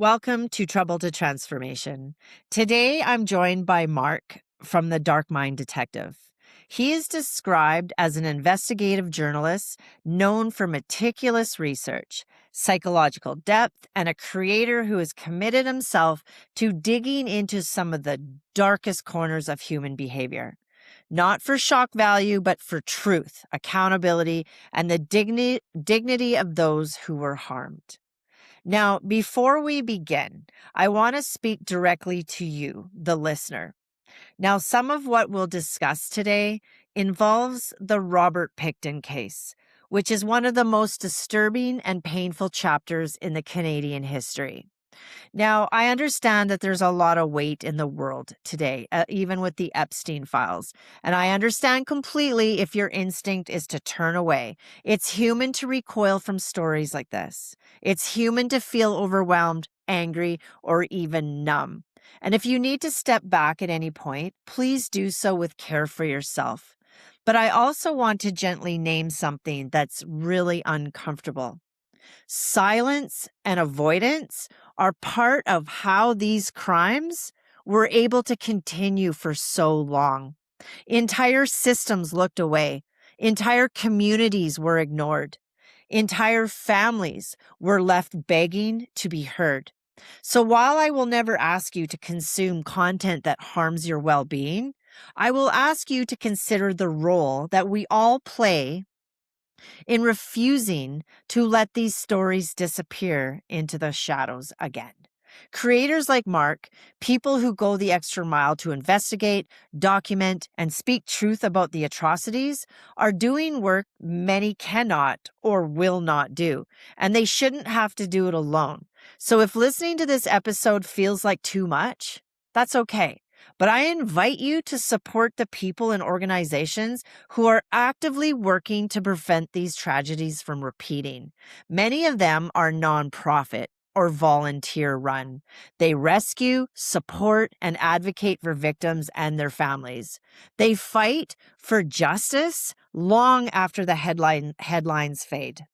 Welcome to Trouble to Transformation. Today I'm joined by Marc from the Dark Mind Detective. He is described as an investigative journalist known for meticulous research, psychological depth, and a creator who has committed himself to digging into some of the darkest corners of human behavior. Not for shock value, but for truth, accountability, and the dignity of those who were harmed. Now, before we begin, I want to speak directly to you, the listener. Now, some of what we'll discuss today involves the Robert Picton case, which is one of the most disturbing and painful chapters in the Canadian history. Now, I understand that there's a lot of weight in the world today, even with the Epstein files. And I understand completely if your instinct is to turn away. It's human to recoil from stories like this. It's human to feel overwhelmed, angry, or even numb. And if you need to step back at any point, please do so with care for yourself. But I also want to gently name something that's really uncomfortable. Silence and avoidance are part of how these crimes were able to continue for so long. Entire systems looked away. Entire communities were ignored. Entire families were left begging to be heard. So while I will never ask you to consume content that harms your well-being, I will ask you to consider the role that we all play in refusing to let these stories disappear into the shadows again. Creators like Marc, people who go the extra mile to investigate, document, and speak truth about the atrocities, are doing work many cannot or will not do, and they shouldn't have to do it alone. So if listening to this episode feels like too much, that's okay. But I invite you to support the people and organizations who are actively working to prevent these tragedies from repeating. Many of them are nonprofit or volunteer run. They rescue, support, and advocate for victims and their families. They fight for justice long after the headlines fade.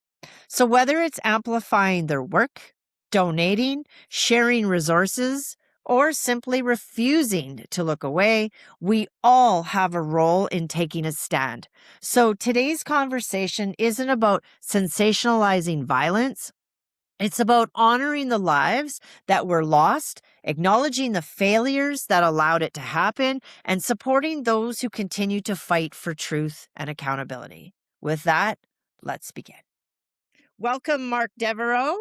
So whether it's amplifying their work, donating, sharing resources, or simply refusing to look away, we all have a role in taking a stand. So today's conversation isn't about sensationalizing violence. It's about honoring the lives that were lost, acknowledging the failures that allowed it to happen, and supporting those who continue to fight for truth and accountability. With that, let's begin. Welcome, Marc Devereaux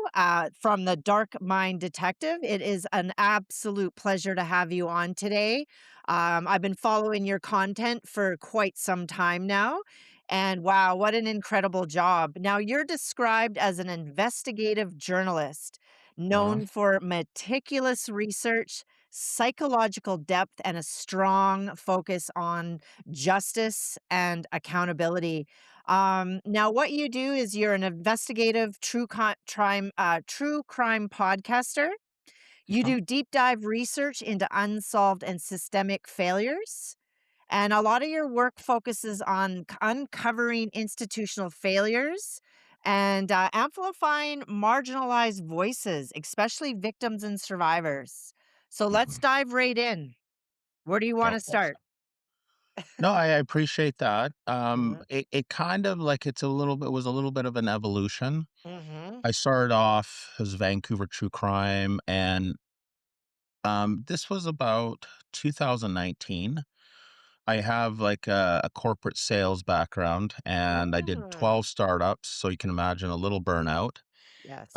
from the Dark Mind Detective. It is an absolute pleasure to have you on today. I've been following your content for quite some time now. And wow, what an incredible job. Now, you're described as an investigative journalist Mhm. known for meticulous research, psychological depth, and a strong focus on justice and accountability. Now what you do is you're an investigative true crime podcaster. You Mhm. do deep dive research into unsolved and systemic failures. And a lot of your work focuses on uncovering institutional failures and amplifying marginalized voices, especially victims and survivors. So let's Mhm. dive right in. Where do you want Go to for it. start? No, I appreciate that. Mhm. It kind of like it's a little bit was a little bit of an evolution. Mhm. I started off as Vancouver true crime, and this was about 2019. I have like a corporate sales background, and I did Ah, 12 startups, so you can imagine a little burnout. yes.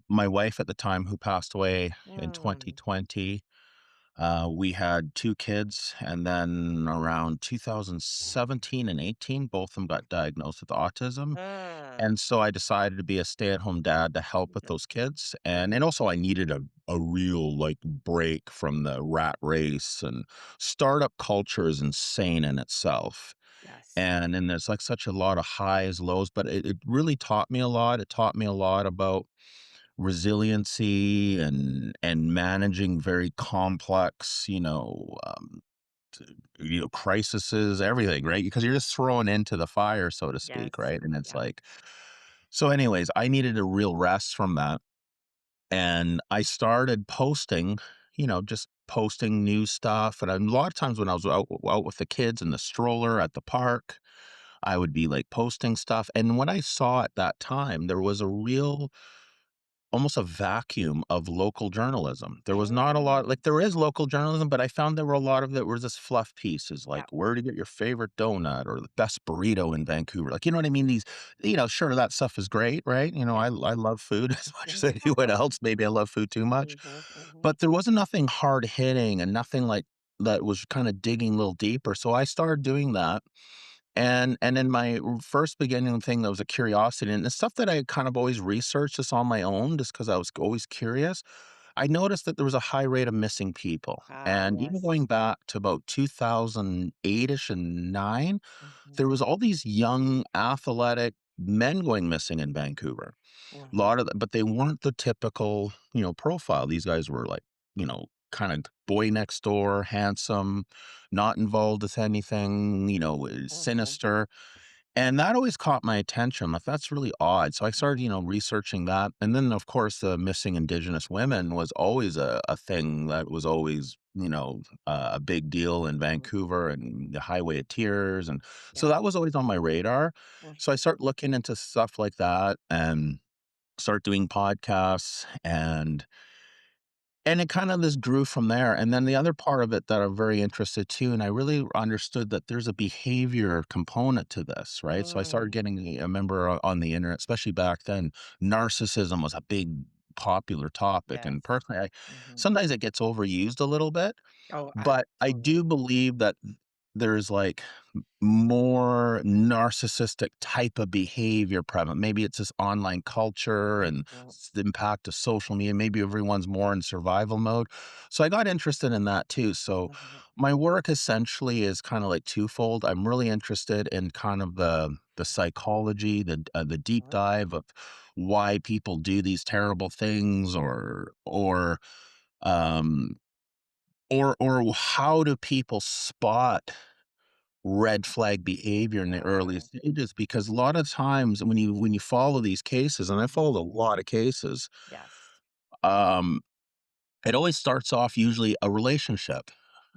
My wife at the time, who passed away in Mm. 2020. We had 2 kids, and then around 2017 and 18, both of them got diagnosed with autism, Ah. and so I decided to be a stay-at-home dad to help with those kids, and also I needed a real, like, break from the rat race, and startup culture is insane in itself, Yes. and there's, like, such a lot of highs, lows, but it really taught me a lot. It taught me a lot about resiliency and managing very complex, crises, everything, right? Because you're just thrown into the fire, so to speak, Yes. right? And it's Yeah. like, so anyways, I needed a real rest from that. and I started posting, just posting new stuff. And a lot of times when I was out with the kids in the stroller at the park, I would be like posting stuff. And what I saw at that time, there was a real almost a vacuum of local journalism. There was not a lot, Mm. like there is local journalism, but I found there were a lot of that were just fluff pieces, Yeah. like where to get your favorite donut or the best burrito in Vancouver. Like, you know what I mean? These, sure, that stuff is great, right? Yeah. I love food as much as anyone else. Maybe I love food too much, Mhm, mhm. but there wasn't nothing hard hitting and nothing like that was kind of digging a little deeper. So I started doing that, and in my first beginning thing, that was a curiosity, and the stuff that I kind of always researched just on my own, just because I was always curious. I noticed that there was a high rate of missing people, Ah, and even yes. going back to about 2008ish and 9, there Mhm, was all these young athletic men going missing in Vancouver. A mhm, lot of but they weren't the typical, profile. These guys were like, kind of boy next door, handsome, not involved with anything, mhm, sinister. And that always caught my attention. Like, that's really odd. So I started, mhm, researching that. And then, of course, the missing Indigenous women was always a thing that was always, a big deal in mhm. Vancouver and the Highway of Tears. And so Yeah. that was always on my radar. So I Mhm. started looking into stuff like that and start doing podcasts, and it kind of just grew from there. And then the other part of it that I'm very interested too, and I really understood that there's a behavior component to this, right? So I started Mm. getting, I remember on the internet, especially back then, narcissism was a big popular topic. Yes. And personally, Mhm. sometimes it gets overused a little bit, Oh, but I absolutely. do believe that there's like more narcissistic type of behavior prevalent. Maybe it's this online culture and Mhm, the impact of social media. Maybe everyone's more in survival mode. So I got interested in that too. So mhm. my work essentially is kind of like twofold. I'm really interested in kind of the psychology, the deep Mhm. dive of why people do these terrible things, um or how do people spot red flag behavior in the early Mm. stages? Because a lot of times when you follow these cases, and I Mhm. followed a lot of cases, Yes. um, it always starts off usually a relationship,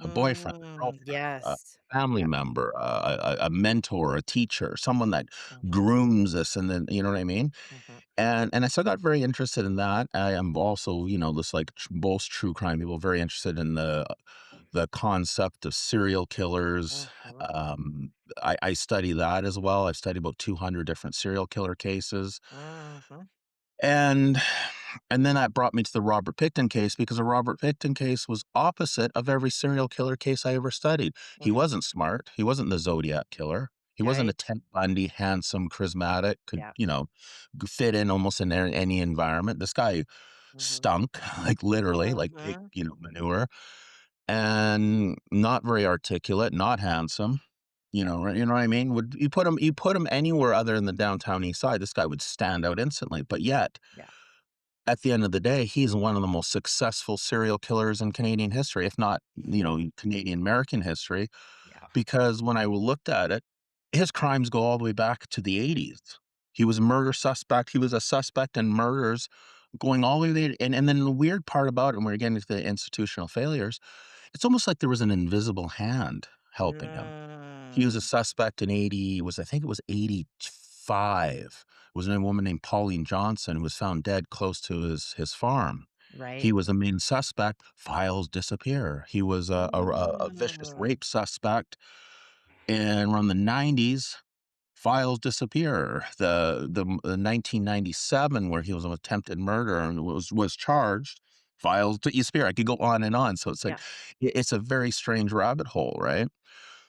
a boyfriend, a Mm, girlfriend, a yes. family Yeah. member, a mentor, a teacher, someone that Mhm, grooms us, and then you know what I mean? mhm. And I still got very interested in that. I am also, this like most true crime people very interested in the concept of serial killers. Mhm, I study that as well. I've studied about 200 different serial killer cases. mhm. And and then that brought me to the Robert Picton case, because the Robert Picton case was opposite of every serial killer case I ever studied. He Mhm. wasn't smart. He wasn't the Zodiac killer. He wasn't a Right. Ted Bundy, handsome, charismatic, could, Yeah. fit in almost in any environment. This guy Mhm. stunk, like literally, like pig, Mhm. manure, and not very articulate, not handsome. Yeah. You know what I mean? Would you put him anywhere other than the downtown east side, this guy would stand out instantly. But yet, Yeah. at the end of the day, he's one of the most successful serial killers in Canadian history, if not, Mhm. Canadian American history. Yeah. Because when I looked at it, his crimes go all the way back to the 80s. He was a murder suspect. He was a suspect in murders going all the way. And then the weird part about it, and we're getting to the institutional failures, it's almost like there was an invisible hand helping him. He was a Mm. suspect in 80, I think it was 85. It was a woman named Pauline Johnson who was found dead close to his farm. He Right. was a main suspect, files disappear. He was a vicious Mm. rape suspect, and around the 90s, files disappear. The 1997 where he was an attempted murder and was charged, files disappear. I could go on and on. So it's like Yeah. it's a very strange rabbit hole, right?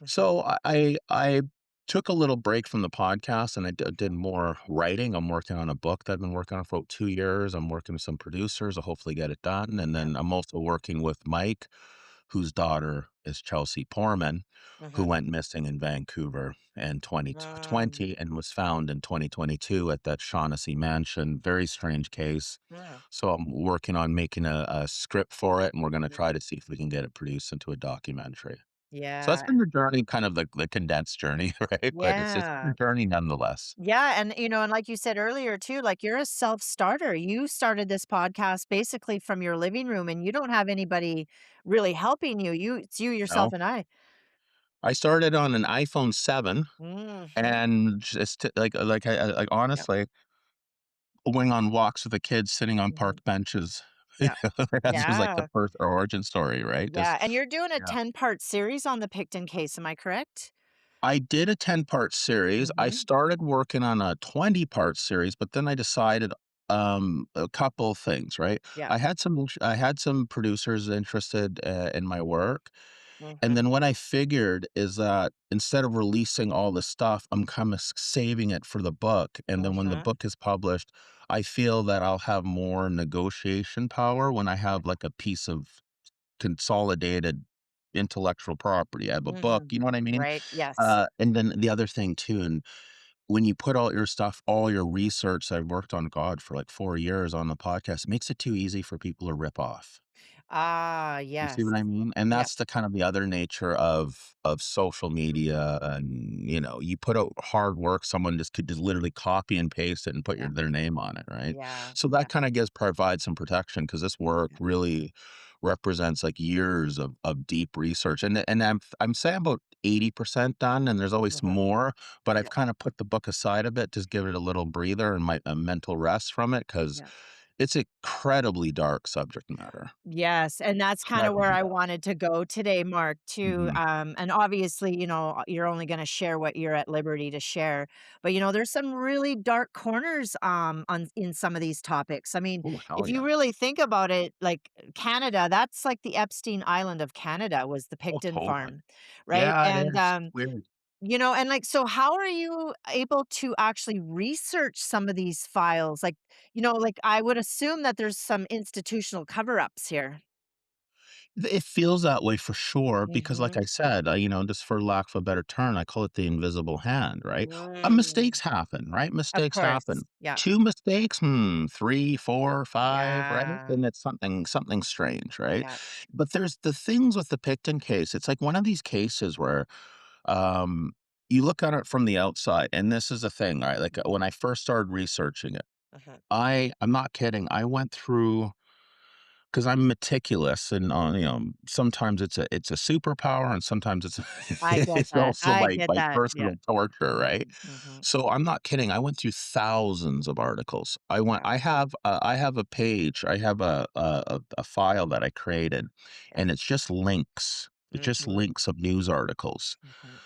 Mhm. So I took a little break from the podcast, and I did more writing. I'm working on a book that I've been working on for about 2 years. I'm working with some producers. I'll hopefully get it done. And Yeah. then I'm also working with Mike, whose daughter is Chelsea Porman, who Mhm. went missing in Vancouver in Um, 2020 and was found in 2022 at that Shaughnessy mansion. Very strange case. yeah. So I'm working on making a script for it, and we're going to Mhm. try to see if we can get it produced into a documentary. So that's Yeah. been the journey, kind of the condensed journey, right? But it's been Yeah. a journey nonetheless. Yeah, and, and like you said earlier too, like, you're a self-starter. You started this podcast basically from your living room, and you don't have anybody really helping you. It's you, yourself, No, and I. I started on an iPhone 7 Mhm. and just like Yep. honestly, going on walks with the kids, sitting on Mhm. park benches. Yeah. That was like the Yeah. first origin story, right? Just Yeah, and you're doing a yeah. 10-part series on the Picton case, am I correct? I did a 10-part series. I Mhm. started working on a 20-part series, but then I decided a couple things, right? Yeah. I had some producers interested in my work. And Mhm. then what I figured is that instead of releasing all the stuff, I'm kind of saving it for the book. And then when the Mhm. book is published, I feel that I'll have more negotiation power when I have like a piece of consolidated intellectual property. I have a book, Mhm. you know what I mean? Right, yes. And then the other thing too, and when you put all your stuff, all your research, I've worked on God for like 4 years on the podcast, it makes it too easy for people to rip off. Ah, You see yes. what I mean? And Yep. that's the kind of the other nature of social Mhm. media, and, you put out hard work, someone just could just literally copy and paste it and put Yeah. their name on it, right? Yeah. So Yeah. that kinda gives provides some protection because this work Yeah. really represents, like, years of deep research, and I'm saying about 80% done, and there's always Mhm. more, but I've Yeah. kinda put the book aside a bit, just give it a little breather and a mental rest from it because Yeah. it's incredibly dark subject matter. Yes, and that's kinda where Incredibly I dark. wanted to go today, Mark, too, Mhm. and obviously, you're only gonna share what you're at liberty to share, but, there's some really dark corners, on in some of these topics. I mean, Oh, hell if you yeah. really think about it, like, Canada, that's like the Epstein Island of Canada was the Oh, Picton totally. farm, right? Yeah, it And, is. Weird. and, like, so how are you able to actually research some of these files? Like, like, I would assume that there's some institutional cover-ups here. It feels that way for sure because like Mhm. I said, just for lack of a better term, I call it the invisible hand, right? Mm. Mistakes happen, right? Of Mistakes course. happen. Yeah. 2 mistakes, 3, 4, 5, right? Yeah. Then it's something strange, right? Yeah. But there's the things with the Picton case, it's like one of these cases where, um, you look at it from the outside, and this is the thing, right? Like, when I first started researching it, Mhm. I'm not kidding, I went through 'cause I'm meticulous and, sometimes it's a superpower and sometimes it's I get it's that. also I my get my that. Yeah. personal torture, right? Mhm. Mhm. So I'm not kidding, I went through thousands of articles. Yeah. I have a page, I have a file that I created, Yeah. and it's just links. It's just Mhm. links of news articles. Mhm.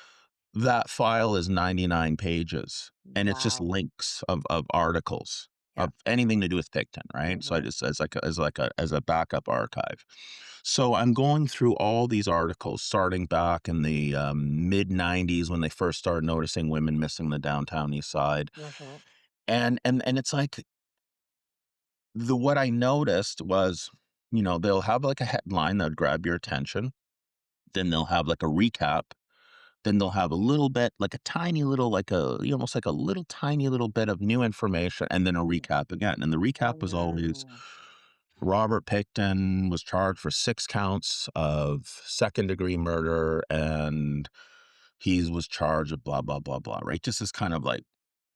That file is 99 pages, and it's just Wow. links of articles Yeah. of anything to do with Picton, right? So I Mhm. just as a backup archive. So I'm going through all these articles starting back in the, mid-90s when they first started noticing women missing the downtown east side, Mhm. and it's like the what I noticed was, they'll have, like, a headline that would grab your attention, then they'll have, like, a recap. Then they'll have a little bit, like a tiny little, almost like a little tiny little bit of new information, and then a Mhm. recap again. And the recap was always Mm. Robert Picton was charged for 6 counts of second-degree murder, and he was charged with blah, blah, blah, blah, right? Just as kind of like,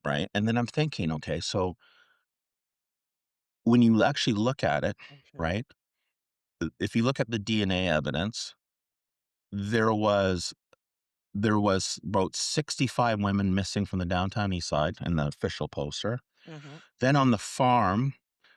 right? And then I'm thinking, okay, so when you actually look at it, Mhm. right? If you look at the DNA evidence, there was there was about 65 women missing from the downtown east side in the official poster. Mhm. Then on the farm,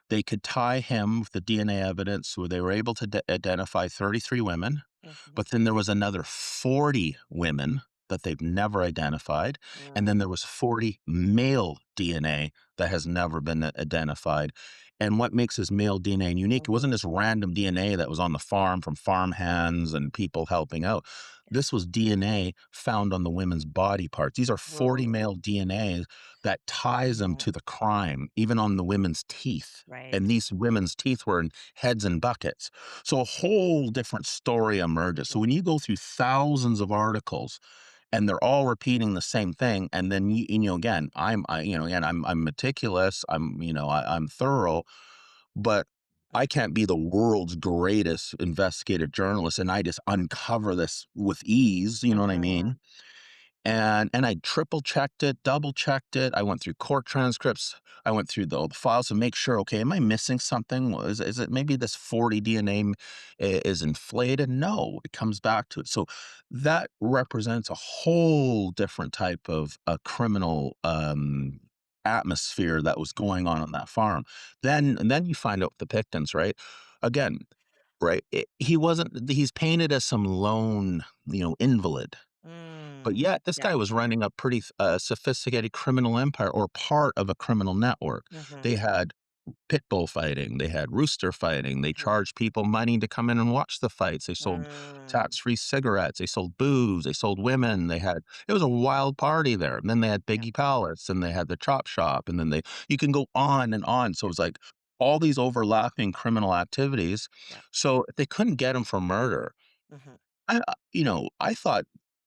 they could tie him with the DNA evidence where they were able to identify 33 women, Mhm. but then there was another 40 women that they've never identified, and then Mm. there was 40 male DNA that has never been identified. And what makes this male DNA unique, it Mhm. wasn't this random DNA that was on the farm from farm hands and people helping out. This was DNA found on the women's body parts. These are 40 Mm. male DNA that ties them Mhm. to the crime, even on the women's teeth. Right. And these women's teeth were in heads and buckets. So a whole different story emerges. So Mhm. when you go through thousands of articles and they're all repeating the same thing, and then again, again, I'm meticulous, I'm thorough, but I can't be the world's greatest investigative journalist, and I just uncover this with ease, you know what I Mhm. mean? And I triple checked it, double checked it. I went through court transcripts. I went through the files to make sure, okay, am I missing something? Is it maybe this 40 DNA is inflated? No, it comes back to it. So that represents a whole different type of a criminal atmosphere that was going on that farm. And then you find out the Pictons, right? Again, right? He wasn't. He's painted as some lone, invalid, but Mm. yet, this Yeah. guy was running a pretty sophisticated criminal empire or part of a criminal network. Mhm. They had pit bull fighting, they had rooster fighting, they Mhm. charged people money to come in and watch the fights, they sold Mm. tax-free cigarettes, they sold booze, they sold women, it was a wild party there. And then they had Yeah. Biggie Palace, and they had the chop shop, and then you can go on and on. So Yeah. it's like all these overlapping criminal activities. Yeah. So if they couldn't get him for murder, Mhm. I thought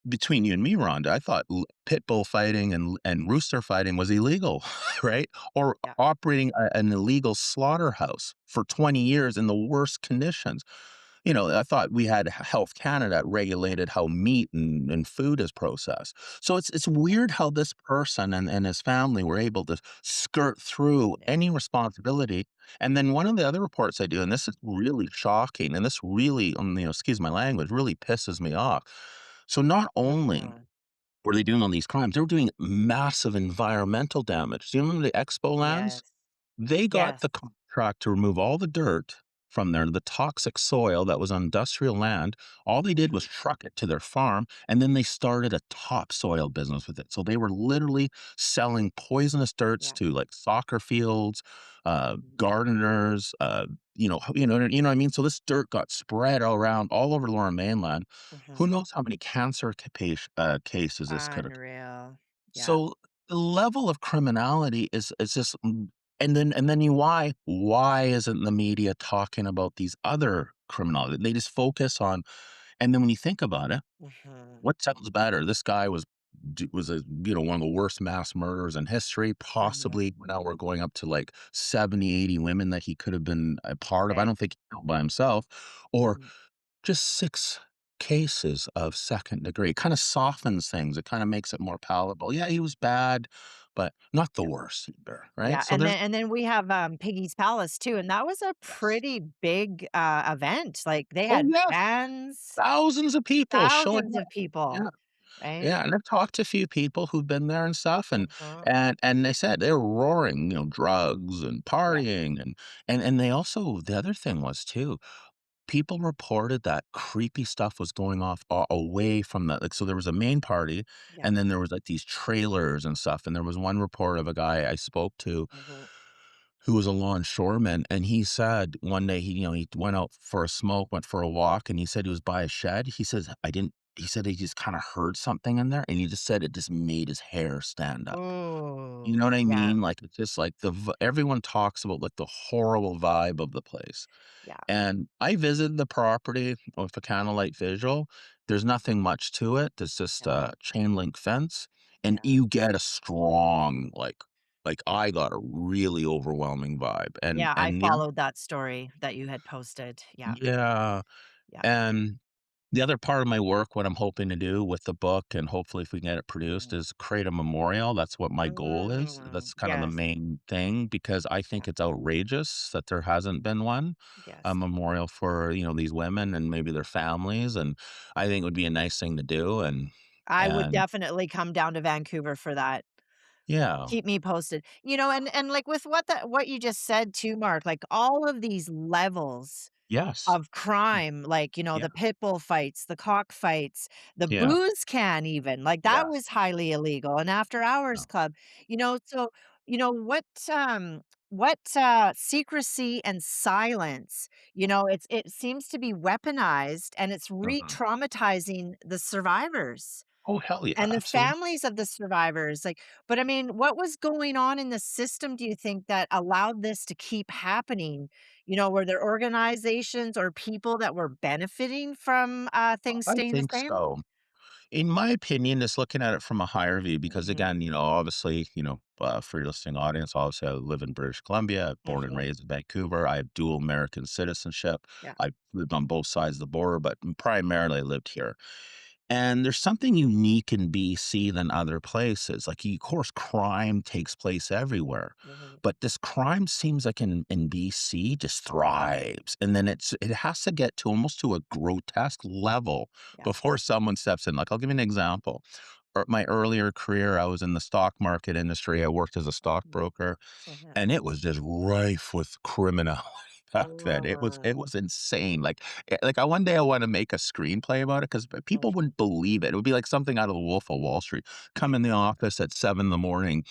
between you and me, Rhonda, I thought pit bull fighting and rooster fighting was illegal, right? Or Yeah. operating an illegal slaughterhouse for 20 years in the worst conditions. I thought we had Health Canada regulated how meat and food is processed. So it's weird how this person and his family were able to skirt through Yeah. any responsibility. And then one of the other reports I do, and this is really shocking, and this really, excuse my language, really pisses me off. So not only Mhm. were they doing all these crimes, they were doing massive environmental damage. Do you remember the Expo lands? Yes. They got Yes. the contract to remove all the dirt from there, the toxic soil that was on industrial land. All they did was Mhm. truck it to their farm, and then they started a topsoil business with it. So they were literally selling poisonous dirts Yeah. to like soccer fields, Mhm. gardeners, you know what I mean. So this dirt got spread all around all over the Lower Mainland. Mhm. Who knows how many cancer cases this could have. Unreal. Yeah. So the level of criminality is just and then you why isn't the media talking about these other criminality? They just focus on, and then when you think about it, Mhm. what sounds better? This guy was a one of the worst mass murderers in history. Mhm. Possibly now we're going up to like 70, 80 women that he could have been a part of. I Right. don't think he killed by himself, or Mhm. just 6 cases of second degree. It kinda softens things, it kinda makes it more palatable. Yeah, he was bad, but not the Yeah. worst either, right? Yeah, So and there's then we have, Piggy's Palace too, and that was a yes. pretty big, event, like, they Oh, had yes, bands, thousands of people showing thousands up. of people, Yeah, right? yeah, and I've talked to a few people who've been there and stuff, and Mhm. and and they said they were roaring, drugs and Yeah, partying, and they also the other thing was too, people reported that creepy stuff was going off away from the like, so there was a main party, yeah. and then there was, like, these trailers and stuff, and there was one report of a guy I spoke to Mhm. who was a longshoreman, and he said one day he went out for a smoke, went for a walk, and he said he was by a shed. He said he just kinda heard something in there, and he just said it just made his hair stand up. You Ooh, know what I yeah, mean? Like, it's just like everyone talks about, like, the horrible vibe of the place. yeah, And I visited the property with a candlelight visual. There's nothing much to it. There's just yeah, a chain link fence, and yeah, you get a strong, like I got a really overwhelming vibe. And yeah, I and followed that story that you had posted, yeah, yeah, yeah, and the other part of my work, what I'm hoping to do with the book, and hopefully if we can get it produced, mhm, is create a memorial. That's what my goal is. That's kind of the yes, main thing because I yeah, think it's outrageous that there hasn't been one, a yes. memorial for, these women and maybe their families. And I think it would be a nice thing to do. I would And definitely come down to Vancouver for that. yeah, Keep me posted. And like with what you just said too, Mark, like all of these levels yes, of crime, like, yeah, the pit bull fights, the cockfights, the yeah, booze can even, like, that yes, was highly illegal, an after hours no, club, so, what, secrecy and silence, it seems to be weaponized, and it's mhm. re-traumatizing the survivors. Oh, hell yeah, And the absolutely. families of the survivors, like but I mean, what was going on in the system, do you think, that allowed this to keep happening? Were there organizations or people that were benefiting from, things I staying the think same? so. In my opinion, just looking at it from a higher view, because Mhm. again, obviously, for your listening audience, obviously, I live in British Columbia, born and Mhm. raised in Vancouver. I have dual American citizenship. Yeah. I've lived on both sides of the border, but primarily I lived here. And there's something unique in BC than other places. Like, of course, crime takes place everywhere, Mhm. but this crime seems like in BC just thrives. And then it has to get to almost to a grotesque level Yeah. before someone steps in. Like, I'll give you an example. My earlier career, I was in the stock market industry. I worked as a Mhm. stockbroker, Mhm. and it was just rife with criminality back then. It Mm. was insane. Like one day I want to make a screenplay about it because people Mhm. wouldn't believe it. It would be like something out of the Wolf of Wall Street. Come in the office at 7 in the morning,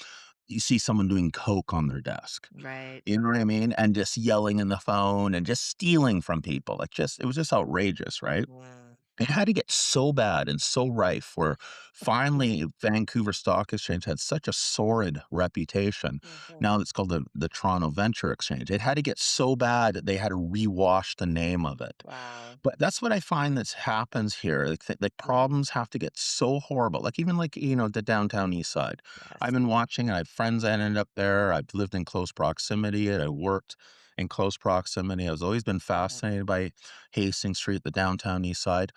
you see someone doing coke on their desk. Right. You know what I mean? And just yelling in the phone and just stealing from people. It was just outrageous, right? Mhm. It had to get so bad and so rife where finally Vancouver Stock Exchange had such a sordid reputation. Mhm. Now it's called the Toronto Venture Exchange. It had to get so bad that they had to rewash the name of it. Wow. But that's what I find that happens here. Like Mhm. problems have to get so horrible. Like even like, the downtown east side. I've Yes. been watching and I have friends that ended up there. I've lived in close proximity and I worked in close proximity. I've always been Mhm. fascinated by Hastings Street, the downtown east side.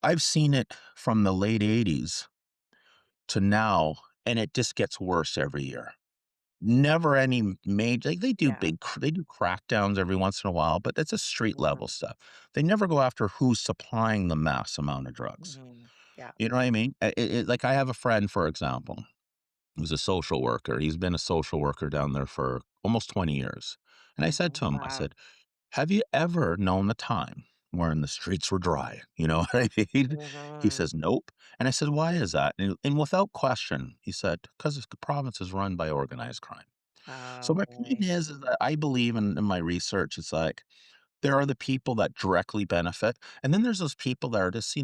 I've seen it from the late '80s to now, and it just gets worse every year. Never any major like, Yeah. they do crackdowns every once in a while, but that's a street level Mhm. stuff. They never go after who's supplying the mass amount of drugs. Mhm. Yeah. You know what I mean? Like, I have a friend, for example, who's a social worker. He's been a social worker down there for almost 20 years. And I said Mhm. to him, I Wow. said, "Have you ever known a time when the streets were dry?" You know what I mean? He Mhm. says, "Nope." And I said, "Why is that?" And without question, he said, "'Cause the province is run by organized crime." So Oh, my point boy. is that I believe in my research, it's like, there are the people that directly benefit, and then there's those people that are just,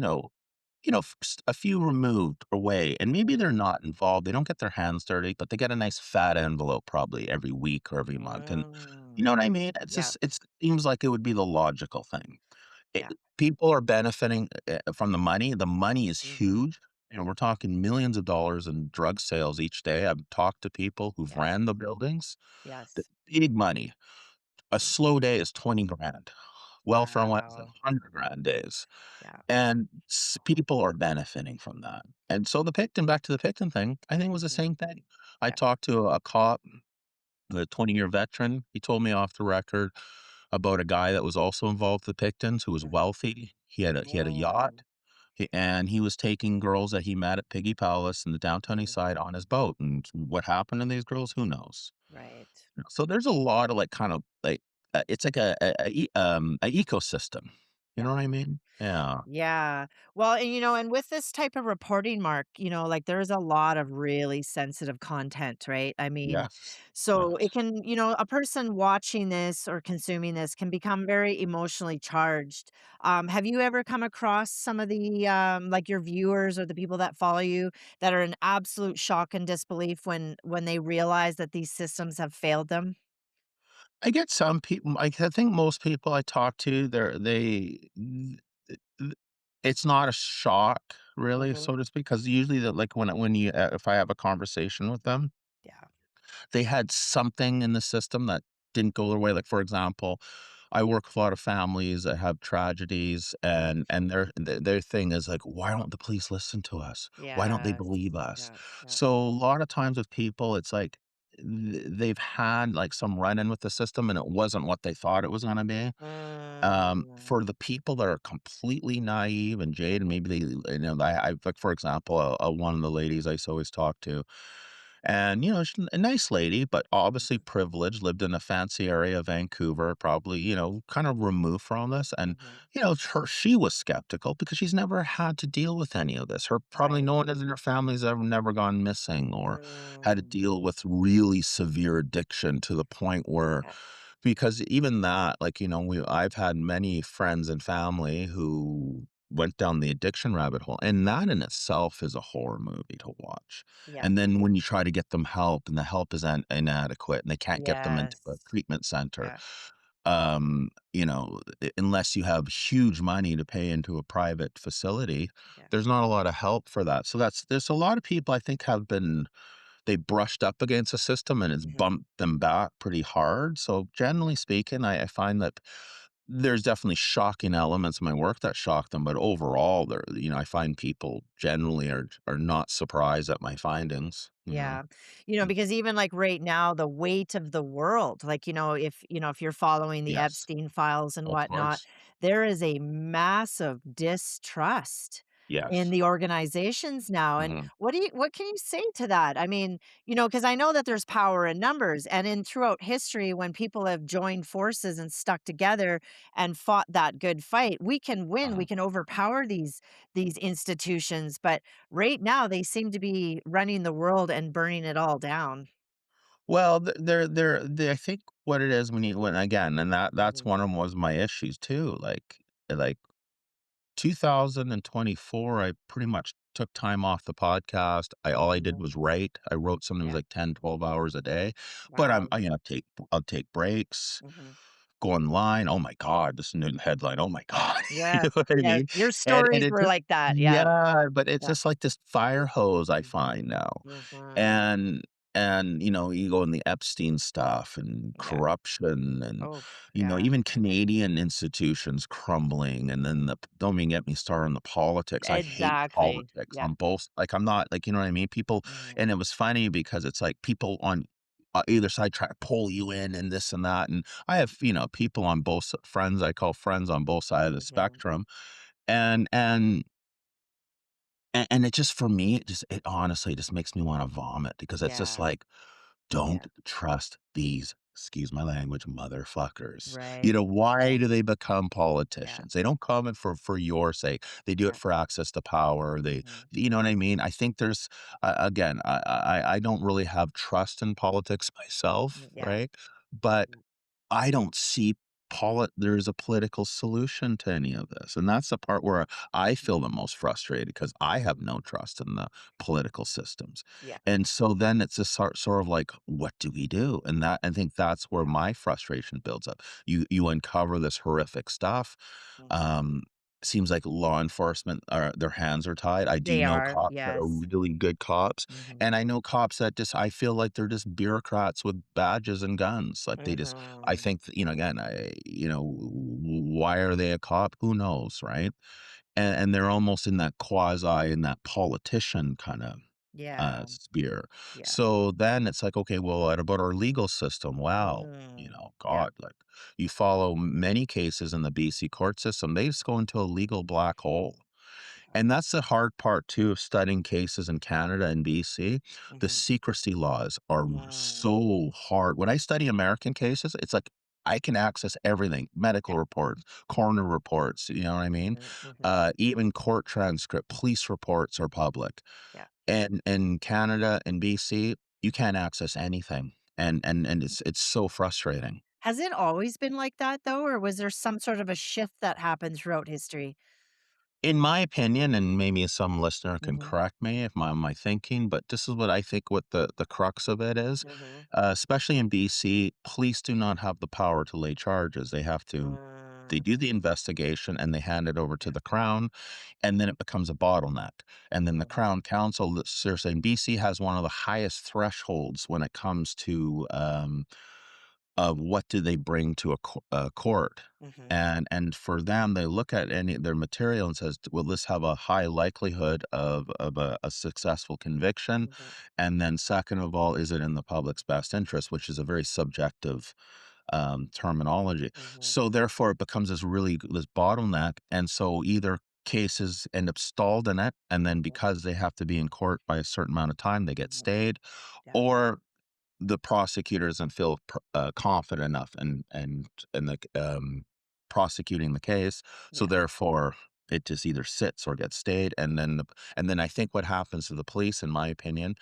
a few removed away, and maybe they're not involved. They don't get their hands dirty, but they get a nice fat envelope probably every week or every month. And you Mm. know what I mean? Yeah. It seems like it would be the logical thing. Yeah. People are benefiting from the money. The money is Mhm. huge. We're talking millions of dollars in drug sales each day. I've talked to people who've Yes. ran the buildings. The Yes. big money. A slow day is 20 grand. Welfare ones are Wow. 100 grand days. Yeah. And people are benefiting from that. And so back to the Picton thing, I think it was the Mhm. same thing. I Yeah. talked to a cop, a 20-year veteran. He told me off the record about a guy that was also involved with the Pictons who was Mhm. wealthy. He had a yacht, Mm. and he was taking girls that he met at Piggy Palace in the downtown east Mhm. side on his boat. And what happened to these girls? Who knows? Right. So there's a lot of like kind of like it's like a ecosystem. You Yeah. know what I mean? Yeah. Yeah. Well, and with this type of reporting, Mark, like there's a lot of really sensitive content, right? I mean, Yes. so it Yes. can, a person watching this or consuming this can become very emotionally charged. Have you ever come across some of the, like your viewers or the people that follow you that are in absolute shock and disbelief when they realize that these systems have failed them? I get some people. I think most people I talk to, it's not a shock really, Hmm. so to speak, because usually that like when you if I have a conversation with them, Yeah. they had something in the system that didn't go their way. Like, for example, I work with a lot of families that have tragedies, Right. and their thing is like, "Why don't the police listen to us? Why don't they Yes. believe us?" Yeah. Yeah. So, a lot of times with people, it's like they've had, like, some run-in with the system, and it wasn't what they thought it was gonna be. Mm. For the people that are completely naive and jaded, Mhm. maybe I like, for example, one of the ladies I used to always talk to, and, she's a nice lady, but obviously privileged, lived in a fancy area of Vancouver, probably, kind of removed from this. And, Mhm. she was skeptical because she's never had to deal with any of this. Probably Right. no one in her family's ever never gone missing or had to Mm. deal with really severe addiction to the point where, Yeah. because even that, like, I've had many friends and family who went down the addiction rabbit hole, and that in itself is a horror movie to watch. Yeah. And then when you try to get them help and the help is inadequate and they can't get them into a Yes. treatment center, Yeah. unless you have huge money to pay into a private facility, Yeah. there's not a lot of help for that. So there's a lot of people I think have been they brushed up against the system and it's Mhm. bumped them back pretty hard. So generally speaking, I find that there's definitely shocking elements of my work that shock them, but overall, I find people generally are not surprised at my findings. Yeah. Mm, Because even like right now, the weight of the world, like, if you're following the yes, Epstein files and of whatnot, course. there is a massive distrust in Yes. the organizations now. And Mhm. what can you say to that? I mean, because I know that there's power in numbers, and in throughout history, when people have joined forces and stuck together and fought that good fight, we can win, Uh-huh. we can overpower these institutions. But right now, they seem to be running the world and burning it all down. Well, I think what it is when again, and that's Mhm, one of them was my issues too. Like 2024, I pretty much took time off the podcast. All I did mhm. was write. I wrote something that was Yeah. like 10, 12 hours a day. But Wow. I'll take breaks, Mhm. go online. Oh my God, this new headline. Oh my God. You Yeah. know what I Yeah. mean? Your And stories it were just like that. Yeah. yeah, but it's Yeah. just like this fire hose I Mhm. find now. Mhm. And you go in the Epstein stuff and Yeah. corruption and, Oh, yeah. even Canadian institutions crumbling, and then don't even get me started on the politics. I hate Exactly. politics Yeah. on both like, I'm not like, you know what I mean? People Mhm. and it was funny because it's like people on, either side try to pull you in and this and that, and I have, people on both friends I call friends on both sides of the Mhm. spectrum, and and and it just for me, it honestly just makes me wanna vomit because it's just Yeah. like, Yeah. don't trust these, excuse my language, motherfuckers. Right. Why Yeah. do they become Yeah. politicians? They don't come in for your sake. They do it Yeah. for access to power. Mhm. You know what I mean? I think there's, again, I don't really have trust in politics myself, Yeah. right? But Mhm. I don't see there's a political solution to any of this, and that's the part where I feel the most frustrated because I have Mhm. no trust in the political systems, Yeah. and so then it's a sort of like, what do we do? And I think that's where Yeah. my frustration builds up. You uncover this horrific stuff. Mhm. Um, seems like law enforcement are their hands are tied. I do They know are. cops that are Yes. really good cops, Mhm. and I know cops that just I feel like they're just bureaucrats with badges and guns. Like they just I Mhm. think, again, why are they a cop? Who knows, right? And they're almost in that quasi in that politician kind of Yeah. sphere. Yeah. So then it's like, okay, well, what about our legal system? Wow, Mm. Yeah. God, like you follow many cases in the BC court system, they just go into a legal black hole. Yeah. And that's the hard part too of studying cases in Canada and BC. The Mhm. secrecy laws are Mm. so hard. When I study American cases, it's like I can access everything, medical Yeah. reports, coroner reports, you know what I mean? Mhm. Mhm. Even court transcript, police reports are public. Yeah. And in Canada and BC, you can't access anything. And it's so frustrating. Has it always been like that though, or was there some sort of a shift that happened throughout history? In my opinion, and maybe some listener can Mhm. correct me if my thinking, but this is what I think what the crux of it is, Mhm. especially in BC, police do not have the power to lay charges. They Mm. do the investigation and they hand it over to Yeah. the Crown, and then it becomes a bottleneck. And then the Mhm. Crown Council, seriously, and BC has one of the highest thresholds when it comes to of what do they bring to a court. Mhm. And for them, they look at any their material and says, "Will this have a high likelihood of a successful conviction?" Mhm. And then, second of all, is it in the public's best interest, which is a very subjective terminology. Mhm. So therefore, it becomes this bottleneck, and so either cases end up stalled in it, and then Mhm. because they have to be in court by a certain amount of time, they get Mhm. stayed, Yeah. or the prosecutor doesn't feel confident enough and the prosecuting the case, so Yeah. therefore it just either sits or gets stayed, and then I think what happens to the police, in my opinion,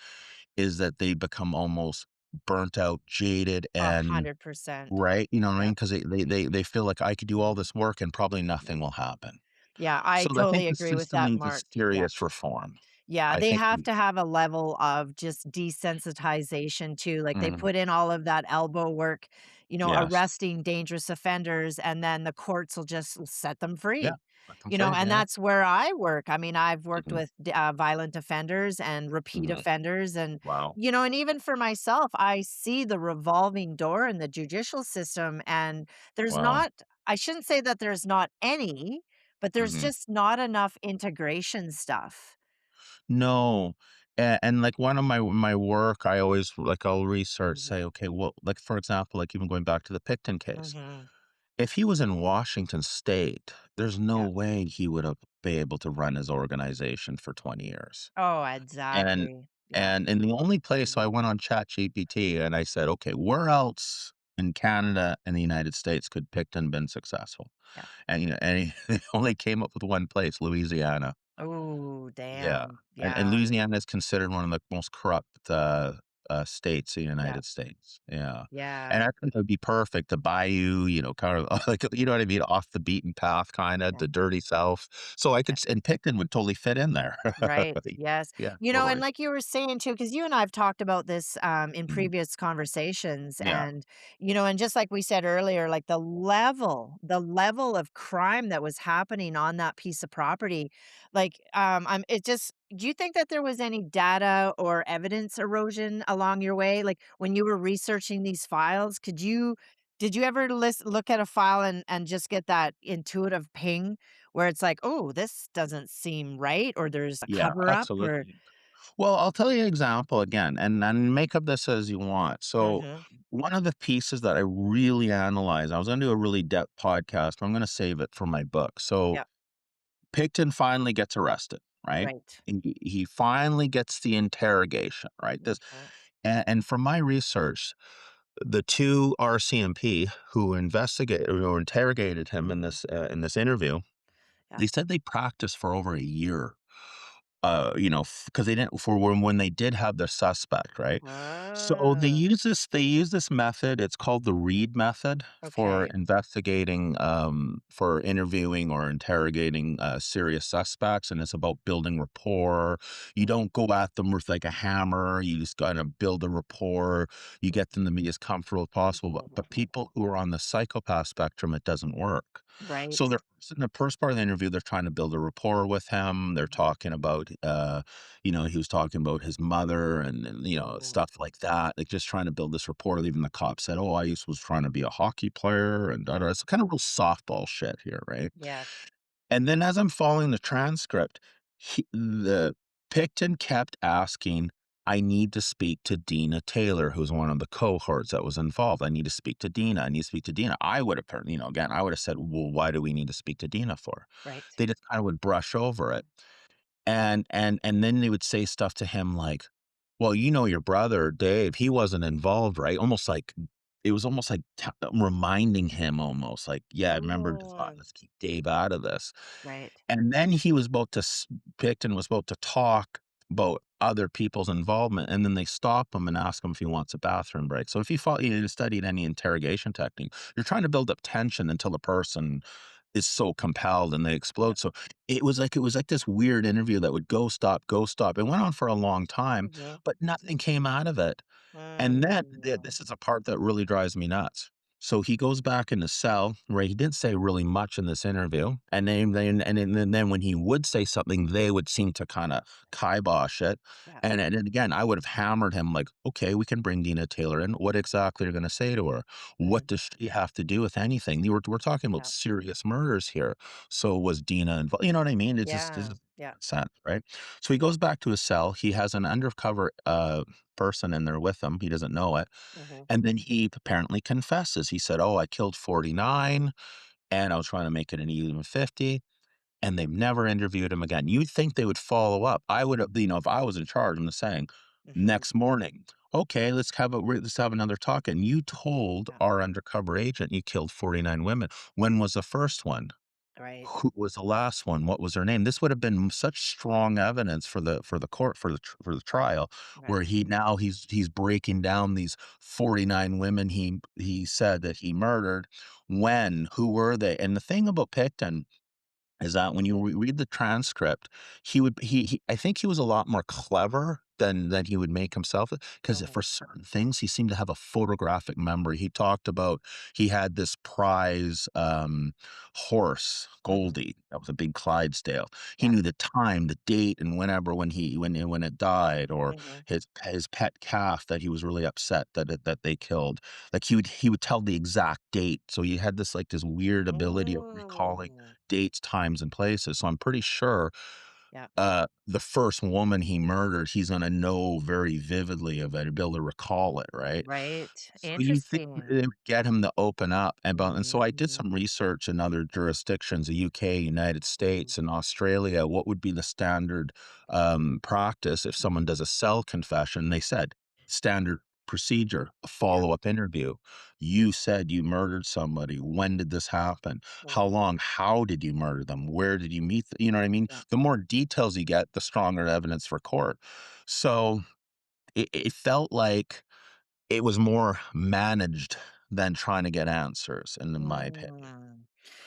is that they become almost burnt out, jaded, and 100%. right, you know what I Yeah. mean? Because they feel like I could do all Mhm. this work and probably Yeah. nothing will happen. Yeah, I So I think totally the agree with system that, needs a Mark. Yeah. serious reform. Yeah, I they think have to have a level of just desensitization too, like, they mhm, put in all of that elbow work, yes. arresting dangerous offenders, and then the courts will just set them Yeah, free. let them free, And yeah. that's where I work. I mean, I've worked Mhm, with violent offenders and repeat mhm. offenders, Wow. and even for myself, I see the revolving door in the judicial system, and there's Wow. not I shouldn't say that there's not any, but there's Mhm. just not enough integration stuff. No, and, like, one of my work, I always like, I'll research, Mhm. say, "Okay, well" like, for example, like, even going back to the Picton case, Mhm. if he was in Washington State, there's no Yeah. way he would have been able to run his organization for 20 years. Oh, And exactly. Yeah. and the only place so I went on ChatGPT and I said, "Okay, where else in Canada and the United States could Picton been successful?" Yeah. And he he only came up with one place, Louisiana. Oh, Yeah, damn. and Yeah. Louisiana is considered one of the most corrupt, states in the Yeah. United States, yeah, Yeah. and I think it would be perfect to bayou, kind of like, you know what I mean, off the beaten path kinda, Yeah. the dirty South, so I Yeah. could s and Picton would totally fit in there. Right. Yes. Yeah, And totally. like you were saying too, because you and I have talked about this in Mhm. previous conversations, Yeah, and just like we said earlier, like the level of crime that was happening on that piece of property, like it just. Do you think that there was any data or evidence erosion along your way, like when you were researching these files? Did you ever look at a file and just get that intuitive ping where it's like, "Oh, this doesn't seem right," or there's a yeah, cover up or absolutely. Well, I'll tell you an example again, and make of this as you want. So, Mhm. one of the pieces that I really analyze, I was gonna do a really depth podcast, but I'm gonna save it for my book. So, Yeah. Picton finally gets arrested, right? Right. And he finally gets the interrogation, right? This, Mhm. and from my research, the two RCMP who interrogated him Mhm. in this interview, Yeah. they said they practiced for over a year, because they didn't for when they did have the suspect, right? So Ah, they use this method, it's called the Reed method for okay. investigating, for interviewing or interrogating, serious suspects, and it's about building rapport. You Mhm. don't go at them with, like, a hammer, you just gotta build a rapport, you get them to be as comfortable as possible, but people who are on the psychopath spectrum, it doesn't work. So Right. they're in the first part of the interview, they're trying to build a rapport with him. They're talking about, he was talking about his mother and Mhm. stuff like that. Like just trying to build this rapport. Even the cop said, "Oh, was trying to be a hockey player," and da, da. It's kind of real softball shit here, right? Yeah. And then as I'm following the transcript, the Picton kept asking, "I need to speak to Dina Taylor, who's one of the cohorts that was involved. I need to speak to Dina. I need to speak to Dina." I would have, again, I would have said, "Well, why do we need to speak to Dina for?" Right. They just kind of would brush over it. And then they would say stuff to him like, "Well, your brother Dave, he wasn't involved, right?" Almost like it was almost like reminding him almost like, "Yeah, I remember, Mm. let's keep Dave out of this." Right. And then he was about to Picton was about to talk about other people's involvement, and then they stop him and ask him if he wants a bathroom break. So if you studied any interrogation technique, you're trying to build up tension until the person is so compelled and they Yeah. explode. So it was like this weird interview that would go stop, go stop. It went on for a long time, Mhm. but nothing came out of it. And then Mm. this is a part that really drives me nuts. So he goes back in the cell, where he didn't say really much in this interview, and then when he would say something, they would seem to kinda kibosh it, Yeah. and again, I would have hammered him like, "Okay, we can bring Dina Taylor in. What exactly are you gonna say to her? Mhm. What does she have to do with anything? We're talking about Yeah. serious murders here. So was Dina involved?" You know what I mean? It Yeah. just Yeah. sense, right? So he goes back to his cell. He has an undercover, person in there with him. He doesn't know it. Mhm. And then he apparently confesses. He said, "Oh, I killed 49 and I was trying to make it an even 50." And they've never interviewed him again. You'd think they would follow up. I would have, if I was in charge, I'm just saying, Mhm. next morning, okay, let's have another talk. And you told Yeah. our undercover agent you killed 49 women. When was the first one? Right. Who was the last one? What was her name? This would have been such strong evidence for the court for the trial, Right. where he's breaking down these 49 women he said that he murdered. When? Who were they? And the thing about Picton, is that when you read the transcript, he I think he was a lot more clever than he would make himself, because Mhm, for certain things, he seemed to have a photographic memory. He talked about he had this prize, horse, mhm, Goldie, that was a big Clydesdale. He yeah, knew the time, the date, and whenever when it died, or mhm. his pet calf that he was really upset that they killed. Like, he would tell the exact date, so he had this, like, this weird ability of recalling Mm, dates, times, and places, so I'm pretty sure, yeah. the first woman he murdered, he's gonna know very vividly of it, and be able to recall it, right? Right, So you think interesting. it would get him to open up, and so Mhm, I did mhm, some research in other jurisdictions, the UK, United mhm, States, and Australia. What would be the standard, practice if someone does a cell confession? They said, "Standard procedure, a yeah, follow-up interview. You said you murdered somebody. When did this happen? How mhm, long? How did you murder them? Where did you meet you know what I mean? yeah. The more details you get, the stronger evidence for court. So, it felt like it was more managed than trying to get answers, in my opinion. Mm,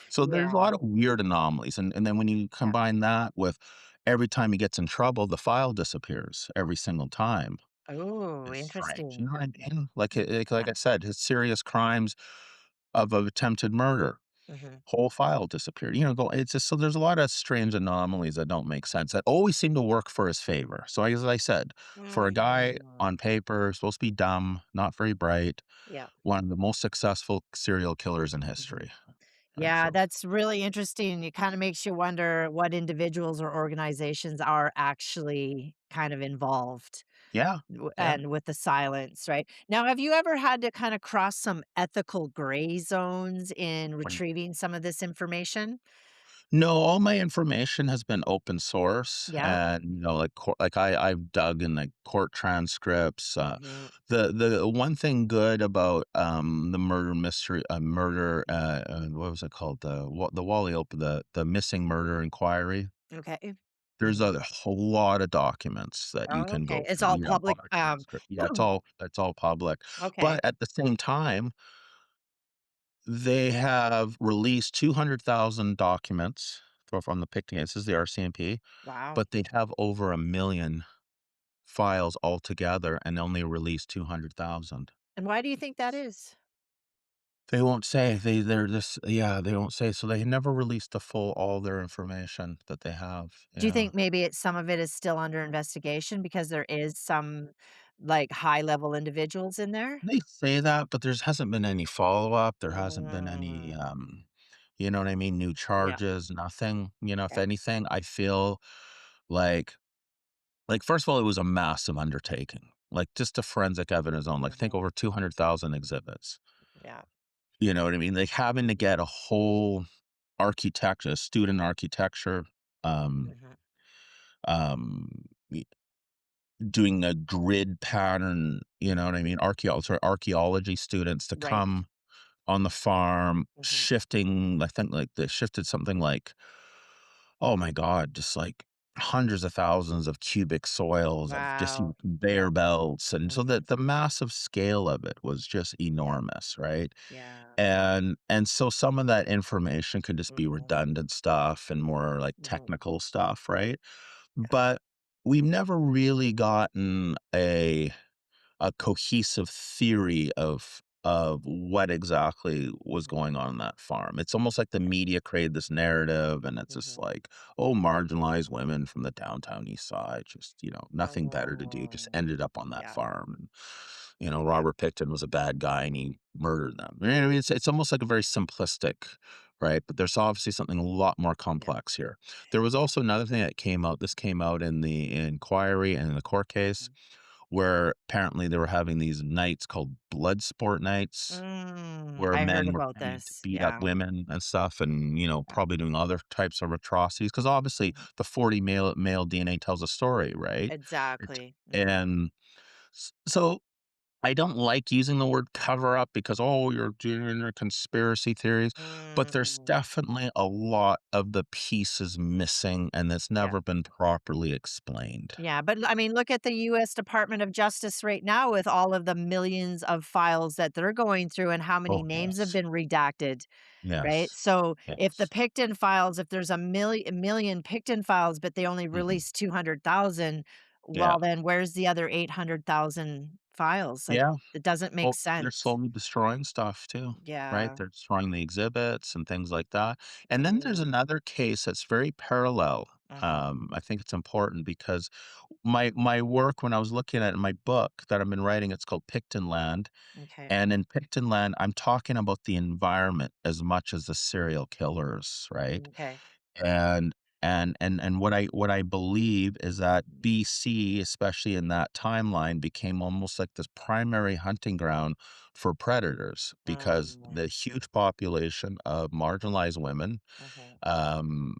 So there's a yeah, lot of weird anomalies, and then when you yeah. combine that with every time he gets in trouble, the file disappears every single time. Oh, It's strange, you interesting. know what I mean? Like Yeah, I said, his serious crimes of attempted murder, mhm, whole file disappeared. It's just so there's a lot of strange anomalies that don't make sense that always seem to work for his favor. So as I said, for a guy mm, on paper, supposed to be dumb, not very bright, yeah, one of the most successful serial killers in mhm. history, right? Yeah, that's really interesting. It kinda makes you wonder what individuals or organizations are actually kind of involved Yeah, yeah. and with the silence, right? Now, have you ever had to kinda cross some ethical gray zones in What do you retrieving some of this information? No, all my information has been open source, Yeah? and, I've dug in, like, court transcripts. Mhm. The one thing good about, the murder mystery what was it called? The Wally Open the missing murder inquiry. Okay. There's Mhm. a whole lot of documents that you Oh, can okay. go It's through, all a public, lot of transcript. Yeah, it's all public, okay. but at the same time, they have released 200,000 documents from the Picton. This is the RCMP, Wow. but they have over 1,000,000 files altogether and only released 200,000. And why do you think that is? They won't say. They're this Yeah, they won't say. So they never released the full all their information that they have. Do you Yeah. think maybe some of it is still under investigation because there is some, like, high level individuals in there? They say that, but there's hasn't been any follow-up. There hasn't been any, Mm. you know what I mean, new Yeah, charges, nothing. If yeah. anything, I feel like first of all, it was a massive undertaking. Like, just the forensic evidence on, like, think Mhm. over 200,000 exhibits. Yeah. You know what I mean? Like, having to get a whole student architecture, um, Mhm. um, y doing a grid pattern, you know what I mean? Archaeology students to Right. come on the farm, Mhm. shifting I think, like, they shifted something like, oh my god, just, like, hundreds of thousands of cubic soils of just Wow. Yeah. conveyor belts, and so Mhm. the massive scale of it was just Yeah. enormous, right? Yeah. And so some of that information could just be Mhm. redundant stuff and more, like, Mhm. technical stuff, right? Yeah. But we've never really gotten a cohesive theory of what exactly was Mhm. going on that farm. It's almost like the Yeah. media created this narrative, and it's just Mhm. like, oh, marginalized women from the downtown east side, just, nothing better to do, just Mm. ended up on that Yeah. farm. And, Yeah. Robert Picton was a bad guy and he murdered them. You know what I mean? It's almost like a very simplistic, right? But there's obviously something a lot more Yeah. complex here. There was also another thing that came out. This came out in the inquiry and in the court case, Mhm. where apparently they were having these nights called blood sport nights, where I heard men were about paid to this. beat up Yeah. women and stuff, and, Yeah. probably doing other types of atrocities. Because obviously Mhm. the 40 male DNA tells a story, right? It's Exactly. Mhm. and so I don't like using the word cover up because, oh, you're doing your conspiracy theories, but there's Mm, definitely a lot of the pieces missing and that's yeah. never been properly explained. Yeah, but I mean, look at the US Department of Justice right now with all of the millions of files that they're going through and how many Oh, names have yes. been redacted, right? Yes. So if the Yes. Picton files, if there's a million Picton files, but they only Mhm. released 200,000, Yeah. well, then where's the other 800,000 files? Like, Yeah. it doesn't make Well, they're sense. slowly destroying stuff too, right? Yeah. They're destroying the exhibits and things like that. And then there's Mm, another case that's very parallel. mhm. I think it's important because my work when I was looking at my book that I've been writing, it's called Picton Land. Okay. And in Picton Land, I'm talking about the environment as much as the serial killers, right? Okay. And and what I believe is that BC, especially in that timeline, became almost like this primary hunting ground for predators because Mm, the huge population of marginalized women, mhm, um,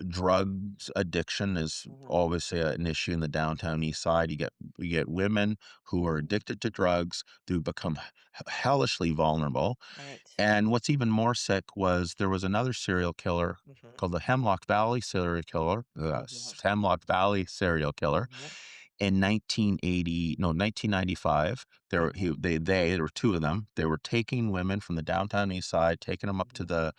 drugs addiction is mhm, obviously an issue in the downtown east side. You get women who are mhm. addicted to drugs, who become hellishly vulnerable, Right. and what's even more sick was there was another serial killer Mhm, called the mhm, Hemlock Valley serial killer mhm, in 1980, no, 1995. mhm, There were two of them. They were taking women from the downtown east side, taking them up to mhm. the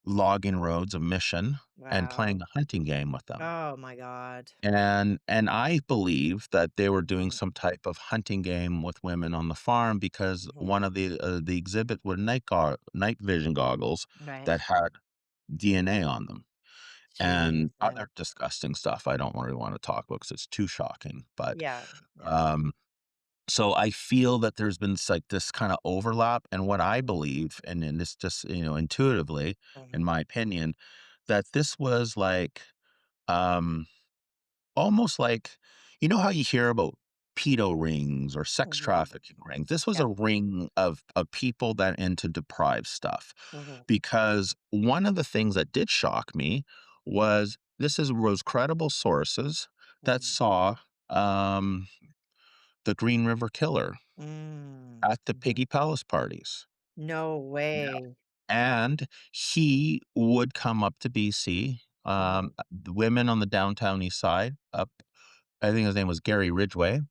logging roads of Mission and playing Wow. a hunting game with them. Oh my god. And I believe that they were doing Mhm, some type of hunting game with women on the farm because mhm. one of the exhibit were night vision goggles Right. that had DNA on them and Jesus. other disgusting stuff I don't really wanna talk about because it's too shocking, but, Yeah, yeah. um, so I feel that there's been like this kinda overlap, and what I Mhm, believe, and this just, intuitively, in mhm, my opinion, that this was like, um almost like how you hear about pedo rings or sex mhm. trafficking rings? This was Yeah. a ring of people that into deprived stuff. Mhm, Because one of the things that did shock me was was credible sources that mhm, saw, um, the Green River Killer at the mhm. Piggy Palace parties. No Yeah. way. And he would come up to BC, Mhm. the women on the downtown east side, up I think his name was Gary Ridgway.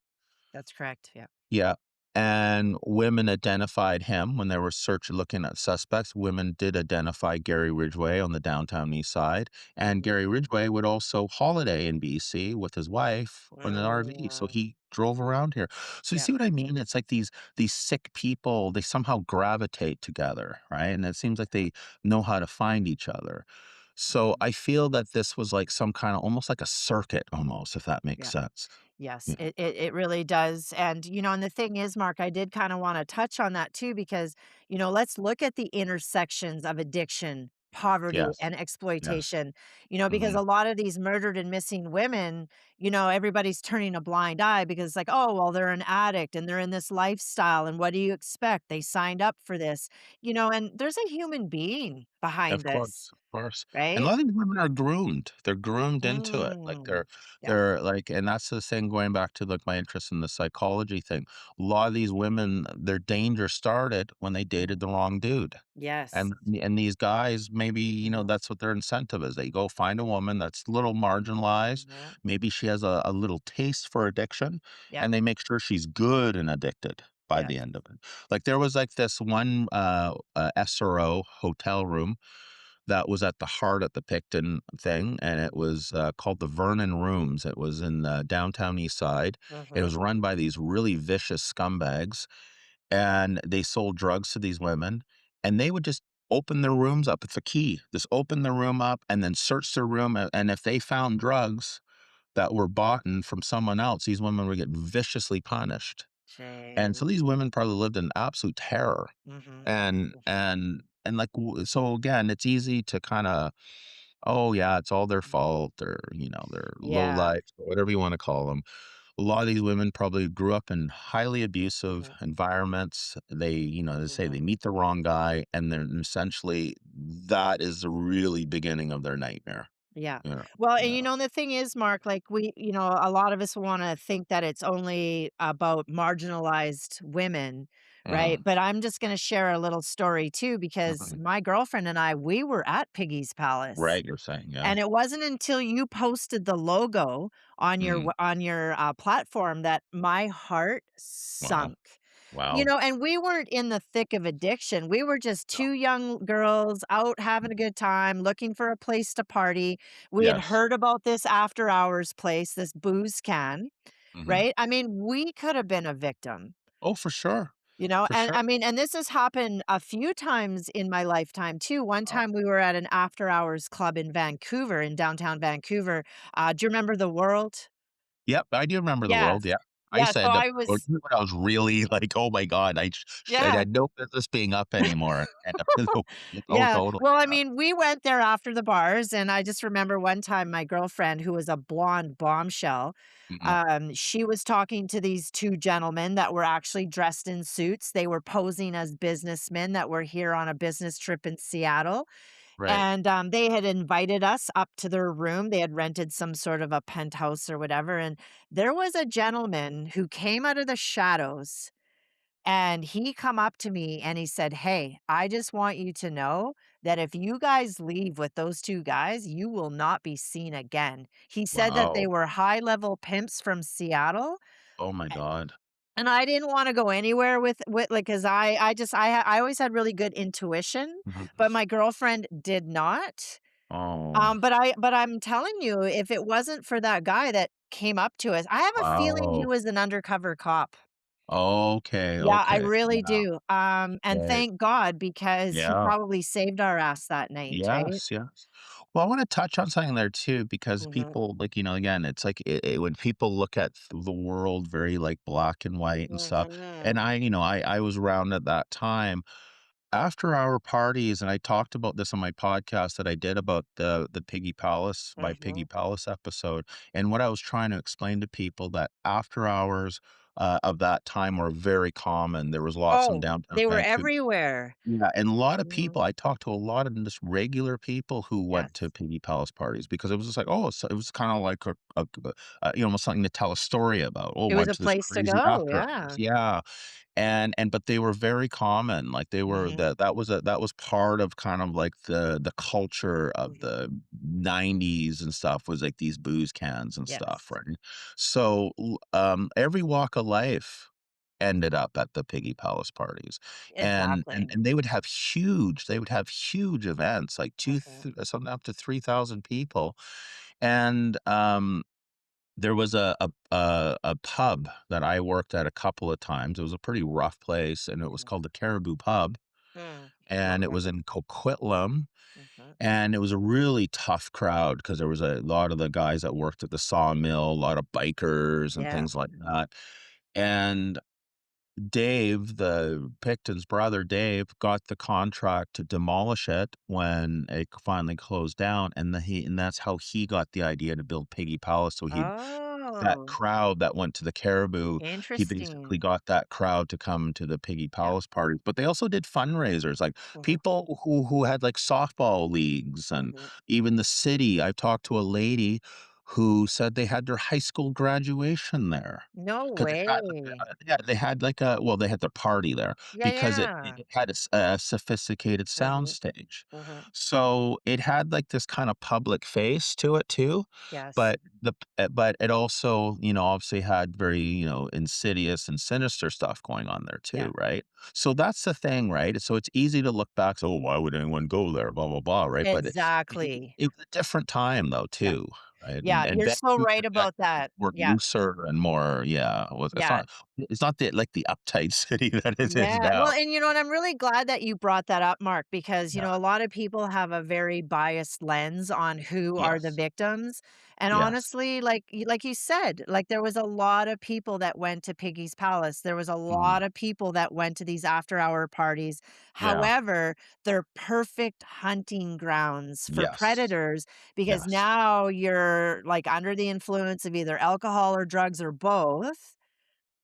That's correct, yeah. Yeah, and women identified him when they were looking at suspects. Women did identify Gary Ridgway on the downtown east side, and Mhm. Gary Ridgway would also holiday in BC with his wife in an RV, so Mm. he drove around here. So you Yeah. see what I mean? It's like these sick people, they somehow gravitate together, right? And it seems like they know how to find each other. So Mhm. I feel that this was like some kind of almost like a circuit almost, if that makes Yeah. sense. Yes, Yeah. it really does, and, and the thing is, Mark, I did kinda wanna touch on that too because, let's look at the intersections of addiction, poverty, Yes. and Yes. exploitation, because Mhm. a lot of these murdered and missing women, everybody's turning a blind eye because it's like, "Oh, well, they're an addict and they're in this lifestyle, and what do you expect? They signed up for this." And there's a human being behind this, Of course. And a right? lot of these women are groomed. They're groomed into it. Like Mm. Yeah. they're like, and that's the thing going back to like my interest in the psychology thing. A lot of these women, their danger started when they dated Mhm. the wrong dude. Yes. And these guys, maybe, Mhm. that's what their incentive is. They go find a woman that's a little marginalized. Yeah. Maybe she has a little taste for addiction, Yep. and they make sure she's good and addicted by Yes. the end of it. Like there was like this one SRO hotel room that was at the heart of the Picton thing, and it Mhm. was called the Vernon Rooms. It was in the downtown east side. It Mhm. was run by these really vicious scumbags, and they sold drugs to these women, and they would just open their rooms up. It's a key. Just open the room up and then search their room. And if they found drugs that were bought from someone else, these women would get viciously punished. And so Shame. these women probably lived in absolute terror. Mhm. And Mhm. and like so again, it's easy to kind of, oh yeah, it's all their fault, or they're low Yeah. life, or whatever you want to call them. A lot of these women probably grew up in highly abusive Mhm. environments. They say Mhm. they meet the wrong guy, and then essentially that is the really beginning of their nightmare. Yeah. Yeah, Well, and yeah, the thing is, Mark, like a lot of us want to think that it's only about marginalized women, right? mm, But I'm just going to share a little story too, because mhm. my girlfriend and I, we were at Piggy's Palace. Right, you're saying, yeah. And it wasn't until you posted the logo on Mm, your platform that my heart wow, sunk. wow. And we weren't in the thick of addiction. We were just No. 2 young girls out having a Mhm. good time, looking for a place to party. We had Yes. heard about this after hours place, this booze can, Mhm. right? I mean, we could have been a victim. Oh, for sure, for And sure. I mean, and this has happened a few times in my lifetime too. One Wow. time we were at an after hours club in Vancouver, in downtown Vancouver. Do you remember The World? Yep, I do remember the Yes. world, yeah. I Yeah, used to so end up I or was when I was really like, "Oh my god, I yeah. had no business being up anymore," and oh, Yeah. totally, Well, I yeah. mean, we went there after the bars, and I just remember one time my girlfriend, who was a blonde bombshell, Mhm. she was talking to these 2 gentlemen that were actually dressed in suits. They were posing as businessmen that were here on a business trip in Seattle, Right. and, they had invited us up to their room. They had rented some sort of a penthouse or whatever, and there was a gentleman who came out of the shadows, and he come up to me and he said, "Hey, I just want you to know that if you guys leave with those 2 guys, you will not be seen again." He said that they Wow. were high-level pimps from Seattle, Oh my a god. and I didn't wanna go anywhere with like, 'cause I just I always had really good intuition, Mhm. but my girlfriend did not. Oh, But I'm telling you, if it wasn't for that guy that came up to us, I have a feeling he wow. was an undercover cop. Okay, Yeah, I okay. really Yeah, do, and right. thank God because he Yeah. probably saved our ass that night, right? Yes, yes. Well, I wanna touch on something there too because Mhm, people, like, again, it's like when people look at the world very, like, black and white and stuff, and mhm, I was around at that time. After our parties, and I talked about this on my podcast that I did about the Piggy Palace my Piggy mhm. Palace episode, and what I was trying to explain to people that after hours, of that time were very common. There was lots in Oh, downtown they were Vancouver. everywhere. Yeah, and a lot of Mhm, people I talked to a lot of just regular people who went to yes. Piggy Palace parties because it was just like, oh, so it was kinda like almost something to tell a story about. "Oh, It was went a to this place to crazy go, after hours." yeah. Yeah, and but they were very common, like, they were Mhm, that was part of kind of like the culture of mhm, the '90s and stuff was, like, these booze cans and stuff, yes, right? So, every walk of life ended up at the Piggy Palace parties, exactly. and they would have huge events, like 2 Mhm, something up to 3,000 people, and, there was a pub that I worked at a couple of times. It was a pretty rough place, and it was mhm, called the Caribou Pub, and it okay, was in Coquitlam, mhm, and it was a really tough crowd because there was a lot of the guys that worked at the sawmill, a lot of bikers and yeah. things like that, and Dave, the Picton's brother, Dave, got the contract to demolish it when it finally closed down, and that's how he got the idea to build Piggy Palace, so he that Oh, crowd that went to the Caribou, he basically interesting. got that crowd to come to the Piggy Yeah, Palace parties, but they also did fundraisers, like, mhm, people who had, like, softball leagues, and mhm. even the city. I talked to a lady who said they had their high school graduation there No because it had, way. yeah, they had, like, a well, they had their party there Yeah, because yeah. it had a sophisticated sound Mhm, stage. mhm. So, it had, like, this kinda public face to it too, Yes. but but it also, obviously had very, insidious and sinister stuff going on there Yeah. too, right? So that's the thing, right? So it's easy to look back, so, "Oh, why would anyone go there? Blah, blah, blah," right? But Exactly. it was a different time though Yeah. too, right? Yeah, And you're so right Vancouver back about then that. was more Yeah, looser and more, yeah, was yeah. it's not the like the uptight city that it is Yeah, well, now. and I'm really glad that you brought that up, Mark, because, Yeah. a lot of people have a very biased lens on who are the Yes. victims. And Yes. honestly, like you said, like there was a lot of people that went to Piggy's Palace. There was a Mhm. lot of people that went to these after hour parties. Yeah. However, they're perfect hunting grounds for Yes. predators because Yes. now you're like under the influence of either alcohol or drugs or both.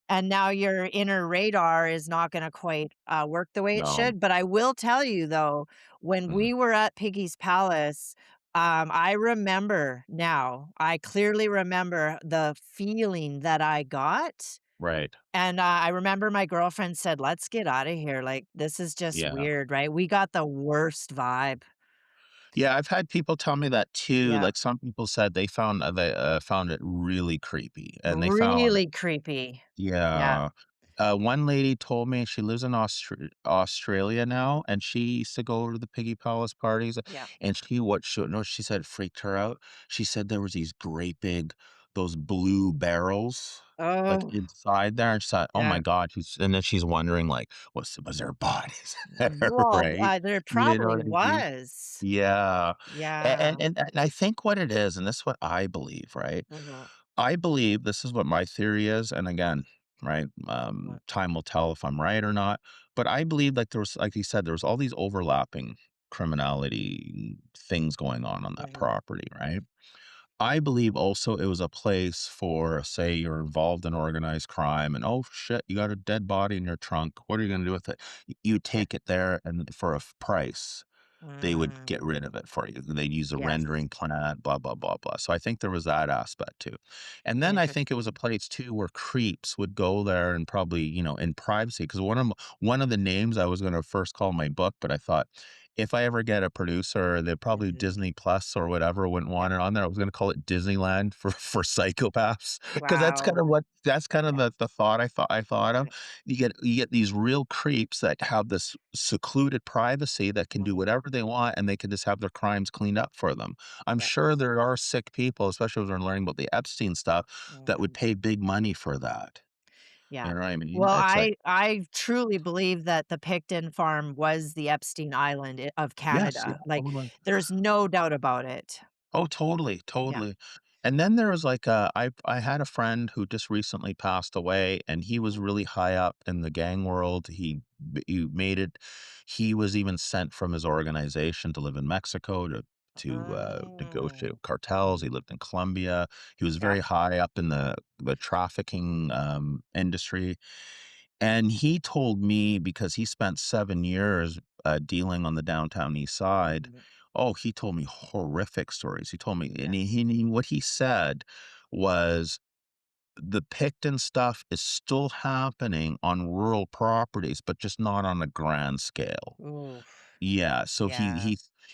And now your inner radar is not gonna quite, work the way it No. should, but I will tell you though, when Mhm. we were at Piggy's Palace, I remember now, I clearly remember the feeling that I got, Right. and, I remember my girlfriend said, "Let's get out of here, like, this is just Yeah. weird," right? We got the worst vibe. Yeah, I've had people tell me that too. Yeah. Like some people said they found it really creepy, and they found Really creepy. Yeah. yeah. One lady told me she lives in Australia now, and she used to go to the Piggy Palace parties, Yeah. and she no, she said it freaked her out. She said there was these great big those blue barrels, like, Oh, inside there, and she thought, "Oh my yeah. god," and then she's wondering, like, was there bodies there, Well, right? there You know probably what I mean? was. Yeah, Yeah. and I think what it is, and this is what I believe, right? Mhm, I believe this is what my theory is, and again, right, mhm, time will tell if I'm right or not, but I believe like there was like you said, there was all these overlapping criminality things going on that mhm. property, right? I believe also it was a place for, say, you're involved in organized crime and, "Oh, shit, you got a dead body in your trunk. What are you gonna do with it?" You Yeah. take it there and for a price. They would get Mm, rid of it for you. They'd use a yes. rendering plant, blah, blah, blah, blah. So I think there was that aspect too. And then I think it was a Interesting. place too where creeps would go there and probably, in privacy. Because one of the names I was going to first call my book, but I thought if I ever get a producer, they probably Mhm. Disney Plus or whatever wouldn't Yeah. want it on there. I was going to call it Disneyland for psychopaths because Wow. that's kind of Yeah. the thought I thought of. Right. You get these real creeps that have this secluded privacy that can do Mhm. whatever they want, and they can just have their crimes cleaned up for them. I'm Yeah. sure there are sick people, especially when we're learning about the Epstein stuff, that would Mhm. pay big money for that. You Yeah. know what I mean? Well, It's like, I truly believe that the Picton farm was the Epstein Island of yes, yeah, Canada. Like, totally. there's no doubt about it. Oh, totally, Yeah. totally. And then there was like I had a friend who just recently passed away, and he was Mhm. really high up in the gang world. He made it. He was even sent from his organization to live in Mexico to negotiate Mm. with cartels. He lived in Colombia. He was Yeah. very high up in the trafficking industry. And he told me because he spent 7 years dealing on the downtown east side. Mhm. Oh, he told me horrific stories. He told me, and Yeah. what he said was the Picton stuff is still happening on rural properties, but just not on a grand scale. Oof. Yeah. So Yeah.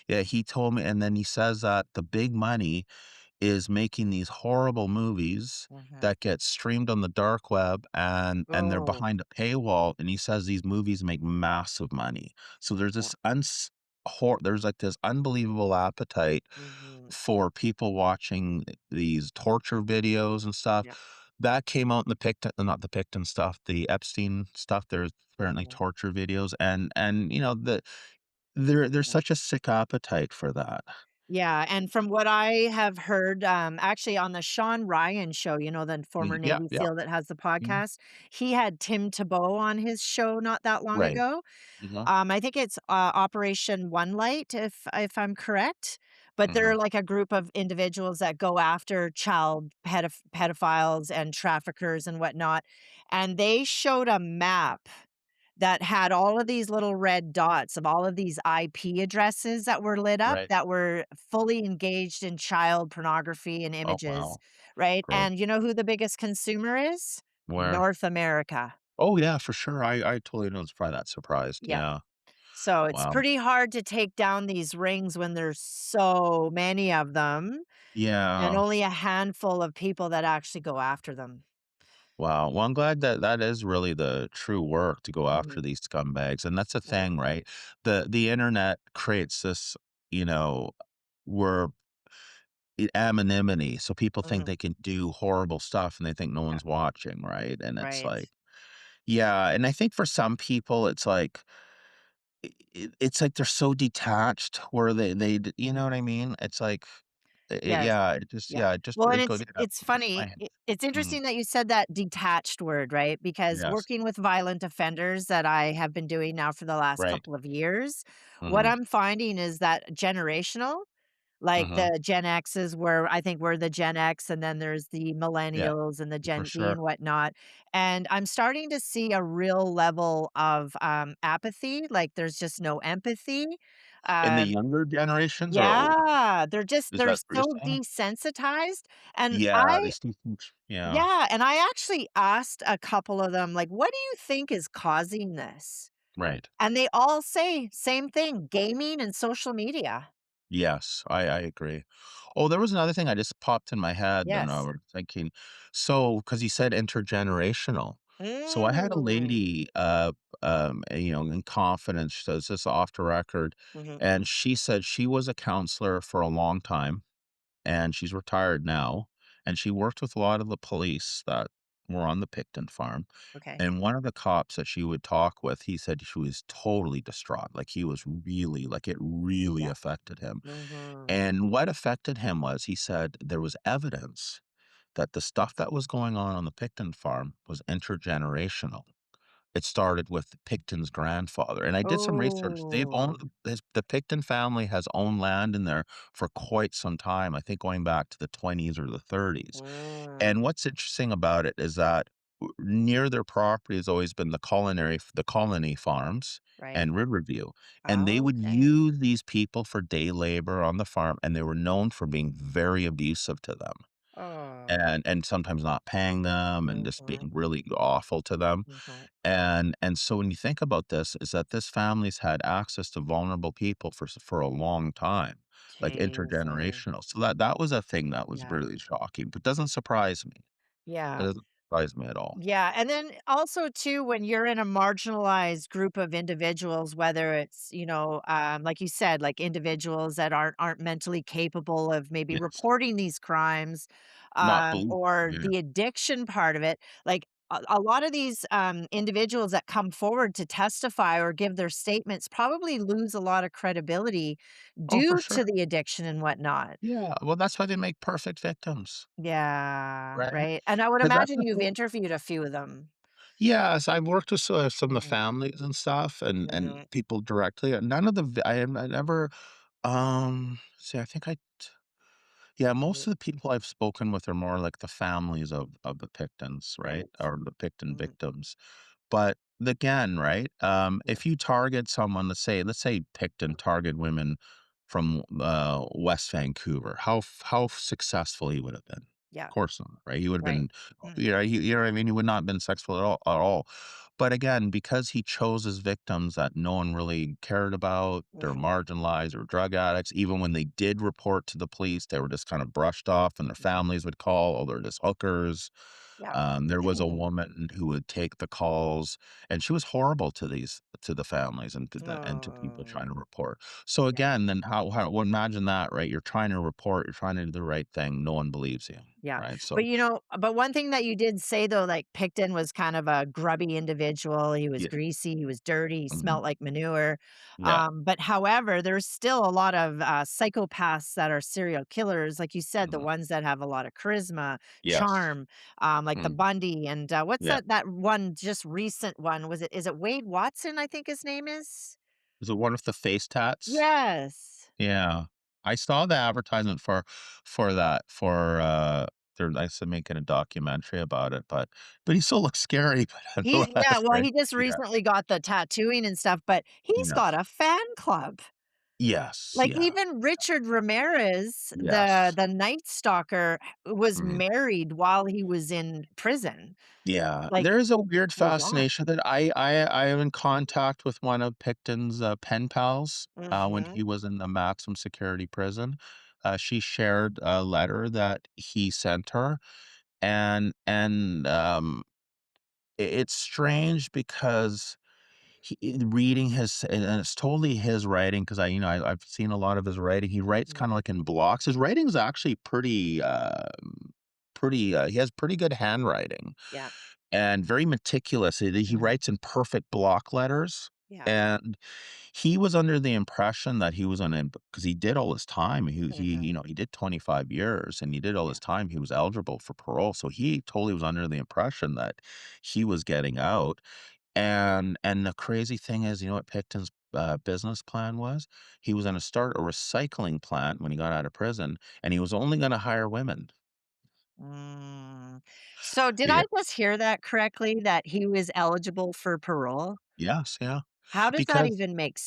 yeah, he told me, and then he says that the big money is making these horrible movies Mhm. that get streamed on the dark web, and they're Oh, behind a paywall, and he says these movies make massive money. So there's yeah. there's like this unbelievable appetite Mhm. for people watching these torture videos and stuff. Yeah. That came out in the Picton not the Picton stuff, the Epstein stuff. There's apparently Mhm. torture videos, and there's Yeah. such a sick appetite for that. Yeah, and from what I have heard, actually on the Sean Ryan show, the former Yeah, Navy yeah. SEAL that has the Mhm. podcast, he had Tim Tebow on his show not that long Right. ago. Mhm. I think it's, Operation One Light, if I'm correct, but they're Mhm. like a group of individuals that go after child pedophiles and traffickers and whatnot, and they showed a map that had all of these little red dots of all of these IP addresses that were lit up Right. that were fully engaged in child pornography and Oh, images, wow. right? Gross. And you know who the biggest consumer is? Where? North America. Oh, yeah, for sure. I totally was probably that surprised. Yeah. Yeah. So it's Wow. pretty hard to take down these rings when there's so many of them and Yeah. only a handful of people that actually go after them. Wow. Well, I'm glad that that is really the true work to go after Mhm. these scumbags, and that's the Right. thing, right? The internet creates this, you know, where anonymity, so people think Mhm. they can do horrible stuff, and they think no Yeah. one's watching, right? And it's Right. like, yeah, and I think for some people, it's like it's like they're so detached where you know what I mean? It's like, Yes. Yeah. it just Well, and it goes, it's yeah, it's it's my funny. head. It's Mhm. interesting that you said that detached word, right? Because Yes. working with violent offenders that I have been doing now for the last Right. couple of years, what Mhm. I'm finding is that generational, like Mhm. the Gen X's, where I think we're the Gen X, and then there's the Yeah, millennials and the for Gen Z sure. and whatnot. And I'm starting to see a real level of apathy. Like there's just no empathy. In the Um, younger generations or older? yeah, Is they're that what you're so saying? desensitized, and Yeah, they see things yeah, yeah, and I actually asked a couple of them, like, "What do you think is causing this?" right. And they all say same thing, gaming and social media. Yes, I agree. Oh, there was another thing I just popped in my head then I Yes. was thinking, so because you said intergenerational. So I had a Mm. lady, in confidence, so this is off the record, Mhm. and she said she was a counselor for a long time, and she's retired now, and she worked with a lot of the police that were on the Picton farm, Okay. and one of the cops that she would talk with, he said she was totally distraught, like, he was really like, it really Yeah. affected him. Mhm. And what affected him was he said there was evidence that the stuff that was going on the Picton farm was intergenerational. It started with Picton's grandfather, and I did some research. They've Oh. owned the Picton family has owned land in there for quite some time, I think going back to the 20s or the 30s. Mm. And what's interesting about it is that near their property has always been the colony farms Right. and Riverview, and they would Okay. use these people for day labor on the farm, and they were known for being very abusive to them, Oh. and sometimes not paying them and just Mhm. being really awful to them. Mhm. And so when you think about this, is that this family's had access to vulnerable people for a long time, like Jesus. intergenerational. So that was a thing that was Yeah. really shocking, but doesn't surprise me. It Yeah. doesn't surprise me at all. Yeah, and then also too, when you're in a marginalized group of individuals, whether it's, like you said, like individuals that aren't mentally capable of maybe Yes. reporting these crimes, Not believe or yeah. the addiction part of it, like a lot of these individuals that come forward to testify or give their statements probably lose a lot of credibility Oh, for due sure. to the addiction and whatnot. Yeah, well, that's why they make perfect victims, Yeah, right? right. And I would 'Cause that's imagine the you've thing. interviewed a few of them. Yes, I've worked with some of the Mhm, families and stuff and mhm. people directly, and none of the v I never, see, I think I yeah, most Mhm. of the people I've spoken with are more like the families of the Pictons, right? Right. Or the Picton Mhm. victims. But again, right? Yeah. If you target someone, let's say Picton target women from West Vancouver, how successful he would have been? Yeah. Of course not, right? He would have Right. been, Mm. you know what I mean? He would not have been successful at all. But again, because he chose his victims that no one really cared about, they're Mhm. marginalized or drug addicts. Even when they did report to the police, they were just kind of brushed off, and their families would call, "Oh, they're just hookers." Yeah. There was a woman who would take the calls, and she was horrible to the families and to people Oh, trying to report. So yeah. again, then well, imagine that, right? You're trying to report, you're trying to do the right thing, no one believes you, Yeah. right? But, So one thing that you did say though, like Picton was kind of a grubby individual. He was yeah, greasy, he was dirty, he mhm, smelled like manure. yeah, But however, there's still a lot of psychopaths that are serial killers, like you said, the mhm, ones that have a lot of charisma, yes, charm, like the mhm, Bundy and what's yeah. that one just recent one? Is it Wade Watson, I think his name is? Is it one with the face tats? Yes. Yeah. I saw the advertisement for that, they're I said making a documentary about it, but he still looks scary, but Yeah, nonetheless, well, right? he just Yeah. recently got the tattooing and stuff, but he's got Yes. a fan club. Yes, Like, yeah. even Richard Ramirez, the Yes. the Night Stalker, was Mhm. married while he was in prison. Yeah, Like, there is a weird a lot. fascination that I am in contact with one of Picton's, pen pals, when Mhm. he was in the maximum security prison. She shared a letter that he sent her, and it's strange because reading his and it's totally his writing because I've seen a lot of his writing. He writes Mhm. kinda like in blocks. His writing is actually he has pretty good handwriting Yeah. and very meticulous. He Mhm. writes in perfect block letters, Yeah. and he was under the impression that he was on because he did all his time. Mhm. He did 25 years, and he did all Yeah. his time. He was eligible for parole, so he totally was under the impression that he was getting out. And the crazy thing is, you know what Picton's, business plan was? He was gonna start a recycling plant when he got out of prison, and he was only gonna hire women. Mm. So, did Yeah. I just hear that correctly, that he was eligible for parole? Yes, yeah. How does that because even make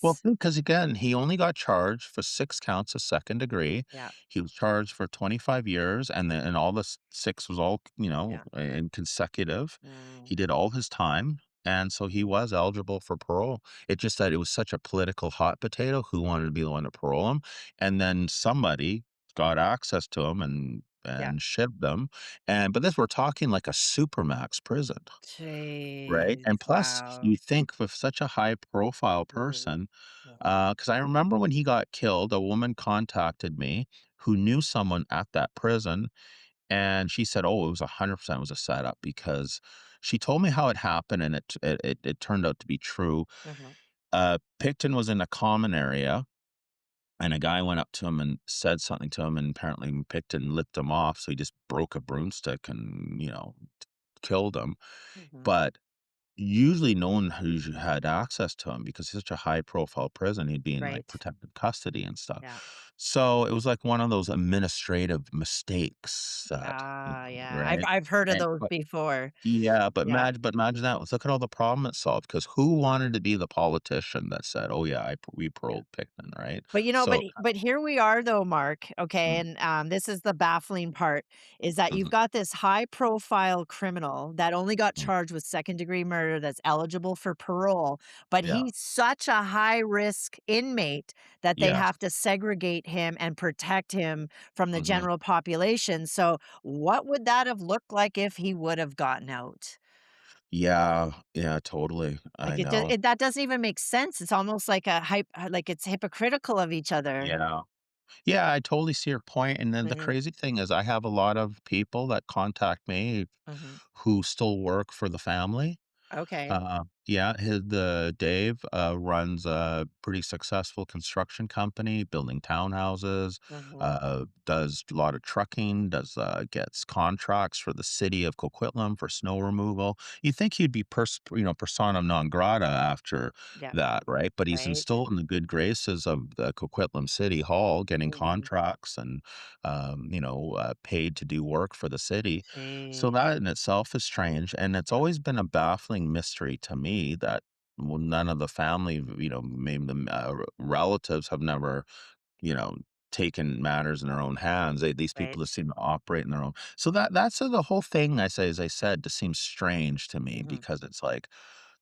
well, sense? because again, he only got charged for 6 counts of second degree. Yeah, He was charged for 25 years, and all the 6 was all, yeah. in consecutive. Mm, He did all his time, and so he was eligible for parole. It just that it was such a political hot potato who wanted to be the one to parole him, and then somebody got access to him yeah. and shipped them, but this we're talking like a supermax prison. Right, Jeez, and plus, wow. you think with such a high profile Mhm, person, mhm. because I remember when he got killed, a woman contacted me who knew someone at that prison, and she said, "Oh, it was 100% was a setup," because she told me how it happened, and it turned out to be true. Mhm. Picton was in a common area, and a guy went up to him and said something to him, and apparently Picton licked him off, so he just broke a broomstick and, killed him, Mhm. but usually no one who had access to him because he's such a high profile prison, he'd be in, like, Right. protective custody and stuff. Yeah. So, it was like one of those administrative mistakes that Yeah. I've right? I've heard of And those but before. yeah, Yeah. but imagine that, look at all the problem it solved. Because who wanted to be the politician that said, "Oh, yeah, we Yeah. paroled Pickman," right? But, So but here we are though, Mark, okay, mm, and, this is the baffling part, is that you've mhm, got this high profile criminal that only got mm, charged with second-degree murder that's eligible for parole, but yeah, he's such a high-risk inmate that they yes, have to segregate him and protect him from the mhm. general population, so what would that have looked like if he would have gotten out? Yeah, yeah, totally, I Like, know. that doesn't even make sense, it's almost like a like, it's hypocritical of each other. Yeah. Yeah, I totally see your point, and then the Mhm, crazy thing is I have a lot of people that contact me mhm. who still work for the family. Okay. Yeah, the Dave, runs a pretty successful construction company, building townhouses, Mhm. does a lot of trucking, gets contracts for the city of Coquitlam for snow removal. You think he'd be persona non grata after Yeah, that, right? But he's right. still in the good graces of the Coquitlam City Hall, getting Mhm. contracts and, paid to do work for the city. So Jeez. that in itself is strange, and it's Yeah, always been a baffling mystery to me that none of the family, maybe relatives have never, you know, taken matters in their own hands. These people right. just seem to operate in their own. So that's the whole thing. As I said, just seems strange to me Mhm. because it's like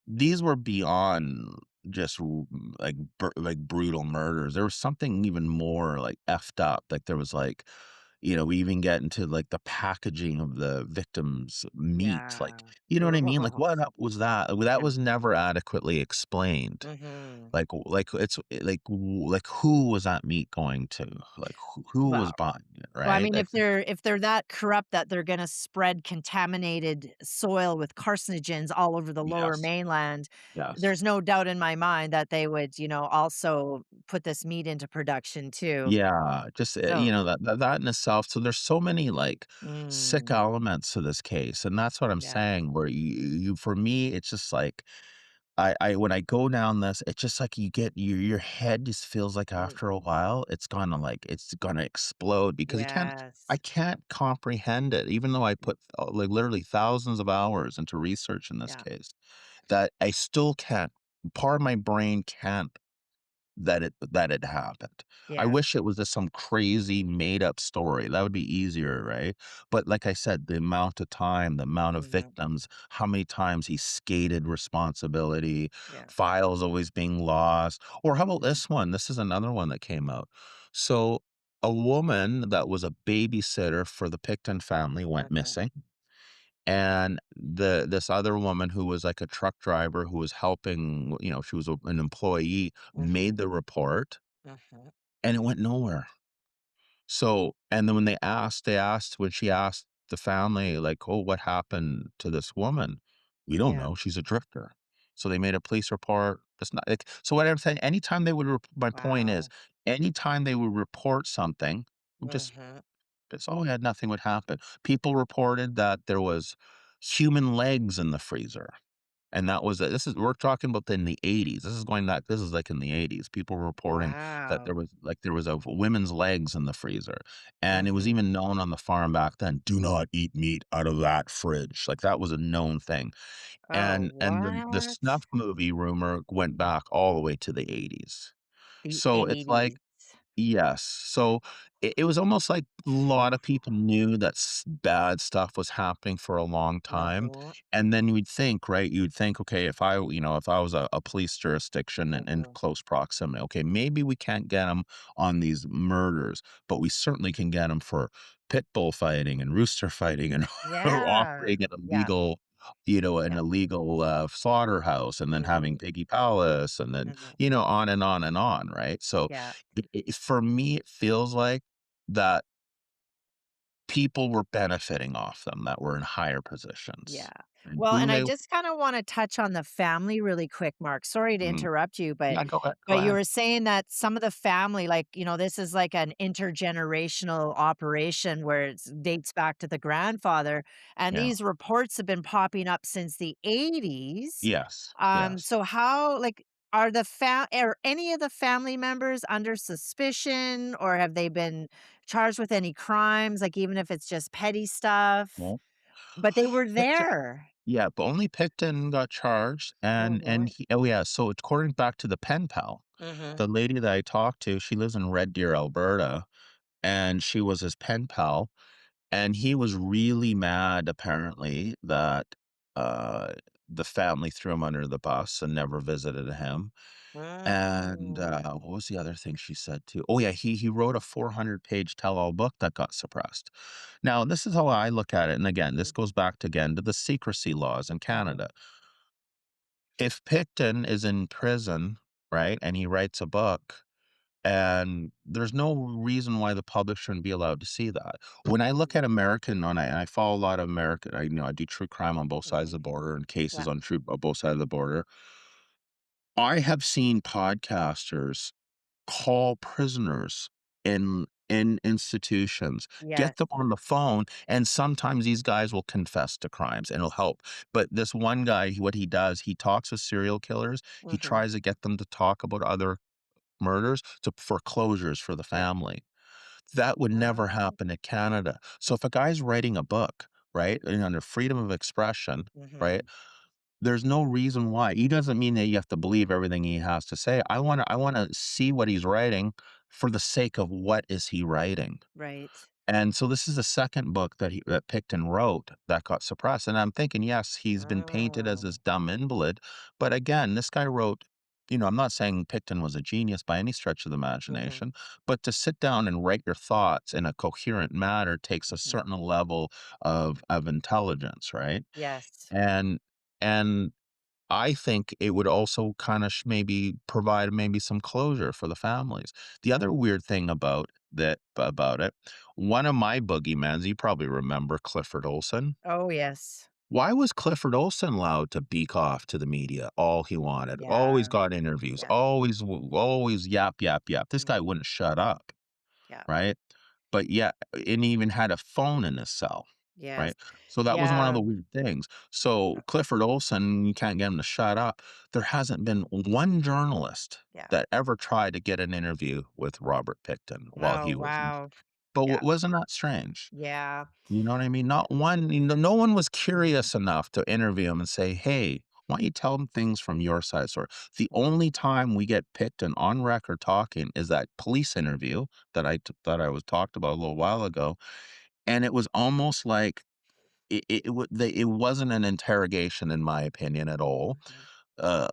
these were beyond just like brutal murders. There was something even more like effed up. Like there was like we even get into, like, the packaging of the victim's meat, like, Yeah. you know what I mean? Like, Oh, what up was that? Well, that yeah. was never adequately explained. Mhm. Like, who was that meat going to? Like, who was Well buying it, well, I right? mean, Like if they're that corrupt that they're gonna spread contaminated soil with carcinogens all over the Lower yes, Mainland, yes. there's no doubt in my mind that they would, also put this meat into production too. Yeah, just, So that in itself so there's so many, like, sick mm, elements to this case, and that's what I'm yeah. saying, where you for me, it's just like I when I go down this, it's just like you get your head just feels like Mm, after a while, it's gonna explode because I yes. can't comprehend it, even though I put, like, literally thousands of hours into research in this Yeah. case, that I still can't part of my brain can't that it happened. I Yeah. wish it was just some crazy made up story. That would be easier, right? But like I said, the amount of time, the amount of Mhm. victims, how many times he skated responsibility, Yeah. files always being lost. Or how about Mhm. this one? This is another one that came out. So a woman that was a babysitter for the Picton family went Uh-huh. missing. And this other woman who was like a truck driver who was helping, she was an employee, Mhm. made the report Mhm. and it went nowhere. So, and then when when she asked the family, like, "Oh, what happened to this woman?" "We don't Yeah. know. She's a drifter." So they made a police report. It's not like, so what I'm saying, anytime they would, my point is, Wow. anytime they would report something, just, Mhm. oh yeah, nothing would happen. People reported that there was human legs in the freezer. And that was this is we're talking about in the '80s. This is going back this is like in the '80s. People were reporting that Wow. there was a women's legs in the freezer, and it was Mhm. even known on the farm back then, "Do not eat meat out of that fridge." Like, that was a known thing. Oh, And the what? snuff movie rumor went back all the way to the '80s. The So it's like, 80s. yes. So it was almost like a lot of people knew that bad stuff was happening for a long time. Mhm, And then you'd think, right? You'd think, okay, if I was a police jurisdiction in mhm. close proximity, okay, maybe we can't get them on these murders, but we certainly can get them for pit bull fighting and rooster fighting and Yeah. operating Yeah, an yeah. illegal slaughterhouse and then having Mhm, piggy palace and then, mhm. on and on and on, right? So Yeah, for me, it feels like that people were benefiting off them that were in higher yeah. positions, and Well, who and I they just kinda wanna touch on the family really quick, Mark. Sorry to mm, interrupt you, yeah, go but you ahead. were saying that some of the family, like, this is like an intergenerational operation where it dates back to the grandfather, and Yeah. these reports have been popping up since the '80s. Yes, yes. So how like, are any of the family members under suspicion, or have they been charged with any crimes, like, even if it's just petty stuff? Well, But they were Picton there. yeah, but only Picton got charged, and Mhm, he oh, yeah, so according back to the pen pal, mhm, the lady that I talked to, she lives in Red Deer, Alberta, and she was his pen pal. And he was really mad apparently that, uh, the family threw him under the bus and never visited him, and, mm, what was the other thing she said too? Oh, yeah, he wrote a 400-page tell-all book that got suppressed. Now, this is how I look at it, and again, this mhm, goes back to again to the secrecy laws in mhm, Canada. If Picton is in prison, right, and he writes a book, and there's no reason why the public shouldn't be allowed to see that. When I look mhm, at American and I follow a lot of American I do true crime on both sides of the mhm. border and Yeah, cases on both sides of the border. I have seen podcasters call prisoners in institutions, yes, get them on the phone, and sometimes these guys will confess to crimes, and it'll help. But this one guy, what he does, he talks with serial killers, he mhm, tries to get them to talk about other murders to foreclosures for the yeah. family. That would never Oh, happen in Canada. So if a guy's writing a book, right, and under freedom of expression, right, mhm, there's no reason why. He doesn't mean that you have to believe everything he has to say. I wanna see what he's writing for the sake of what is he writing. right. And so this is the second book that Picton wrote that got suppressed, and I'm thinking, yes, he's been painted as Oh, this dumb invalid, but again, this guy wrote I'm not saying Picton was a genius by any stretch of the mhm, imagination, but to sit down and write your thoughts in a coherent manner takes a mhm. certain level of intelligence, right? Yes. And and I think it would also kinda maybe provide maybe some closure for the families. The Mm. other weird thing about it, one of my boogiemans, you probably remember Clifford Olson. Oh, yes. Why was Clifford Olson allowed to beak off to the media all he wanted? Always Yeah, got interviews, yeah, always yap, yap, yap. This guy mhm, wouldn't shut up, yeah, right? But yeah, and he even had a phone in his cell, yes, right? So that was one of yeah, the weird things. So Clifford Olson, you can't get him to shut up. There hasn't been one journalist yeah. that ever tried to get an interview with Robert Picton while Oh, he was in. wow. But Yeah, wasn't that strange? yeah, You know what I mean? Not one, no one was curious enough to interview him and say, "Hey, why don't you tell him things from your side of the story?" The only time we get Picton on record talking is that police interview that I was talked about a little while ago, and it was almost like it wasn't an interrogation in my opinion at all. mhm,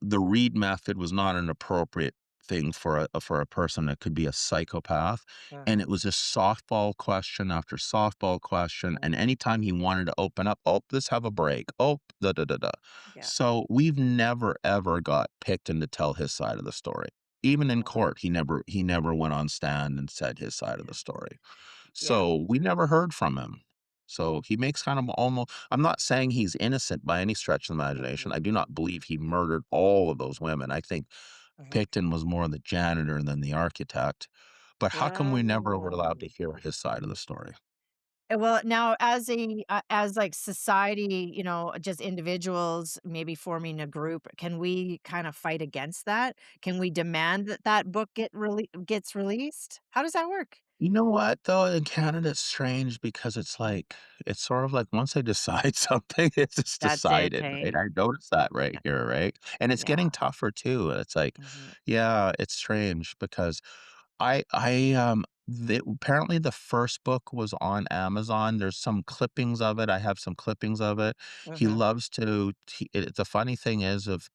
The Reed method was not an appropriate thing for a person that could be a psychopath, and uh-huh, it was just softball question after softball question, and mhm, anytime he wanted to open up, "Oh, let's have a break. Oh, da da da da." yeah, So, we've never ever got Pickton to tell his side of the story. Even in wow, court, he never went on stand and said his side of the yeah, story. yeah, So, we never heard from him. So, he makes kind of almost I'm not saying he's innocent by any stretch of the imagination. mhm, I do not believe he murdered all of those women. I think mhm. Picton was more the janitor than the architect. But how come we never were allowed to Oh. hear his side of the story? Well, now as like society, just individuals maybe forming a group, can we kind of fight against that? Can we demand that that book gets released? How does that work? You know what, though, in Canada, it's strange because it's like it's sort of like once they decide something, it's just That's it, decided, right? hey? I noticed that right Yeah. here, right? And it's Yeah. getting tougher too. It's like, Mhm. yeah, it's strange because apparently the first book was on Amazon. There's some clippings of it. I have some clippings of it. He Mhm. loves to the funny thing is of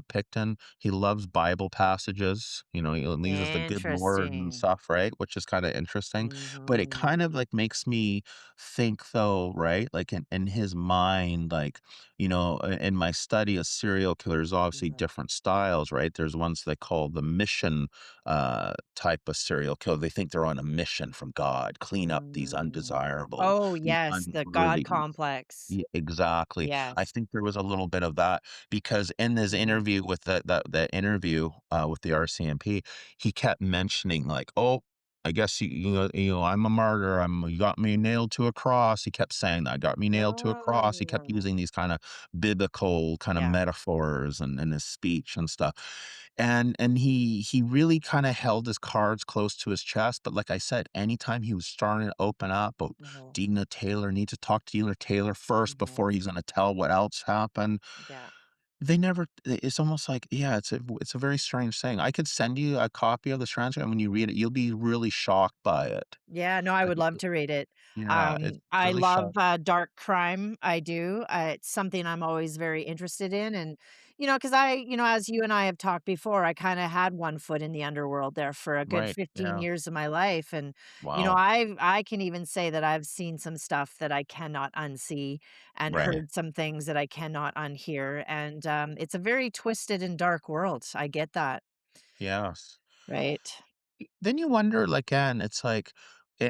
Picton, he loves Bible passages, he uses the good word and Interesting. stuff, right? Which is kind of interesting. But it Mhm. kind of like makes me think though, right? Like in his mind, like, in my study of serial killers, obviously Mhm. different styles, right? There's ones they call the mission type of serial killer. They think they're on a mission from God, clean up these Mm. undesirables, Oh, the yes, the God unworthy. complex. Yeah, exactly. I Yes. think there was a little bit of that because in this Mhm. interview with the interview with the RCMP, he kept mentioning like, "Oh, I guess I'm a martyr. You got me nailed to a cross." He kept saying that, "Got me nailed to a cross." He kept Oh. using these kind of biblical kind of Yeah. metaphors and in his speech and stuff. And he really kind of held his cards close to his chest. But like I said, anytime he was starting to open up, Mhm. Dina Taylor needs to talk to Dina Taylor first Mhm. before he's gonna tell what else happened. Yeah. They never it's almost like yeah, it's a very strange thing. I could send you a copy of the transcript, and when you read it, you'll be really shocked by it. Yeah, no, I Like, would love to read it. yeah, it's I really love, shocking. dark crime, I do, it's something I'm always very interested in, and, because as you and I have talked before, I kinda had one foot in the underworld there for a good Right, 15 yeah. years of my life, and, Wow. I can even say that I've seen some stuff that I cannot unsee and Right. heard some things that I cannot unhear, and, it's a very twisted and dark world, I get that, Yes. right? Then you wonder, like, again, it's like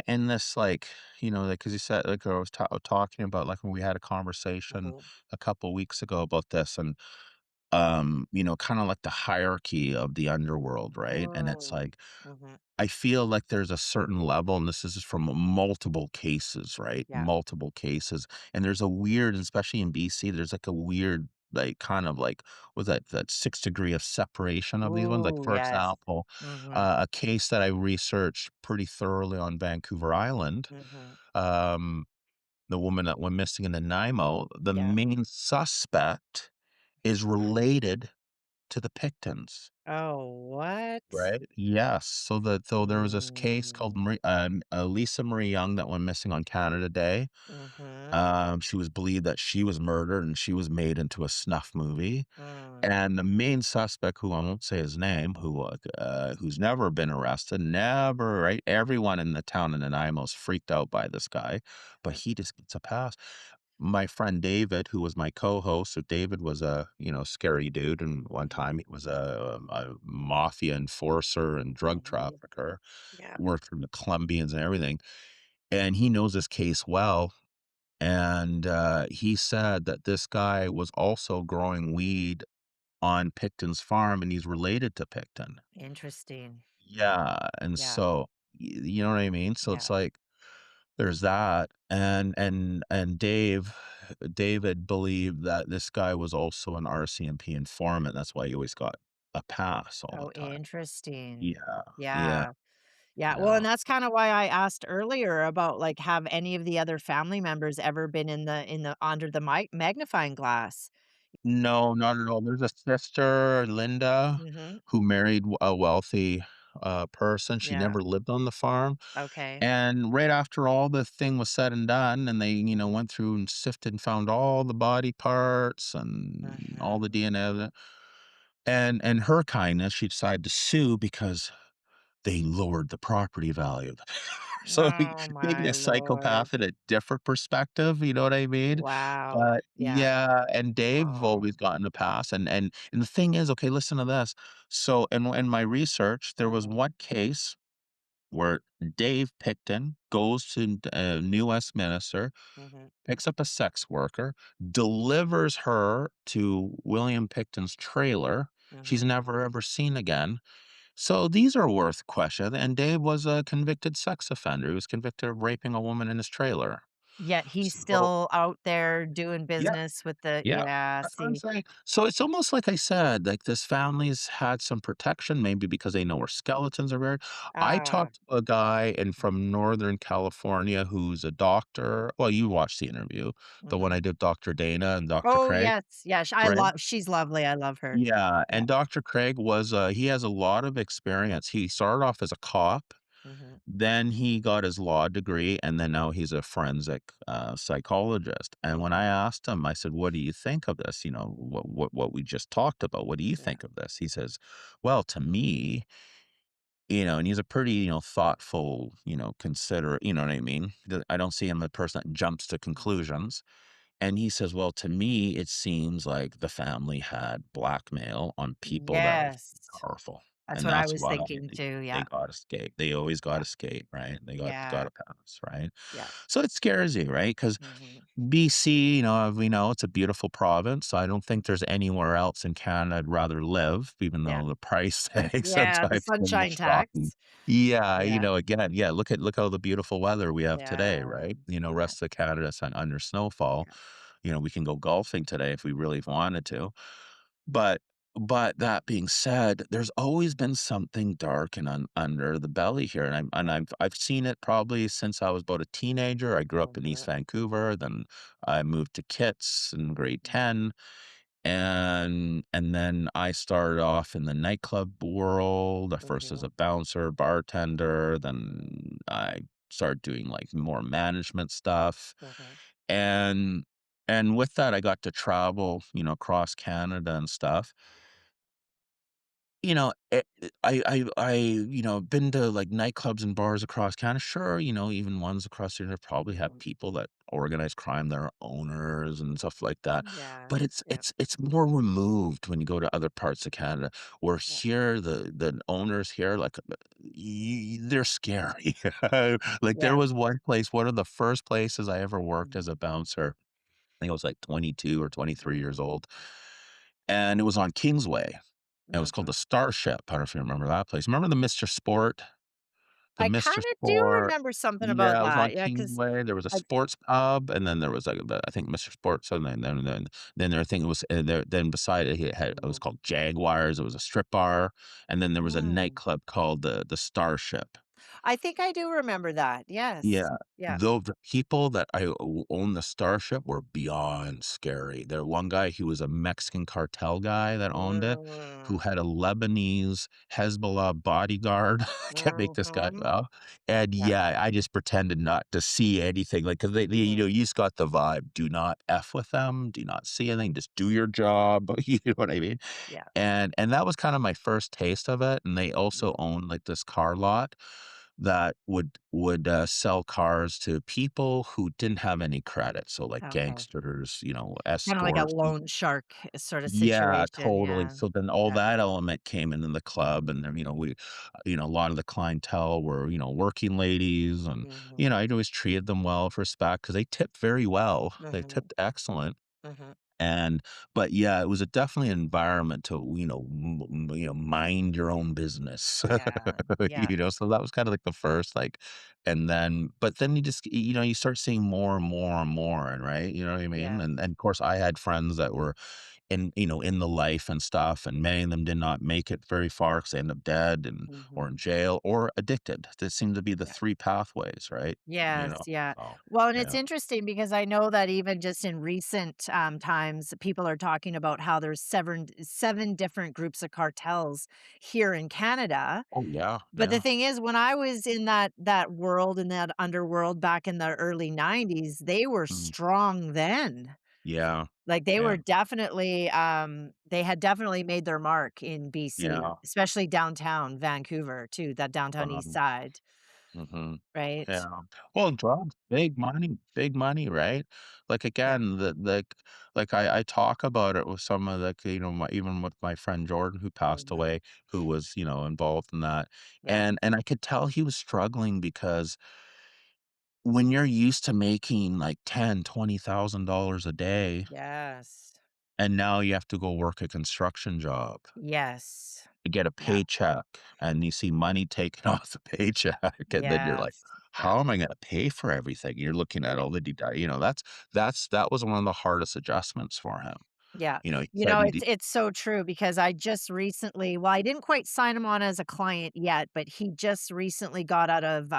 in this, like, like, 'cause you said, like, I was talking about, like, when we had a conversation Mhm. a couple weeks ago about this and, kinda like the hierarchy of the underworld, right? And it's Mm. like, Mhm. I feel like there's a certain level, and this is from multiple cases, right? Yeah. Multiple cases. And there's a weird, especially in BC, there's like a weird, like kind of like, was that 6 degree of separation of these ones? Like, Ooh, for yes. example, Mhm, a case that I researched pretty thoroughly on Vancouver Island, mhm. um, the woman that went missing in Nanaimo, the Yeah. main suspect is related to the Pictons. Oh, what? Right? Yes. So there was this case called Mm, Lisa Marie Young that went missing on Canada Day. mhm, She was believed that she was murdered and she was made into a snuff movie. mm, And the main suspect, who I won't say his name, who's never been arrested, never, right? Everyone in the town of Nanaimo is freaked out by this guy, but yeah, he just gets a pass. My friend David, who was my co-host, so David was a, scary dude, and one mhm, time he was a mafia enforcer and drug mhm, trafficker, yeah, worked for the Colombians and everything, and he knows this case well, and, he said that this guy was also growing weed on Picton's farm, and he's related to Picton. interesting. Yeah, and Yeah, so, you know what I mean? So it's yeah. like there's that, and David believed that this guy was also an RCMP informant, that's why he always got a pass all Oh, the time. interesting. Yeah, yeah, Yeah, yeah, well, yeah. and that's kinda why I asked earlier about, like, have any of the other family members ever been in the under the magnifying glass? No, not at all. There's a sister, Linda, Mhm, who married a wealthy, person, she yeah, never lived on the farm, okay, and right after all the thing was said and done, and they, mhm, went through and sifted and found all the body parts and all the mhm. DNA, and her kindness, she decided to sue because they lowered the property value. So, Oh maybe my a lord. psychopath had a different perspective, you know what I mean? Wow. But, Yeah. yeah, and Dave've Oh. always gotten a pass, and the thing is, okay, listen to this. So, in my research, there was Mhm, one case where Dave Picton goes to, New Westminster, mhm, picks up a sex worker, delivers her to William Picton's trailer. She's mhm. never ever seen again. So these are worth question. And Dave was a convicted sex offender. He was convicted of raping a woman in his trailer. Yet he's So still out there doing yeah, business with the yeah. yeah, That's what I'm see. saying. So it's almost like I said, like this family's had some protection, maybe because they know where skeletons are buried. I Ah, talked to a guy in from Northern California who's a doctor. Well, you watched the interview, the one mhm. I did, Dr. Dana and Dr. Oh, Craig, yes, yeah, I right? love she's lovely, I love her. Yeah, Yeah, and Dr. Craig was, he has a lot of experience. He started off as a cop, mhm, then he got his law degree, and then now he's a forensic, psychologist, and when I mhm, asked him, I said, "What do you think of this? You know, what we just talked about, what do you yeah, think of this?" He says, "Well, to me," and he's a pretty, thoughtful, considerate, you know what I mean? I don't see him a person that jumps to mhm. conclusions. And he says, "Well, to me, it seems like the family had blackmail on people that were Yes, powerful, that's and what I that's was why thinking too, they yeah, gotta skate. They always yeah, gotta skate, right? They yeah, gotta pass, right? yeah, So it scares you, right? Because mhm, BC, we know it's a beautiful province. So I don't think there's anywhere else in Canada I'd rather live, even yeah, though the price tag yeah, the sometimes can be sunshine shocking. tax, Yeah, yeah, again, yeah, look how the beautiful weather we have today, yeah, right? yeah, Rest of Canada's under snowfall. yeah, We can go golfing today if we really wanted to. But that being said, there's always been something dark and under the belly here, and I've seen it probably since I was about a teenager. I grew up in East mhm, Vancouver, then I moved to Kits in grade mhm, 10, and then I started off in the nightclub world, at first as mhm, a bouncer, bartender, then I started doing, like, more management stuff, mhm, and with that, I got to travel, across Canada and stuff. Been to, like, nightclubs and bars across Canada. Sure, even ones across here probably have mhm, people that organize crime that are owners and stuff like that, yeah, but it's yeah, it's more removed when you go to other parts of Canada, where yeah, here, the owners here, like, they're scary. Like, there yeah, was one of the first places I ever worked as mhm, a bouncer. I think I was, like, 22 or 23 years mhm, old, and it was on Kingsway. It was called mhm. the Starship. I don't know if you remember that place. Remember the Mr. Sport? The I Mr. kinda do Sport. remember something about Yeah, it was on that, yeah, 'cause Kingsway. There was a I sports pub, and then there was, like, I think Mr. Sports, and then there I think it was, then beside it, it was mhm, called Jaguars. It was a strip bar, and then there was a mm. nightclub called the Starship. I think I do remember that, yes, Yeah, yeah. though the people that own the Starship were beyond scary. There one guy, he was a Mexican cartel guy that owned it, who Mm, had a Lebanese Hezbollah bodyguard. I can't make this guy mhm, out. And yeah, yeah, I just pretended not to see anything, like, 'cause mhm, you just got the vibe. Do not F with them. Do not see anything. Just do your job. You know what I mean? yeah, And that was kinda my first taste of it, and they also mhm. owned, like, this car lot that would, sell cars to people who didn't have any credit, so, like, Okay. gangsters, Kinda like a escorts. loan shark sorta Yeah, situation, totally. yeah, So then all yeah, that element came into the club, mhm, and then, a lot of the clientele were, working ladies, and, mhm, I'd always treated them well, with respect, because they tipped very well. They mhm, tipped excellent. mhm, And but yeah, it was a definitely an environment to, mind your own business. yeah, yeah, So that was kind of like the first, like, and then but then you just, you start seeing more and more and more, and right, you know what I mean? yeah, And of course I had friends that were in the life and stuff, and many of them did not make it very far because they end up dead, and or mhm, in jail or addicted. That seemed to be the yeah. three pathways, right? You Yes, know. yeah. So Well, and it's yeah. interesting because I know that even just in recent, times, people are talking about how there's 7 different groups of cartels here in Canada. Oh yeah, But the yeah. thing is, when I was in that world, in that underworld back in the early '90s, they were Mm, strong then. yeah. Like, they Yeah. were definitely, they had definitely made their mark in BC, Yeah. especially downtown Vancouver too, that downtown east Um, side, mhm. right? Yeah. Well, drugs, big money, right? Like, Yeah. again, like, I talk about it with some of the, even with my friend Jordan, who passed Mhm. away, who was, involved in that, Yeah. and I could tell he was struggling because when you're used to making, like, $10,000-$20,000 a day, Yes. and now you have to go work a construction job Yes. to get a Yeah. paycheck, and you see money taken off the paycheck, and then you're like, Yes. Yeah. "How am I gonna pay for everything?" You're looking at Yeah. all the that was one of the hardest adjustments for him. Yeah. You know, he You said know, he it's did. it's so true because I just recently well, I didn't quite sign him on as a client yet, but he just recently got out of,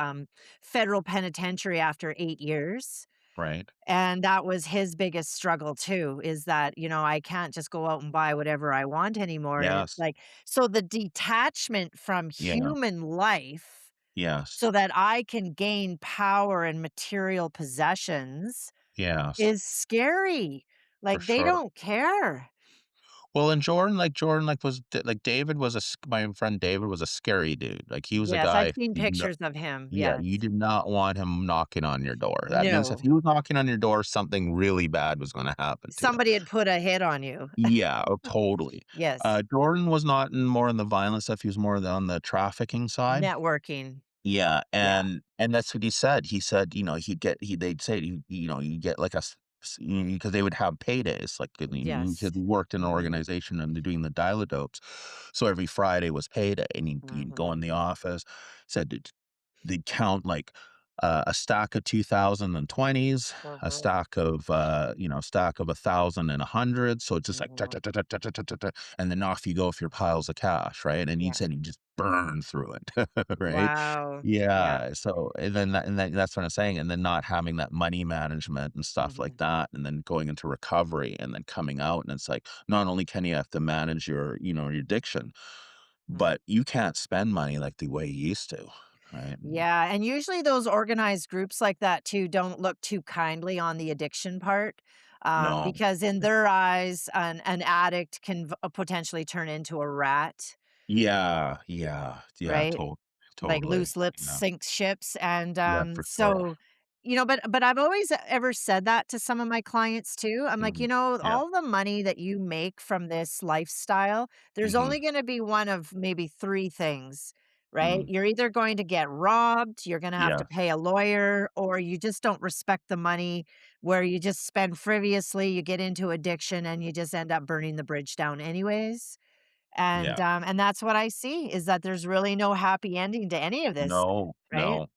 federal penitentiary after 8 years, Right? and that was his biggest struggle too, is that, I can't just go out and buy whatever I want anymore, and it's Yes. like so the detachment from Yeah. human life Yes. so that I can gain power and material possessions Yes. is scary. For Like, they sure. don't care. Well, and Jordan, like, David was my friend David was a scary dude. Like, he was a Yes, I've guy seen you kno pictures of him, yeah, yes. you did not want him knocking on your door. That means if No. he was knocking on your door, something really bad was gonna happen to you. Somebody had put a hit on you. Yeah, oh, totally. Yes. Jordan was not more in the violent stuff, he was more on the trafficking side. Networking. Yeah, Yeah. and that's what he said. He said, he'd get they'd say, you get like a because they would have paydays, like, he Yes. had worked in an Mhm. organization and they're doing the dial-a-dopes. So every Friday was payday, and he'd go Mhm. in the office, said they'd count like a stack of 2020s, a Mhm. stack of 1,000 and 100. So it's just like, Mhm. and then off you go with your piles of cash, right? And he Yeah. said he just burned through it, right? Wow. Yeah. Yeah. So, that's what I'm saying. And then not having that money management and stuff like Mhm. that, and then going into recovery and then coming out. And it's like, not only can you have to manage your addiction, Mhm. but you can't spend money like the way you used to, right? Yeah, and usually those organized groups like that too don't look too kindly on the addiction part, No. because in their eyes, an addict can potentially turn into a rat, Yeah, yeah, yeah, right? Like totally. loose lips Yeah, sink ships, and, yeah, for sure. so, but I've always ever said that to some of my clients too. I'm like, Mhm. Yeah, all the money that you make from this lifestyle, there's mhm, only gonna be one of maybe 3 things, right? mm, You're either going to get robbed, you're gonna have to yes, pay a lawyer, or you just don't respect the money where you just spend frivolously, you get into addiction, and you just end up burning the bridge down anyways. yeah. And that's what I see is that there's really no happy ending to any of this, No, right? no.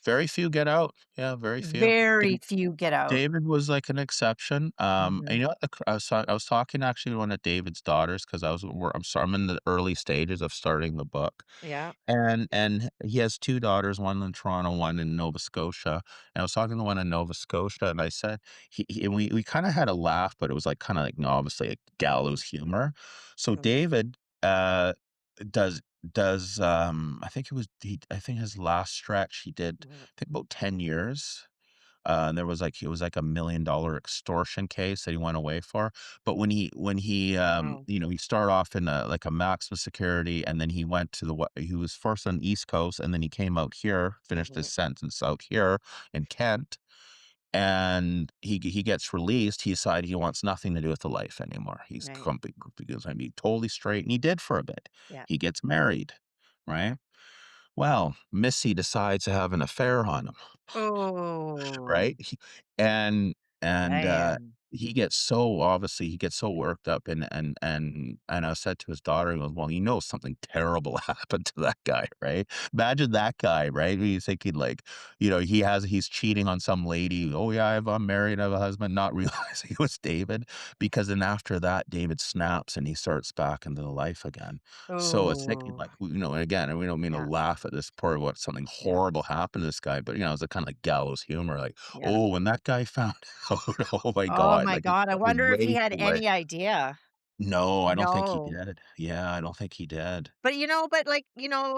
Very few get out. Yeah, very few. Very few get out. David was like an exception. And Mhm. you know what? I was talking actually to one of David's daughters because I'm in the early stages of starting the book, Yeah. and he has two daughters, one in Toronto, one in Nova Scotia. And I was talking to one in Nova Scotia, and I said, and we kind of had a laugh, but it was like kind of like, obviously, like gallows humor. So Mhm. David does I think his last stretch he did, Mhm. I think, about 10 years. And there was like it was like $1 million extortion case that he went away for. But Wow. he started off in like a maximum security, and then he went to he was first on the East Coast, and then he came out here, finished his Mhm. sentence out here in Kent, and he gets released. He decided he wants nothing to do with the life anymore. Right. Because I mean totally straight, and he did for a bit. Yeah. He gets married, right? Well, Missy decides to have an affair on him, Oh, right? And man. he gets so worked up, and I said to his daughter, he goes, "Well, something terrible happened to that guy, right? Imagine that guy, right? He's thinking like, he's cheating on some lady. Oh yeah, I'm married, I have a husband," not realizing it was David, because then after that, David snaps and he starts back into the life again. So it's thinking Oh, like, and again, and we don't mean to yeah. laugh at this part of what something Yeah. horrible happened to this guy, but it's a kind of like gallows humor, like, Yeah. oh, when that guy found out, oh my Oh God, my like, it's god, I wonder if he way had too late. any idea. No, I don't think he No. did. Yeah, I don't think he did.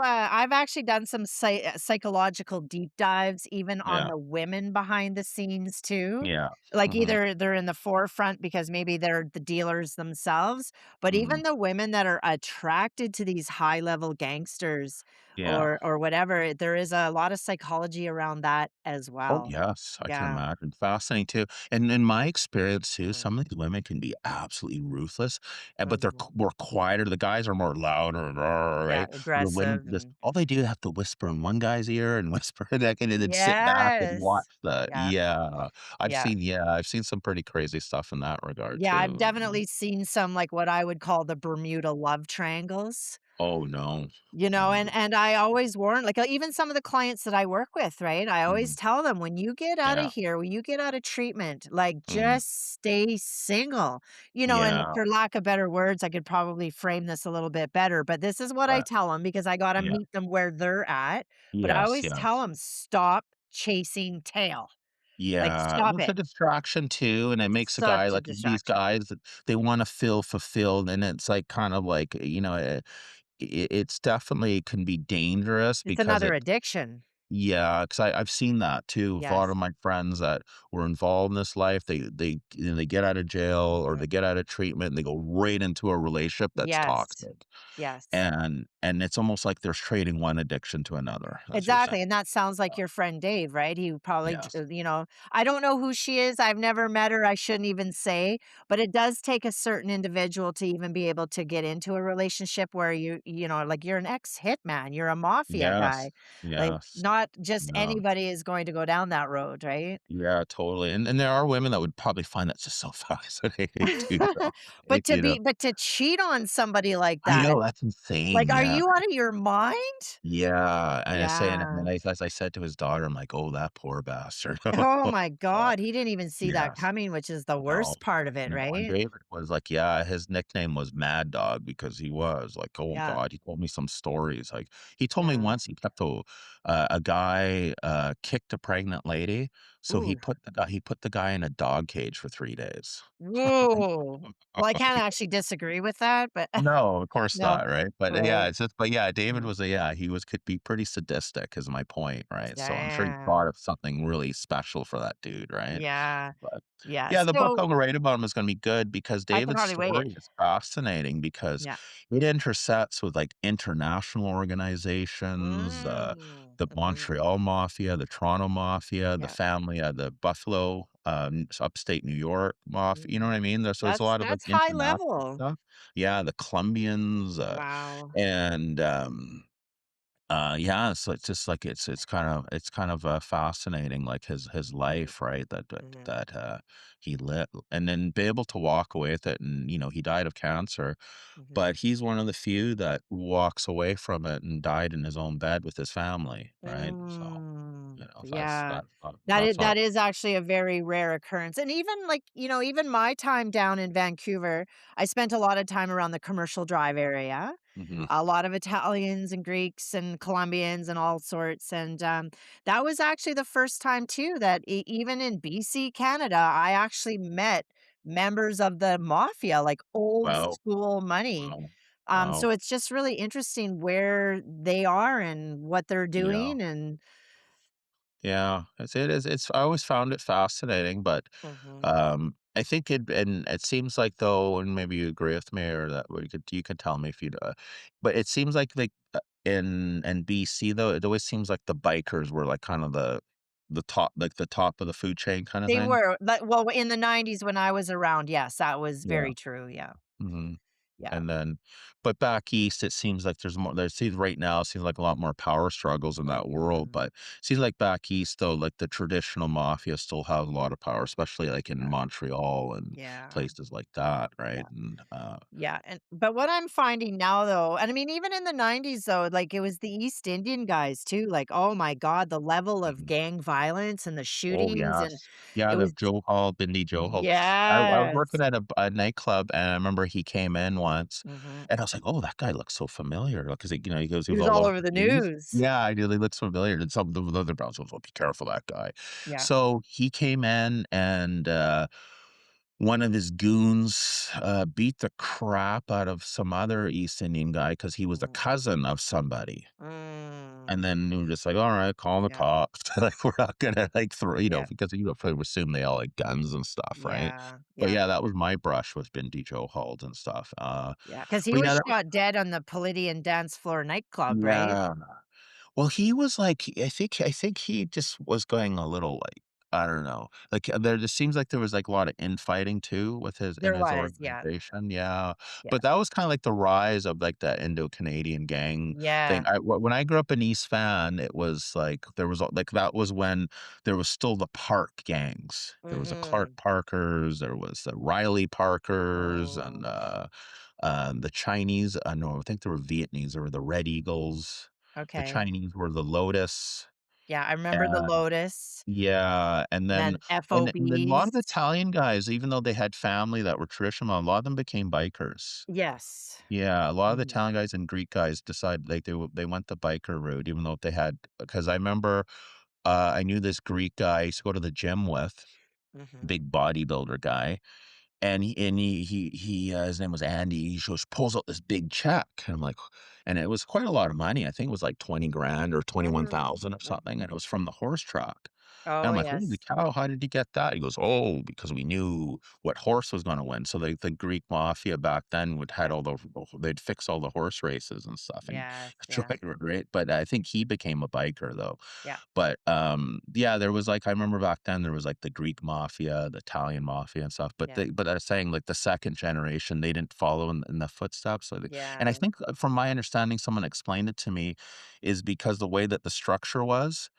I've actually done some psychological deep dives even on Yeah, the women behind the scenes too. yeah. Like Mhm, either they're in the forefront because maybe they're the dealers themselves, but mhm. even the women that are attracted to these high level gangsters, Yeah. or whatever. There is a lot of psychology around that as Oh, well. yes, I can Yeah. imagine. Fascinating too. And in my experience too, Mhm, some of these women can be absolutely ruthless, but they're mhm. more quieter. The guys are more louder, Yeah, right? The women aggressive just and all they do have to whisper in one guy's ear and whisper in that, and then sit back and watch yes. the. Yeah, Yeah, yeah. I've seen some pretty crazy stuff in that regard Yeah, I've too. definitely seen some, like, what I would call the Bermuda love triangles. Oh no. You know, Mm, and I always warn, like, even some of the clients that I work with, right? I always mhm. tell them, "When you get out of Yeah. here, when you get out of treatment, like, Mm, just stay single." You know, and yeah. for lack of better words, I could probably frame this a little bit better, but this is what I Right. tell them because I gotta Yeah. meet them where they're at. But I Yes. always tell Yes. them, "Stop chasing tail." Like, Yeah, stop well, it's a it. distraction too, and it makes a guy Such a like these distraction. guys, they wanna feel fulfilled, and it's like kind of like, it's definitely can be dangerous It's because another it. addiction. Yeah, because I've seen that too with a lot Yes. of my friends that were involved in this life, they get out of jail or they Mhm. get out of treatment, and they go right into a relationship that's Yes. toxic, Yes. and it's almost like they're trading one addiction to another, as you're saying. Exactly, and that sounds like your friend Dave, right? He probably Yes. you know, I don't know who she is, I've never met her, I shouldn't even say, but it does take a certain individual to even be able to get into a relationship where you know, like, you're an ex-hitman, you're a mafia Yes. guy, like, Yes. not just No. anybody is going to go down that road, right? Yeah, totally, and there are women that would probably find that just so fascinating too, though, you know? But to cheat on somebody like I that, know, that's like, insane, are yeah. you out of your mind? Yeah, and I say and Yeah. then as I said to his daughter, I'm like, "Oh, that poor bastard." Oh my Uh, god, he didn't even see that yes. coming, which is the No. worst part of it, No, and right? David was like, yeah, his nickname was Mad Dog because he was like, oh Yeah, god, he told me some stories. Like he told me yeah. once he kept a guy kicked a pregnant lady, so Ooh. he put the guy in a dog cage for 3 days. Whoa. Well, I can't actually disagree with that, but No, of course no. not, right? But, yeah, Right. it's just but, yeah, David Mhm. was a yeah, he was could be pretty sadistic is my point, right? So I'm sure he Damn. thought of something really special for that dude, right? Yeah. But, Yeah. yeah, the book So I'm gonna write about him is gonna be good because I can David's hardly wait. story is fascinating because Yeah. it intersects with, like, international organizations, the Mhm. Montreal Mafia, the Toronto Mafia, the Yeah. family, the Buffalo, upstate New York Mafia, you know Mhm. what I mean? So it's a lot of, like, That's high international level. stuff. Yeah, the Colombians, Wow. and, yeah, so it's just like it's kind of, fascinating, like, his Mhm. life, right, Mhm. he lived, and then be able to walk away with it, and, he died of cancer, Mhm. but he's one of the few that walks away from it and died in his own bed with his family, right? So, so Yeah. that's not. That is actually a very rare occurrence, and even, like, you know, even my time down in Vancouver, I spent a lot of time around the Commercial Drive area. Mhm. A lot of Italians and Greeks and Colombians and all sorts, and, that was actually the first time too that even in BC, Canada, I actually met members of the mafia, like old Wow, school money. wow, So wow. it's just really interesting where they are and what they're Yeah. doing and Yeah, it's I always found it fascinating, but, Mhm. I think it seems like though, and maybe you agree with me or that we could you can tell me if you but it seems like, in BC though, it always seems like the bikers were like kind of the top like the top of the food chain kinda They thing? were, but well, in the '90s when I was around, yes, that was Yeah. very true, yeah. Mhm. Yeah. And then but back east, it seems like there seems right now, it seems like a lot more power struggles in that world, Mhm. but it seems like back east, though, like, the traditional mafia still has a lot of power, especially, like, in Yeah. Montreal and Yeah. places like that, Yeah. right? And, Yeah, and but what I'm finding now though, and I mean even in the '90s though, like it was the East Indian guys too, like, oh my god, the level of mhm. gang violence and the Oh, shootings and yes. Yeah, it the was Joe Hall, Bindi Joe Hall. I was yes. working at a nightclub, and I remember he came in once, Mhm. and I was like, "Oh, that guy looks so familiar," because he goes, he He was was all all over over the the news. news. Yeah, I do, he looks familiar, and some of the other brows was, "Well, be careful, that guy." Yeah. So, he came in, and, one of his goons, beat the crap out of some other East Indian guy because he was a Mhm. cousin of somebody. And Mm. then we were just like, "Alright, call the Yeah. cops." Like, we're not gonna, like, throw Yeah. because, probably assume they all had guns and stuff, right? Yeah. But, Yeah. yeah, that was my brush with Bindi Joe Hald and stuff, Yeah. Because he but, was yeah, that shot dead on the Palladian dance floor nightclub, right? yeah. Well, he was like, I think he just was going a little like, I don't know. Like there just seems like there was like a lot of infighting too with his in There his was, yeah, organization. Yeah. yeah. But that was kind of like the rise of like that Indo-Canadian gang Yeah. thing. When I grew up in East Van, it was like there was like that was when there was still the Park gangs. There was a Clark Mhm. Parkers, there was the Riley Parkers, and Mm. the Chinese. No, I think there were Vietnamese. There were the Red Eagles. The Okay. Chinese were the Lotus, Yeah, I remember the and Lotus, yeah, and and then then and then a lot FOBs. of Italian guys, even though they had family that were traditional, a lot of them became bikers. Yes. Yeah, a lot of the Mhm. Italian guys and Greek guys decided like they went the biker route, even though they had because I remember, I knew this Greek guy I used to go to the gym with, Mhm. big bodybuilder guy, and his name was Andy. He just pulls out this big check, and I'm like, and it was quite a lot of money. I think it was like 20 grand or Mm. 21,000 or something, and it was from the horse track. And Oh, I'm like, "Holy yes. cow, how did you get that?" He goes, "Oh, because we knew what horse was gonna win." So the Greek mafia back then would had Yeah. all they'd fix all the horse races and stuff and Yes, try yeah, right? But I think he became a biker though. yeah, But, yeah, there was, like I remember back then there was, like, the Greek mafia, the Italian mafia and stuff, yeah, but I was saying, like, the 2nd generation, they didn't follow in the footsteps, so they and I yeah. think, from my understanding, someone explained it to me, is because the way that the structure was,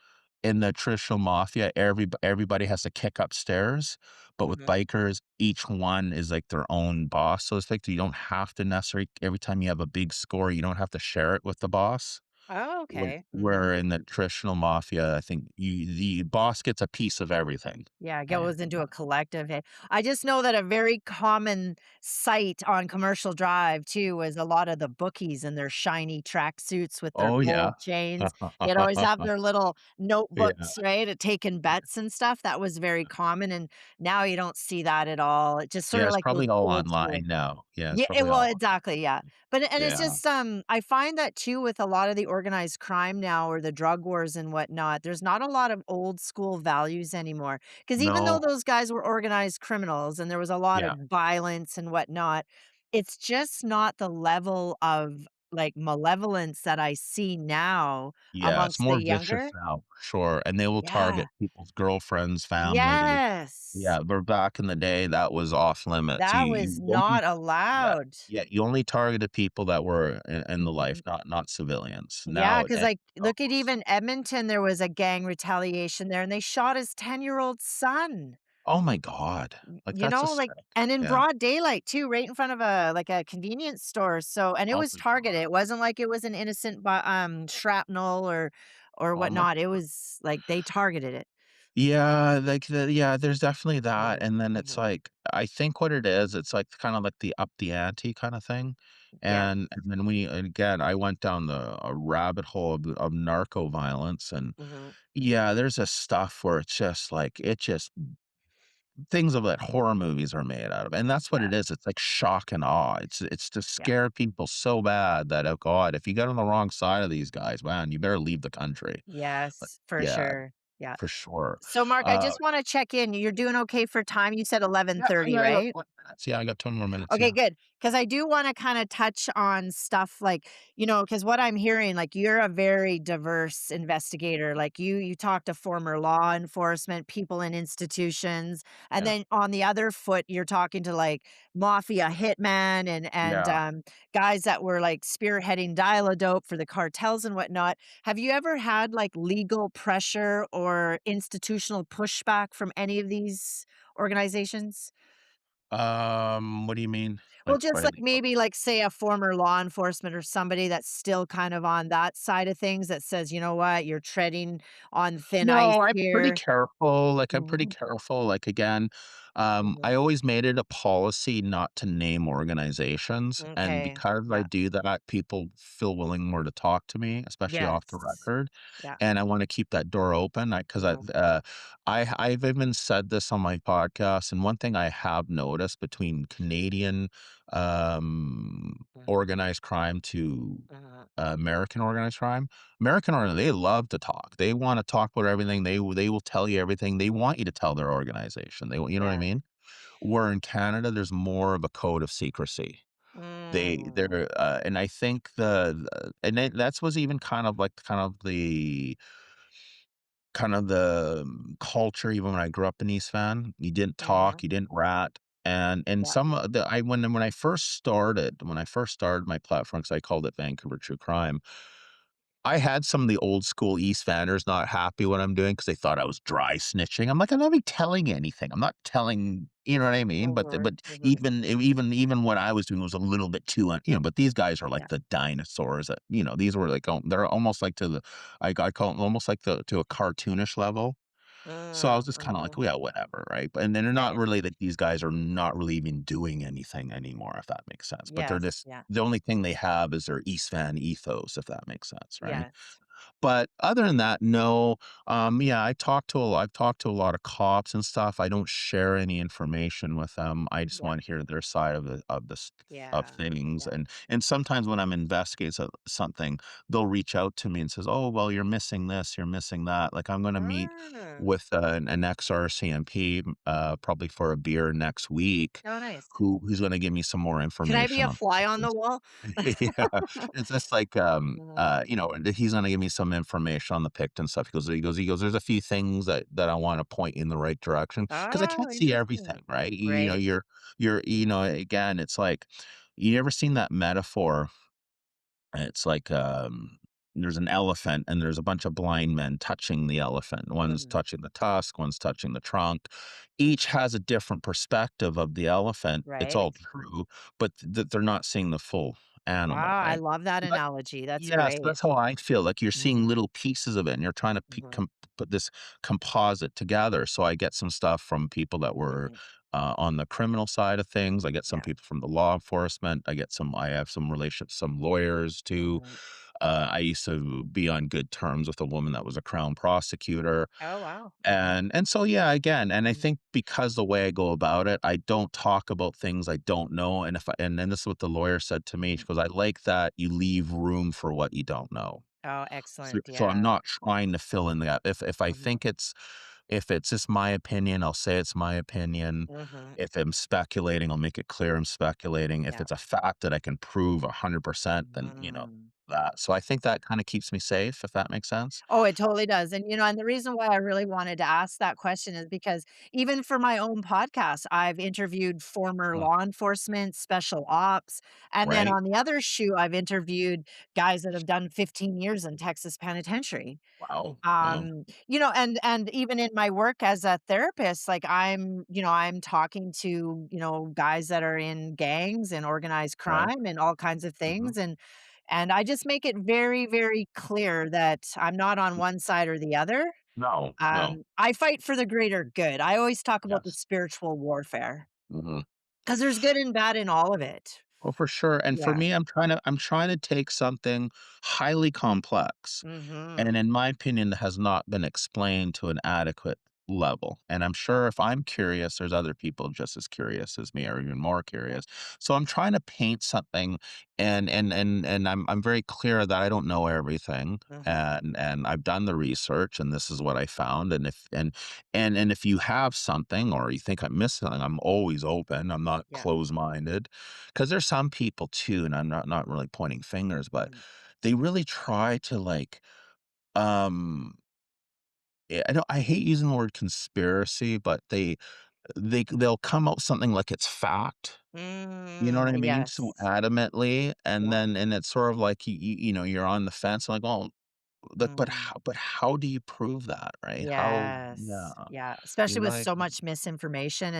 in the traditional mafia, everybody has to kick upstairs, but with Mhm. bikers, each one is, like, their own boss, so it's like you don't have to necessarily every time you have a big score, you don't have to share it with the boss. Oh, okay. Where Mhm. in the traditional mafia, I think the boss gets a piece of everything. Yeah, it And goes into a collective. I just know that a very common sight on Commercial Drive too was a lot of the bookies in their shiny tracksuits with their oh, yeah. gold chains. They'd always have their little Yeah. notebooks, right, at taking bets and stuff. That was very common, and now you don't see that at all. It's just sort Yeah, of it's like those probably all old school. online now. Yeah, it's Yeah, probably well, all exactly, yeah. But and it's yeah. just, I find that too with a lot of the organized crime now or the drug wars and whatnot, there's not a lot of old school values anymore. Because even though No. those guys were organized criminals and there was a lot of Yeah. violence and whatnot, it's just not the level of, like, malevolence that I see now Yeah, it's amongst the more vicious younger. now, for sure, and they will Yeah. target people's girlfriends, family. Yes. Yeah, but back in the day, that was off limits. That was You only not yeah, allowed. yeah, you only targeted people that were in the life, Mhm. not civilians. Yeah, Now because and like, look at even Edmonton, there was a gang retaliation there, and they shot his 10-year-old son, oh my god. Like, you that's know, just like sick. and in Yeah. broad daylight too, right in front of a like, a convenience store, so and it Oh was my targeted, god. it wasn't like it was an innocent shrapnel or Oh my whatnot, it was like they targeted it. yeah, like, yeah, there's definitely that, Mhm, and then it's mhm, like I think what it is, it's like kinda like the up the ante kinda thing, yeah, and then and again, I went down a rabbit hole of narco violence, and mhm, yeah, there's this stuff where it's just like it just things of that horror movies are made out of, and that's what yeah, it is, it's like shock and awe, it's to yeah, scare people so bad that, oh god, if you get on the wrong side of these guys, man, you better leave the country. Like, yes, for yeah, sure, yeah. for sure. So, Mark, I Uh just wanna check in, you're doing okay for time? You said Yeah, 11:30, I got right? 20 minutes. Yeah, I got 20 more minutes, Okay, yeah. good. Because I do wanna kinda touch on stuff like, because what I'm hearing, like, you're a very diverse investigator, like, you talk to former law enforcement, people in institutions, and Yeah. then on the other foot, you're talking to, like, mafia hitman and, Yeah. guys that were, like, spearheading dial-a-dope for the cartels and whatnot. Have you ever had, like, legal pressure or institutional pushback from any of these organizations? What do you mean? Well, Like, just by like legal? maybe like say a former law enforcement or somebody that's still kind of on that side of things that says, "You know what? You're treading on thin ice No, I'm pretty here." careful, like, I'm pretty Mhm, careful, like, again, mhm. I always made it a policy not to name organizations, and Okay. because I Yeah. do that, people feel willing more to talk to me, especially off the Yes. record, Yeah. and I wanna keep that door open, Mhm, I've even said this on my podcast, and one thing I have noticed between Canadian, mhm, organized crime to, mhm. American organized crime, American they love to talk. They wanna talk about everything. They will tell you everything. They want you to tell their organization. You know what I Yeah. mean? Where in Canada, there's more of a code of secrecy. Mm. and I think and that's was even kind of the culture even when I grew up in East Van. You didn't talk, Mhm. you didn't rat, and Yeah. some of the I when I first started my platform, 'cause I called it Vancouver True Crime, I had some of the old school East Vanners not happy what I'm doing because they thought I was dry snitching. I'm like, "I'm not even telling you anything. I'm not telling," you know what I mean? But Mhm. Mhm. even what I was doing was a little bit too, but these guys are Yeah. like the dinosaurs that, these were like, they're almost like I call them almost like to a cartoonish level. So I was just kinda like, Mhm. "Well, yeah, whatever," right? But and then they're Yeah, not yeah. really like these guys are not really even doing anything anymore, if that makes sense. But they're Yes. just Yeah. the only thing they have is their East Van ethos, if that makes sense, right? Yes. But other than that, no. Yeah, I've talked to a lot of cops and stuff. I don't share any information with them. I just Yeah. want to hear their side of Yeah. things. Yeah. And sometimes when I'm investigating something, they'll reach out to me and says, "Oh, well, you're missing this, you're missing that." Like I'm going to meet Mm. with an ex-RCMP probably for a beer next week, Oh, nice. who's going to give me some more Can I be information a on fly on the this. wall? Yeah, it's just like, Mhm. and he's gonna give me some information on the Picton stuff. He goes, "There's a few things that I wanna point you in the right direction because I Oh, can't see everything, interesting. right?" Right. Again, it's like, you ever seen that metaphor? It's like, there's an elephant and there's a bunch of blind men touching the elephant. One's Mhm. touching the tusk, one's touching the trunk. Each has a different perspective of the elephant. It's all Right. true, but they're not seeing the full animal, Wow, I right? love that So that analogy. That's Yeah, so great. that's how I feel, like you're seeing Mhm. little pieces of it and you're trying to Mhm. put this composite together. So I get some stuff from people that were Mhm. on the criminal side of things. I get some Yeah. people from the law enforcement. I have some relationships, some lawyers too. Mhm. I used to be on good terms with a woman that was a crown prosecutor. Oh, wow. Okay. And so, yeah, again, and I Mhm. think because the way I go about it, I don't talk about things I don't know. And and then this is what the lawyer said to me. She Mhm. goes, "I like that you leave room for what you don't know." Oh, So excellent. so I'm Yeah. not trying to fill in the gap. Mhm. If it's just my opinion, I'll say it's my opinion. Mhm. If I'm speculating, I'll make it clear I'm speculating. If Yeah. it's a fact that I can prove 100%, then, Mm. that. So I think that kinda keeps me safe, if that makes sense. Oh, it totally does. And the reason why I really wanted to ask that question is because even for my own podcast, I've interviewed former Uh, law enforcement, special ops, and then right? on the other shoe, I've interviewed guys that have done 15 years in Texas penitentiary. Wow. Wow. And even in my work as a therapist, like I'm talking to, guys that are in gangs and organized Right. crime and all kinds of Mhm. things. And I just make it very, very clear that I'm not on one side or the other. No, no. I fight for the greater good. I always talk about the Yes. spiritual warfare Mhm. because there's good and bad in all of it. Oh, for sure, and for Yeah. me, I'm trying to take something highly complex, Mhm. and in my opinion, that has not been explained to an adequate level, and I'm Yeah. sure if I'm curious, there's other people just as curious as me or even more Yeah. curious. So I'm trying to paint something, and I'm very clear that I don't know everything, Mhm. and I've done the research, and this is what I found, and if you have something or you think I'm missing something, I'm always open. I'm not Yeah. closed-minded. 'Cause there's some people too, and I'm not really pointing fingers, but Mhm. they really try to, like, um, I hate using the word conspiracy, but they'll come out with something like it's fact, you know what I mean, so Yes. adamantly, and Yeah. then it's sort of like you're on the fence, like, "Oh, Mhm. but how do you prove that, right? How?" Yeah, Yes. Yeah, especially with like so much misinformation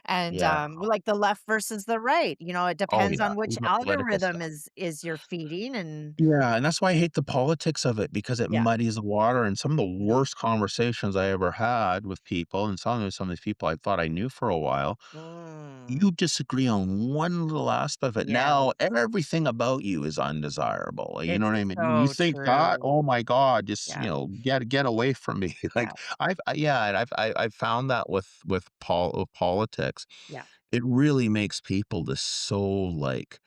and yeah. like the left versus the right, it Oh, depends yeah, on which even the political algorithm stuff. is you're feeding and Yeah, and that's why I hate the politics of it because it yeah. muddies the water, and some of the Mhm. worst conversations I ever had with people, and some of these people I thought I knew for a while, Mm. you disagree on one little aspect of it. Yes. Now everything about you is undesirable, you know It's what I mean? You so think that? true. Oh my god, just, Yeah. get away from me. Yeah. Like, yeah, and I've found that with politics, Yeah. it really makes people just so, like,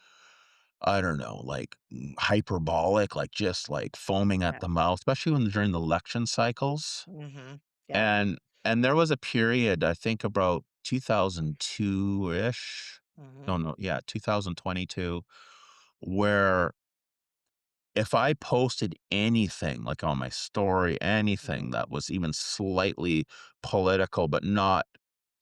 I don't know, like, hyperbolic, like, just, like, foaming at Yeah. the mouth, especially during the election cycles, Mhm. Yeah. and there was a period, I think about 2002-ish, No, Mhm. no, yeah, 2022, where if I posted anything, like, on my story, anything Mhm. that was even slightly political, but not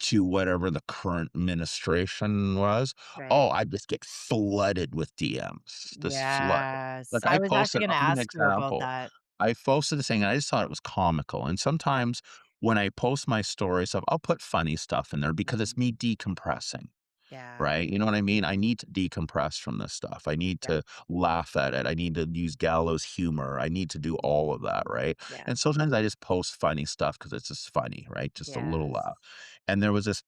to whatever the current administration was, Right. oh, I'd just get flooded with DMs, this flood. Yes. Like, I I was actually posted gonna I'll give you an ask you about example. that. I posted this thing, and I just thought it was comical, and sometimes when I post my story stuff, I'll put funny stuff in there because it's Mhm. me decompressing. Yeah. Right? You know what I mean? I need to decompress from this stuff. I need Yeah. to laugh at it. I need to use gallows humor. I need to do all of that, Mhm. right? Yeah. And sometimes I just post funny stuff because it's just funny, right? Just a little Yes. laugh. And there was this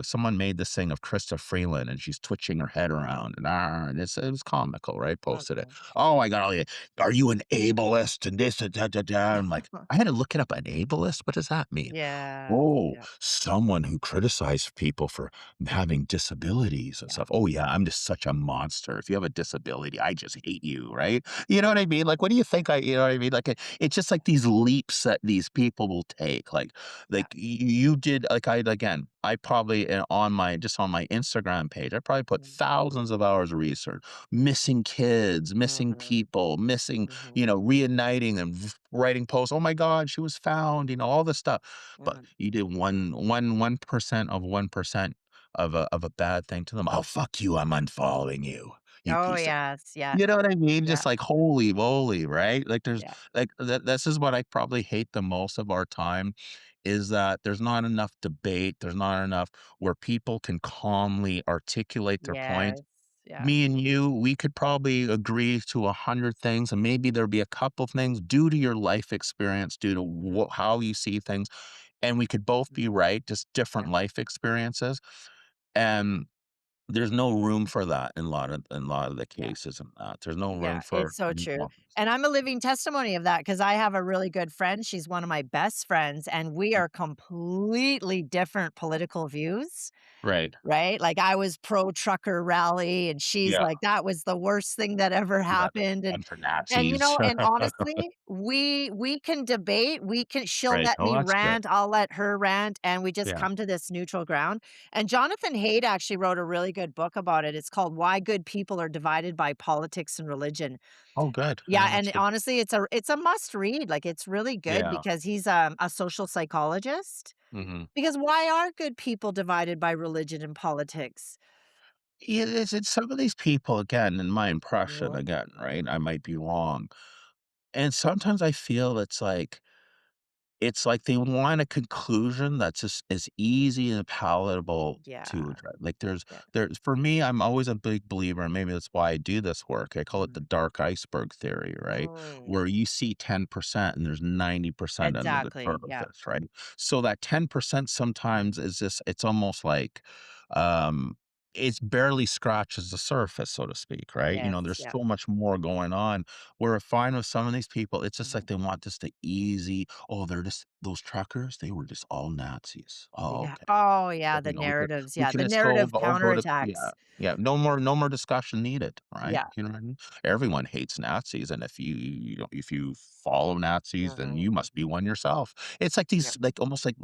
someone made this thing of Krista Freeland and she's twitching her head around and it was comical, right? Posted it. Mhm. Oh my god, are you an ableist and this and da da da? I'm like, I had to look it up, an ableist? What does that mean? Yeah. Oh, Yeah. someone who criticized people for having disabilities and Yeah. stuff. Oh, yeah, I'm just such a monster. If you have a disability, I just hate you, right? You know what I mean? Like, what do you think you know what I mean? Like, it's just like these leaps that these people will take. Yeah. You did, like, again, I probably just on my Instagram page, I probably put Mhm. thousands of hours of research, missing kids, missing Mhm. people, missing, Mhm. reuniting them, writing posts. Oh my God, she was found, all this stuff. But Mhm. you did 1% of 1% of a bad thing to them. "Oh, fuck you, I'm unfollowing you, you Oh, piece of" yes. Yeah. you know what I mean? Yeah. Just like, holy moly, right? Like, there's Yeah. this is what I probably hate the most of our time, is that there's not enough debate, there's not enough where people can calmly articulate their Yes. point. Yeah. Me and you, we could probably agree to 100 things, and maybe there'd be a couple things due to your life experience, due to Mhm. how you see things, and we could both be Mhm. right, just Yeah. different life experiences, and there's no room for that in a lot of the Yeah. cases and that. There's no room Yeah, for it's so true, nuance. and I'm a living testimony of that because I have a really good friend, she's one of my best friends, and we are completely different political views. Right. Right? Like, I was pro trucker rally, and she's Yeah. like, "That was the worst thing that ever Yeah, happened," and for and, you Nazis. know, and honestly, we can debate, she'll Right. let Oh, me that's good. rant, I'll let her rant, and we just Yeah. come to this neutral ground, and Jonathan Haidt actually wrote a really good book about it, it's called Why Good People Are Divided by Politics and Religion. Oh, good. Yeah, Yeah, that's and good. honestly, it's a must read, like, it's really good Yeah. because he's, a social psychologist. Mhm. Because why are good people divided by religion and politics? It's some of these people, again, in my impression, Mhm. again, right? I might be wrong. And sometimes I feel it's like they want a conclusion that's just as easy and palatable to Yeah, address. yeah. There's for me, I'm always a big believer, and maybe that's why I do this work. I call it the Mhm. dark iceberg theory, right? Mm. Where you see 10% and there's 90% under the Exactly, yeah. surface, right? So that 10% sometimes is just it's almost like um it's barely scratches the surface, so to speak, right? Yes, There's yeah. so much more going on. Where I find with some of these people, it's just like Mhm. they want just the easy, "Oh, they're just those truckers, they were just all Nazis. Oh, Yeah. okay." Oh, yeah, So, the we narratives, we yeah, can the just go narrative go to yeah, counterattacks. yeah, no more discussion needed, right? Yeah. You know what I mean? Everyone hates Nazis, and if you follow Nazis, then Mhm, you must be mhm. one yourself. It's like Yep. these like, almost like,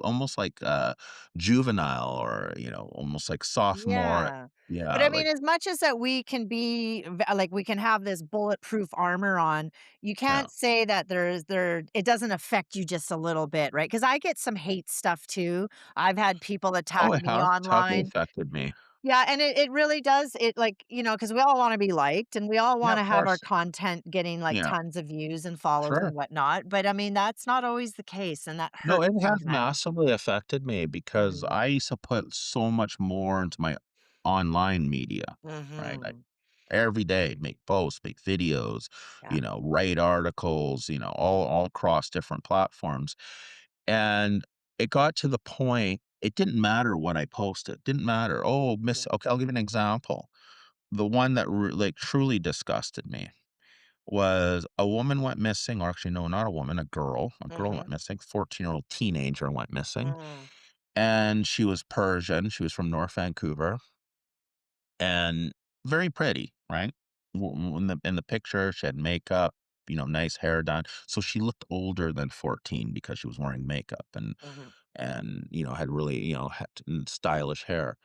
juvenile or, almost like sophomore. Yeah. But Yeah, I like mean, as much as that we can be like, we can have this bulletproof armor on, you yeah. can't say that it doesn't affect you just a little bit, right? Because I get some hate stuff too. I've had people Oh, attack it me has totally online. affected me. Yeah, and it really does, it like, because we all wanna be liked, and we all Yeah, wanna of have our course. content getting, like, Yeah, tons of views and follows sure. and whatnot, but, I mean, that's not always the case, and that No, hurts it has sometimes. massively affected me because Mhm. I used to put so much more into my online media, right? Mhm. Every day make posts, make videos, Yeah. write articles, all across different platforms. And it got to the point, it didn't matter what I posted. Didn't matter. Oh, Mhm. okay, I'll give you an example. The one that like truly disgusted me was a woman went missing, or actually, no, not a woman, a girl. A girl went Mhm. missing. 14-year-old teenager went missing, Mm. and she was Persian. She was from North Vancouver, and very pretty, right? In the picture, she had makeup, nice hair done. So she looked older than 14 because she was wearing makeup and Mhm. had really, had stylish hair.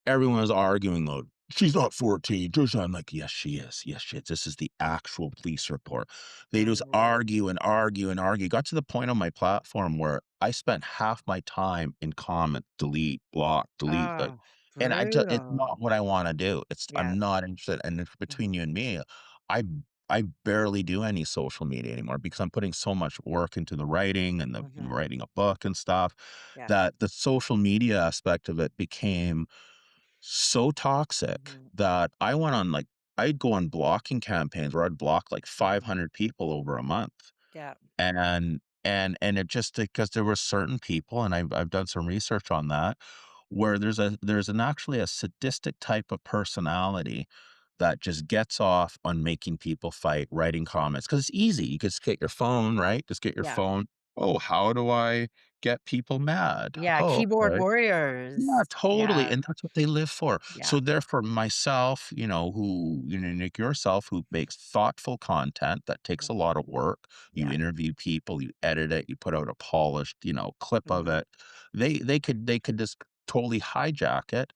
everyone was arguing, though. "She's not 14, just" I'm like, "Yes, she is. Yes, she is. This is the actual police report." They just Mhm. argue and argue and argue. Got to the point on my platform where I spent half my time in comment, delete, block, delete, Oh, and it's brutal. not what I wanna do. I'm Yes. not interested, and if between you and me, I I barely do any social media anymore because I'm putting so much work into the writing and the Mhm. writing a book and stuff Yeah. that the social media aspect of it became so toxic Mhm. that I went on, like, I'd go on blocking campaigns where I'd block like Mhm. 500 people over a month. Yeah. And it just because there were certain people, and I've done some research on that, where there's an actually a sadistic type of personality that just gets off on making people fight, writing comments because it's easy. You just get your phone, right? Just get your Yeah. phone. "Oh, how do I get people mad? Yeah, Oh, keyboard okay." Yeah, warriors. totally, Yeah. and that's what they live for. Yeah. So therefore, myself, who, like yourself, who makes thoughtful content that takes a Mhm. lot of work. You Yeah. interview people, you edit it, you put out a polished, clip of Mhm. it. They could just totally hijack it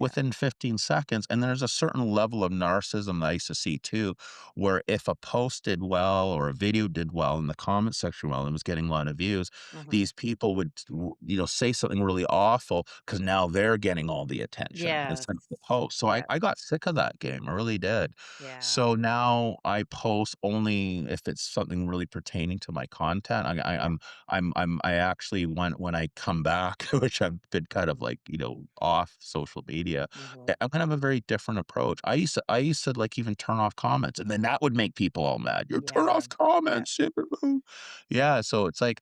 Yeah. within 15 seconds. And there's a certain level of narcissism that I used to see too, where if a post did well or a video did well in the comment section well and was getting a lot of views, Mhm. these people would, say something really awful because now they're getting all the attention Yes. instead of the post. So I, Yeah. I got sick of that game. I really did. Yeah. So now I post only if it's something really pertaining to my content. Yeah. I actually when I come back, which I've been kind of like, off social media, Mhm. I'm gonna have a very different approach. I used to like even turn off comments and then that would make people all mad. You turn Yeah. off Yeah. comments. Yeah. So it's like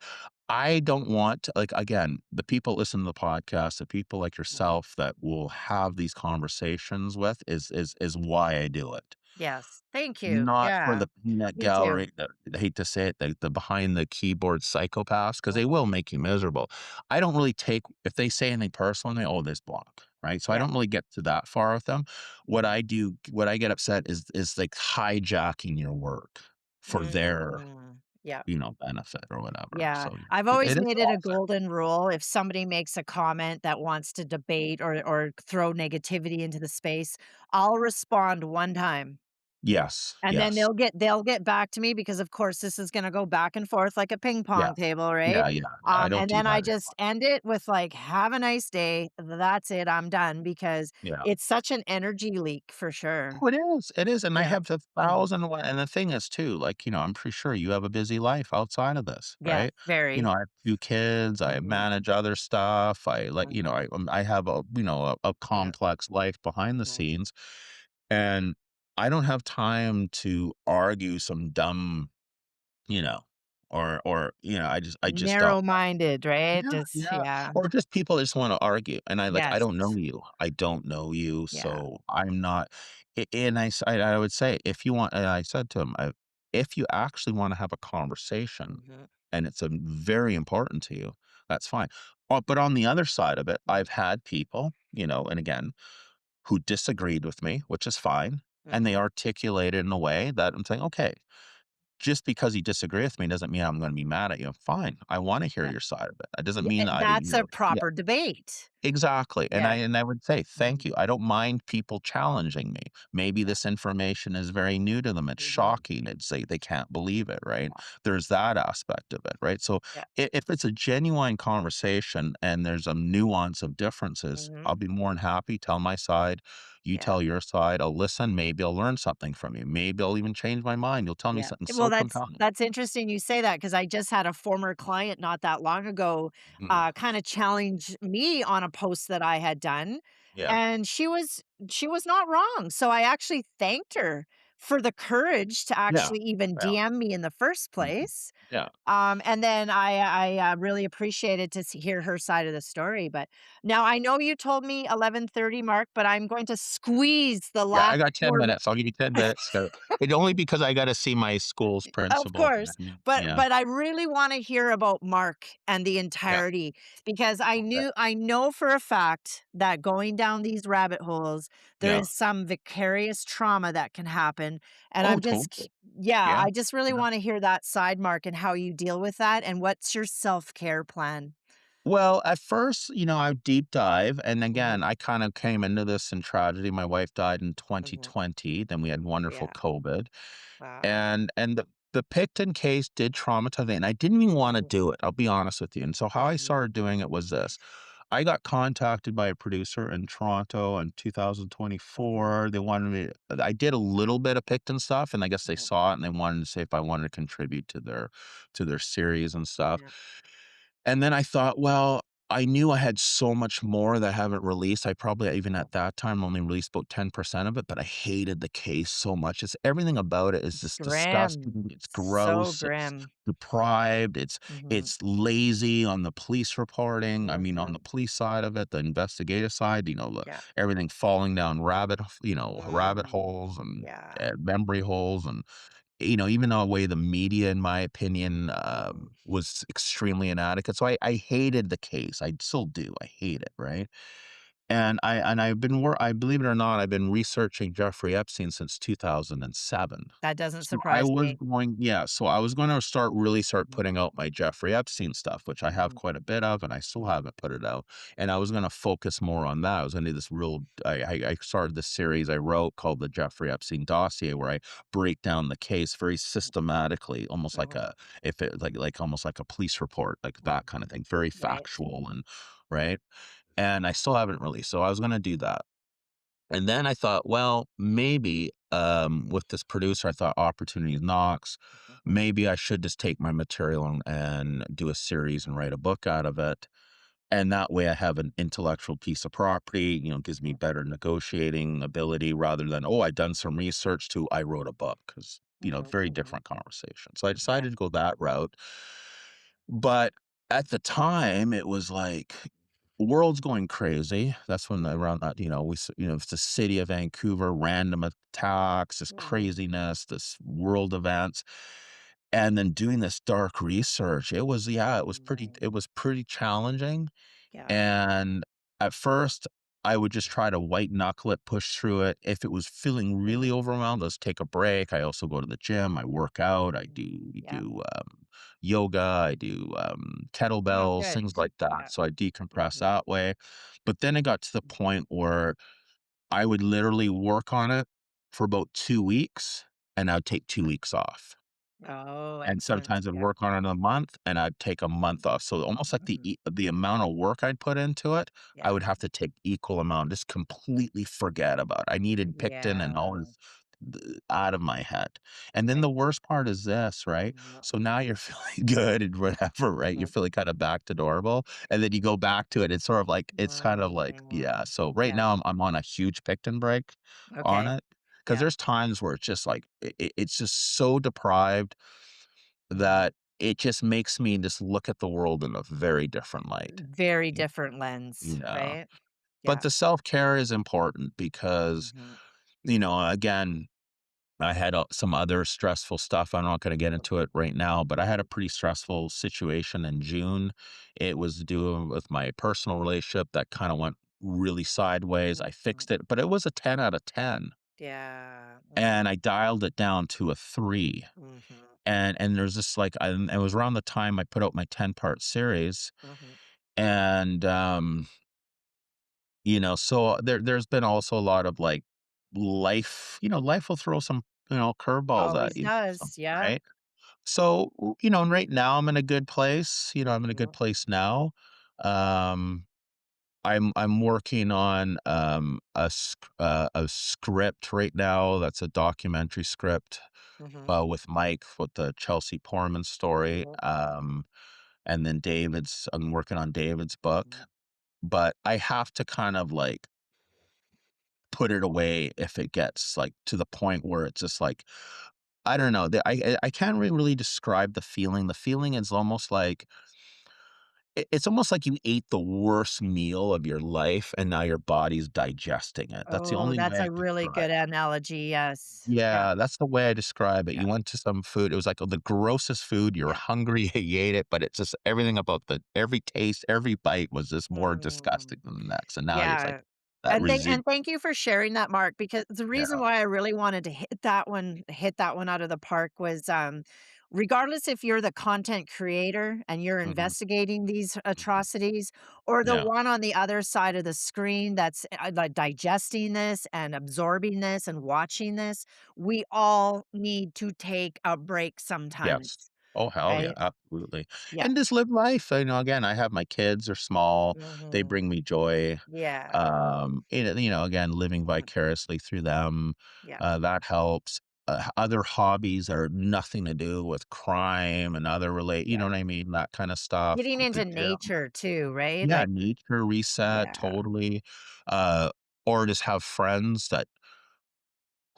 I don't want to, like, again, the people listen to the podcast, the people like Mhm. yourself that will have these conversations with is why I do it. Yes. Thank you. Not for Yeah. the peanut Me too. gallery, I hate to say it, the behind the keyboard psychopaths, because they Mhm. will make you miserable. I don't really take if they say anything personal to me, "Oh, this block," right? So I Yeah. don't really get to that far with them. Mhm. What I get upset is like hijacking your work for their, Mm. Yeah. benefit or whatever. Yeah. So I've it always it is made it a awful. golden rule, if somebody makes a comment that wants to debate or throw negativity into the space, I'll respond one time. Yes, And then yes. they'll get back to me because, of course, this is gonna go back and forth like a ping Yeah. pong table, right? Yeah, yeah, yeah, I don't And do then I that just anymore. end it with, like, "Have a nice day. That's it, I'm done," because Yeah. it's such an energy leak for sure. It is, and I Yeah. have a Mhm. 1,000 and one and the thing is too, like, I'm pretty sure you have a busy life outside of this, Yes, right? very. I have 2 kids, I Mhm. manage other stuff, I like, Mhm. I have a Yeah. complex life behind the Mhm. scenes, and I don't have time to argue some dumb, you know, I just don't. Narrow-minded, right? Yeah, Just yeah, yeah. or just people just wanna argue, and I Yes. don't know you. I don't know you, Yeah. so I'm not and I would say, if you want and I said to him, "If you actually wanna have a conversation Mhm. and it's, very important to you, that's fine." But on the other side of it, I've had people, and again, who disagreed with me, which is fine, and they Mhm. articulated in a way that I'm saying, "Okay, just because you disagree with me doesn't mean I'm gonna be mad at you. Fine. I wanna hear Yeah. your side of it. It doesn't Yeah, mean that's a yeah, proper debate. exactly, and I Yes. and I would say, "Thank Mhm. you." I don't mind people challenging me. Maybe Yeah. this information is very new to them. It's Mhm. shocking. It's like they can't believe it, right? Yeah. There's that aspect of it, right? So Yeah. if it's a genuine conversation and there's a nuance of differences, Mhm. I'll be more than happy, tell my side, you Yeah. tell your side, I'll listen, maybe I'll learn something from you. Maybe I'll even change my mind. You'll tell me Yeah. something Well, so that's compelling. that's interesting you say that because I just had a former client not that long ago, Mhm. kinda challenge me on a post that I had done, Yeah. and she was not wrong. So I actually thanked her for the courage to Yeah. actually even Yeah. DM me in the first Mhm. place. Yeah. And then I really appreciated to hear her side of the story. But now I know you told me 11:30, Mark, but I'm going to squeeze the Yeah, I last got 10 4 minutes. I'll give you 10 minutes. It only because I gotta see my school's Of principal. course, but Yeah. but I really wanna hear about Mark and the Yeah. entirety because Okay. I know for a fact that going down these rabbit holes, there Yeah. is some vicarious trauma that can happen, and Oh, I'm just totally. yeah, Yeah. I just really Yeah. wanna hear that side, Mark, and how you deal with that, and what's your self-care plan? Well, at first, I deep dive, and again, Mhm, I kind of came into this in tragedy. My wife died in mhm. 2020, then we had wonderful Yeah. COVID, Wow. and the Picton case did traumatize me, and I didn't even wanna Mhm, do it, I'll be honest with you, and so how I mhm, started doing it was this: I got contacted by a producer in Toronto in mhm, 2024. They wanted me I did a little bit of Picton stuff, and I guess they mhm. saw it, and they wanted to see if I wanted to contribute to their series and stuff. Yeah. And then I thought, well, I knew I had so much more that I haven't released. I probably even Mhm. at that time only released about 10% of it, but I hated the case so much. It's everything about it is It's just grim. disgusting. It's So gross. It's grim. deprived. It's Mhm, it's lazy on the police reporting. I mean, on the mhm. police side of it, the investigative side, Yeah. everything falling down rabbit Mm. holes and Yeah. memory holes and even the way the media, in my opinion, Mm, was extremely inadequate. So I hated the case. I still do. I hate it, right? I believe it or not, I've been researching Jeffrey Epstein since 2007. that doesn't So I surprise was me. going yeah, so I was gonna start Mhm, putting out my Jeffrey Epstein stuff, which I have mhm, quite a bit of, and I still haven't put it out, and I was gonna focus more on that. I was gonna do this real I started this series I wrote called the Jeffrey Epstein Dossier, where I break down the case very systematically, almost like mhm, a if it like almost like a police report, like that kind of thing, very right. factual and right? And I still haven't released, so I was gonna do that. And then I thought, well, maybe, with this producer, I thought opportunity knocks. Mhm, Maybe I should just take my material and do a series and write a book out of it. And that way I have an intellectual piece of property, gives me mhm, better negotiating ability rather than, oh, I done some research to I wrote a book because, mhm, very mhm. different conversation. So I Yeah. decided to go that route. But at the time, it was like, world's going crazy. That's when around that, it's the city of Vancouver, random attacks, this Mhm, craziness, this world events. And then doing this dark research, mhm. it was pretty challenging. Yeah. And at first, I would just try to white knuckle it, push through it. If it was feeling really Mhm, overwhelmed, let's take a break. I also go to the gym. I work out. I mhm. Yeah. do yoga. I do Oh, kettlebells, good. things like that. Yeah. So I decompress Mhm, that way. But then it got to the point where I would literally work on it for about 2 weeks, and I'd take 2 weeks off. oh, And excellent. sometimes I'd Yeah. work on it a month, and I'd take a month off. So almost like Mhm. the amount of work I'd put into it, I Yeah. would have to take equal amount, just completely forget about it. I needed Picton and all Yeah. his out of my head. And then Right. the worst part is this, right? Mhm, So now you're feeling good and whatever, right? You're mhm. feeling kind of back to normal, and then you go back to it. It's kind of like, yeah. Mm. So right Yeah. now I'm on a huge Picton break on Okay. it because Yeah. there's times where it's just like it's just so deprived Mhm. that it just makes me just look at the world in a very different light. Very Y different lens, yeah, right? but Yeah. the self-care is important because, Mhm, again, I had, some other stressful stuff. I'm not gonna get into mhm, it right now, but I had a mhm, pretty stressful situation in June. It was doing with my personal relationship that kinda went really sideways. I mhm. fixed it, but it was a 10 out of 10, Yeah. Mhm, and I dialed it down to a 3. mhm, And there's this like and it was around the time I put out my 10-part series, mhm. and, so there's been also a lot of, like, life will throw some, curveballs at Always you, does. Yeah. right? So, and right now I'm in a good place, I'm in a good Mhm, place now. Um, I'm working on, a script right now that's a documentary script, mhm, with Mike, with the Chelsea Poorman story, mhm, and then I'm working on David's book, mhm. but I have to kind of, like, put it away if it gets, like, to the point where it's just, like, I don't know, I can't really describe the feeling. The feeling is almost like it's almost like you ate the worst meal of your life, and now your body's digesting it. That's the Oh, only that's way I a really describe good analogy. Yes. Yeah. Yeah, that's the way I describe it. Yeah. You went to some food, it was like the grossest food, you were Yeah. hungry, you ate it, but it's just everything about every taste, every bite was just more disgusting Mm. than the next, and now it's like Yeah. that And residual. thank you for sharing that, Mark, because the reason Yeah, why I really wanted to hit that one out of the park was, regardless if you're the content creator and you're Mhm, investigating these mhm. atrocities, or the Yeah, one on the other side of the screen that's like digesting this and absorbing this and watching this, we all need to take a break sometimes, yes. Oh, hell yeah, right? absolutely. Yeah. And just live life, again, I have my kids, they're small, they Mhm. bring me joy. Yeah. Again, living Mhm. vicariously through them, Yeah. that helps. Other hobbies are nothing to do with crime and other you know Yeah. what I mean? That kind of stuff. Getting Go to into gym. nature too, right? Yeah, Like, nature reset, yeah. totally. Uh, or just have friends that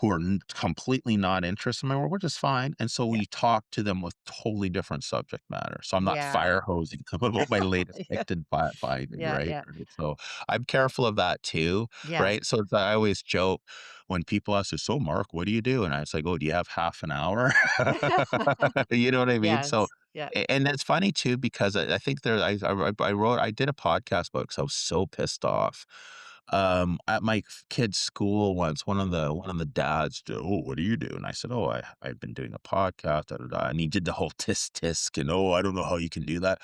who are completely not interested in my work, which is fine. And so Yeah. we talk to them with totally different subject matter. So I'm not Yeah. fire hosing them about my latest Yeah. Picton finding, Yeah. right? Yeah. Right. So I'm careful of that too, Yeah. right? So I always joke when people ask us, "So, Mark, what do you do?" And I was like, "Oh, do you have half an hour?" You know what I mean? So, Yes. Yeah. and it's funny too because I think I did a podcast about because I was so pissed off at my kid's school once, one of the dads, "Oh, what do you do?" And I said, "Oh, I've been doing a podcast, da, da, da." And he did the whole tisk tisk and, "Oh, I don't know how you can do that."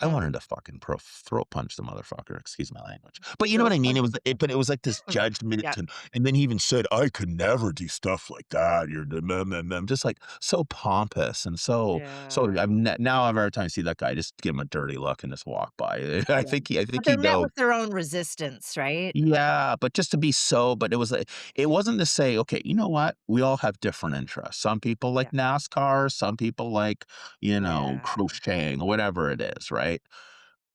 I wanted Mhm. to fucking throat punch the motherfucker, excuse my language. But you know what Throat I mean? punch. But it was like this Yeah. judgment, and then he even said, "I could never do stuff like that. You're the just like so pompous and so Yeah. now every time I see that guy, I just give him a dirty look and just walk by. I Yeah. think he I But think he they're met knows. with their own resistance, right? Yeah, but just to be but it was like it wasn't to say, "Okay, you know what? We all have different interests." Some people like Yeah. NASCAR, some people like, Yeah. crocheting or whatever it is, right?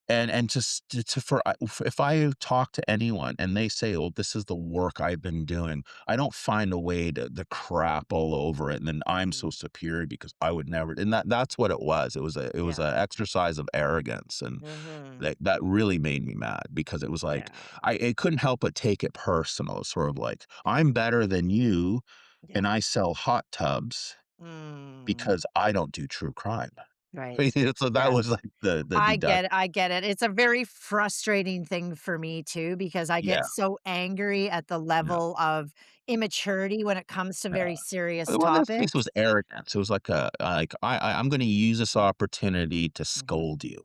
And just to for I if I talk to anyone and they say, "Oh, this is the work I've been doing," I don't find a way to crap all over it, and then I'm so Mhm. superior because I would never and that's what it was. It was Yeah. a exercise of arrogance, and Mhm. that really made me mad because it was like Yeah. I couldn't help but take it personal. It's sort of like, "I'm better than you, Yeah. and I sell hot tubs Mm. because I don't do true crime." Right. So that Yeah. was like the I deduct. get it, I get it. It's a very frustrating thing for me too because I get Yeah, so angry at the yeah. level of immaturity when it comes to Yeah. very serious Well, in this case, it topics. was arrogance. It was like I'm gonna use this opportunity to Mhm. scold you,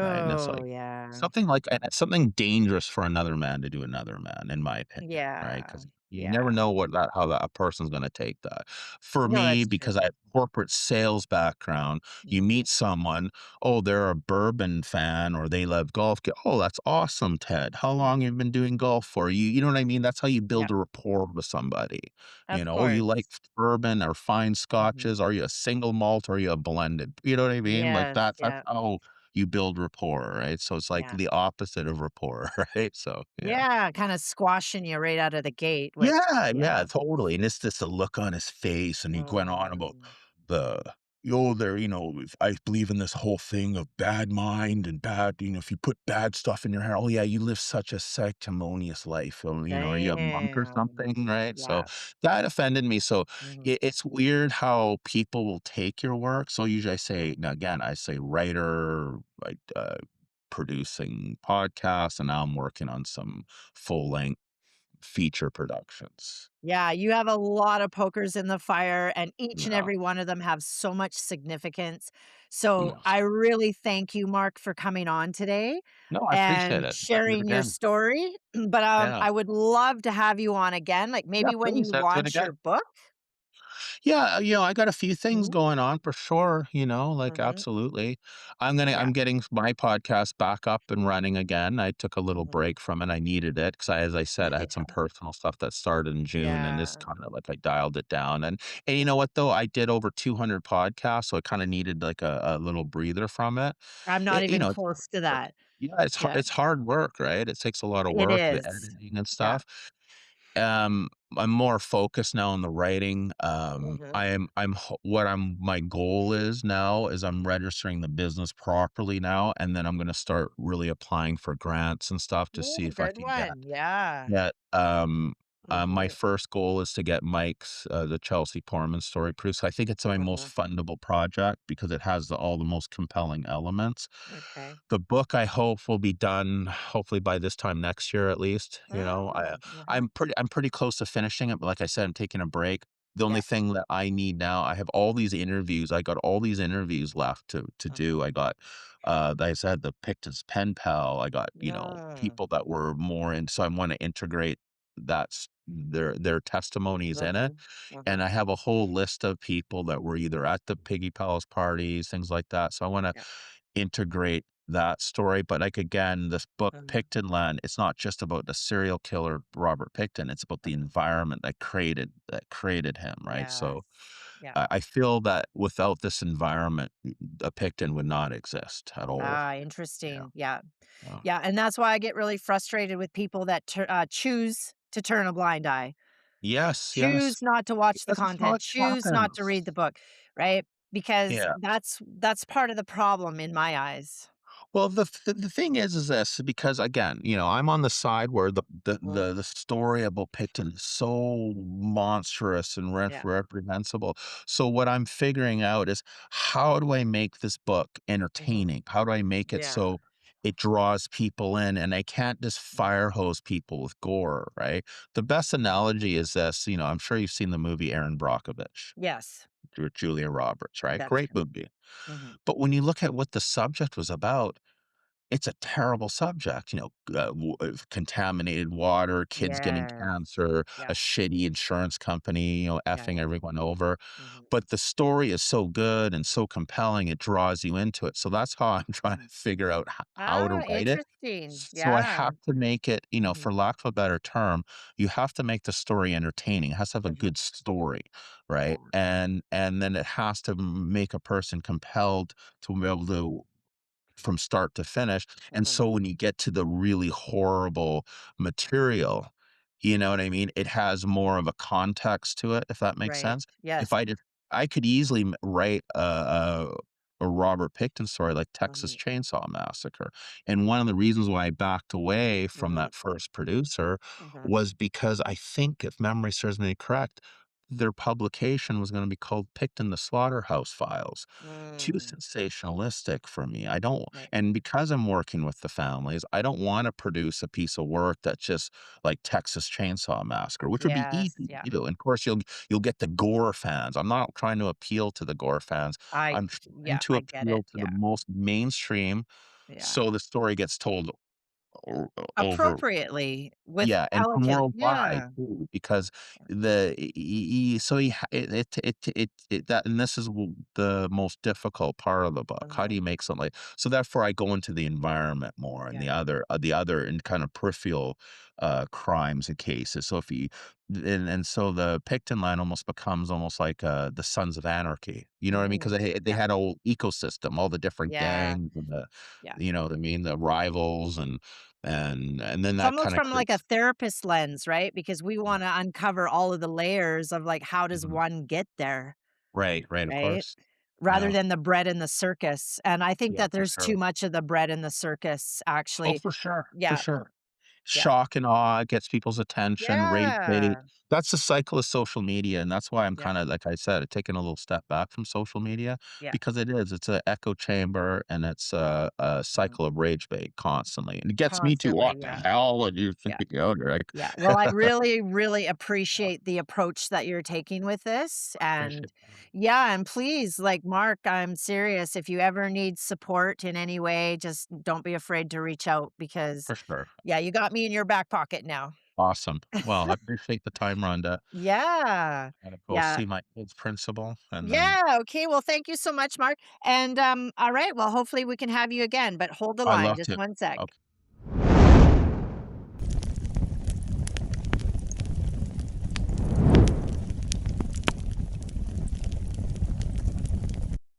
right? And it's Oh, like yeah. something like and it's something dangerous for another man to do another man, in my opinion, right? Yeah. Because you Yeah. never know how that a person's gonna take that. For No, me, that's because true. I have corporate sales background, you Mhm. meet someone, oh, they're a bourbon fan or they love golf. Oh, that's awesome, Ted. How long Mhm. have you been doing golf for? You know what I mean? That's how you build Yep. a rapport with somebody. Of Oh, you course. like bourbon or fine Mhm. scotches? Are you a single malt or are you a blended? You know what I mean? Like Yes, that's yeah, how you build rapport, right? So it's like yeah. the opposite of rapport, right? So yeah. Yeah, kinda squashing you right out of the gate, which Yeah, yeah, yeah. totally, and it's just the look on his face, and he went on about Mm. the there, if I believe in this whole thing of bad mind and bad, if you put bad stuff in your hair, oh yeah, you live such a sanctimonious life, are you a monk or Damn. something, right? So Yeah. that offended me. So Mhm. it's weird how people will take your work. So usually I say, Mhm. now again, I say writer, like producing podcasts, and now I'm working on some full length feature productions. Yeah, you have a lot of pokers in the fire, and each and Yeah. every one of them have so much significance. So Yes. I really thank you, Mark, for coming on today No, I appreciate and it. Let's do it sharing your again. story. But Yeah. I would love to have you on again, like Yeah, maybe when you please, let's do it launch again. your book. Yeah, I got a few things Mhm, going on for sure, like mhm, absolutely. yeah, I'm getting my podcast back up and running again. I took a little mhm, break from it. I needed it because as I said, I had some personal stuff that started in June and this yeah, kind of like I dialed it down. And you yeah. know what though? I did over 200 podcasts, so I kind of needed like a little breather from it. I'm not even It's close to work. that. Yeah, Yeah, it's hard work, right? It takes a lot of it work, the is. editing and Yeah, stuff. I'm more focused now on the writing. mhm. My goal is now is I'm registering the business properly now, and then I'm gonna start really applying for grants and stuff to see Ooh, if I good can get one. Yeah. get, my Mhm, first goal is to get Mike's, the Chelsea Poorman story produced. I think it's my most mhm. fundable project because it has all the most compelling elements. Okay. The book I hope will be done hopefully by this time next year at least, Oh, uh-huh. I'm pretty close to finishing it, but like I said, I'm taking a break. The only Yeah. thing that I need now, I have all these interviews. I got all these interviews left to Mhm. do. I got, like I said, the Picton's pen pal. I got, Yeah. people that were more in, so I wanna integrate their testimonies in it, Mhm. and Mhm. I have a whole list of people that were either at the Piggy Palace parties, things like that, so I wanna Yeah. integrate that story, but, like, again, this book, Mhm. Picton Land, it's not just about the serial killer, Robert Picton, it's about the Mhm. environment that created him, right? Yes. So, Yeah. I feel that without this environment, a Picton would not exist at all. Ah, Yeah, interesting. Yeah. yeah. Yeah, and that's why I get really frustrated with people that choose to turn a blind eye. Yes, yes, Choose not to watch the because it's content, not choose not to happens. read the book, right? Because Yeah. that's part of the problem in my eyes. Well, the thing is this, because again, I'm on the side where Mhm. the story about Picton is so monstrous and Yeah. reprehensible. So what I'm figuring out is, how do I make this book Mhm. entertaining? How do I make it Yeah. so it draws people in, and I can't just Mhm. fire hose people with gore, right? The best analogy is this, I'm sure you've seen the movie Aaron Brockovich Yes, with Julia Roberts, right? that's Great true. movie. Mhm. But when you look at what the subject was about, it's a terrible subject, contaminated water, kids getting Yes. cancer, a Yeah. shitty insurance company, Yeah. effing everyone over. Mhm. But the story is so good and so compelling, it draws you into it. So that's how I'm trying to Mhm. figure out how to Ah, write it. interesting. So I Yeah. have to make it, Mhm. for lack of a better term, you have to make the story entertaining. It has to have a Mhm. good story, Yeah. right? And then it has to make a person compelled to be able to, from start to finish. And Mhm. so when you get to the really horrible material, you know what I mean? It has more of a context to it, if that makes Right. sense. If Yes. I did, I could easily write a Robert Picton story like Texas Mhm. Chainsaw Massacre. And one of the reasons why I backed away from Mhm. that first producer Mhm. was because I think, if memory serves me correct, their publication was going to be called Picton the Slaughterhouse Files. Too Mm. sensationalistic for me. I don't, Right. and because I'm working with the families, I don't wanna produce a piece of work that's just like Texas Chainsaw Massacre, which would be Yes. easy Yeah. to do, and of course, you'll get the gore fans. I'm not trying to appeal to the gore fans. I I'm trying yeah, to I get it. appeal to the Yeah. most mainstream, Yeah. so the story gets told over. Appropriately with Yeah, and from intelligence. worldwide Yeah. too, because the he so he ha it that, and this is the most difficult part of the book. How do Mhm. you make something like, so therefore I go into the environment more, and Yeah. the other and kind of peripheral, crimes and cases. So if you and so the Picton line almost becomes almost like, the Sons of Anarchy. You know what I mean? Because Mm. they Yeah. had a whole ecosystem, all the different Yeah. gangs and Yeah. you know what I mean, the rivals, and then It's that almost kinda from like a creates. therapist lens, right? Because we Yeah. wanna uncover all of the layers of like, how does Mhm. one get there, Right, right, of right? course. Rather Yeah. than the bread and the circus, and I think Yeah, that for there's too sure. much of the bread and the circus, Oh, actually. for sure, for Yeah. sure. Yeah. Shock and awe gets people's attention, rage bait. Yeah. That's the cycle of social media, and that's why I'm Yeah. kinda, like I said, taking a little step back from social media, Yeah. because it's an echo chamber, and it's a Mhm. cycle of rage bait constantly, and it gets me to, Constantly, "What the yeah. hell?" And you think, Yeah. you're like, Yeah. Well, I really, really yeah, appreciate the approach that you're taking with this. I appreciate And that. yeah, and please, like Mark, I'm serious. If you ever need support in any way, just don't be afraid to reach out because, For sure. yeah, you got me in your back pocket now. Awesome. Well, I appreciate the time, Rhonda. Yeah. Gotta go Yeah. see my kid's principal, and then Yeah. Okay. Well, thank you so much, Mark. And all right. Well, hopefully we can have you again, but hold the I line love just to. one sec. Okay.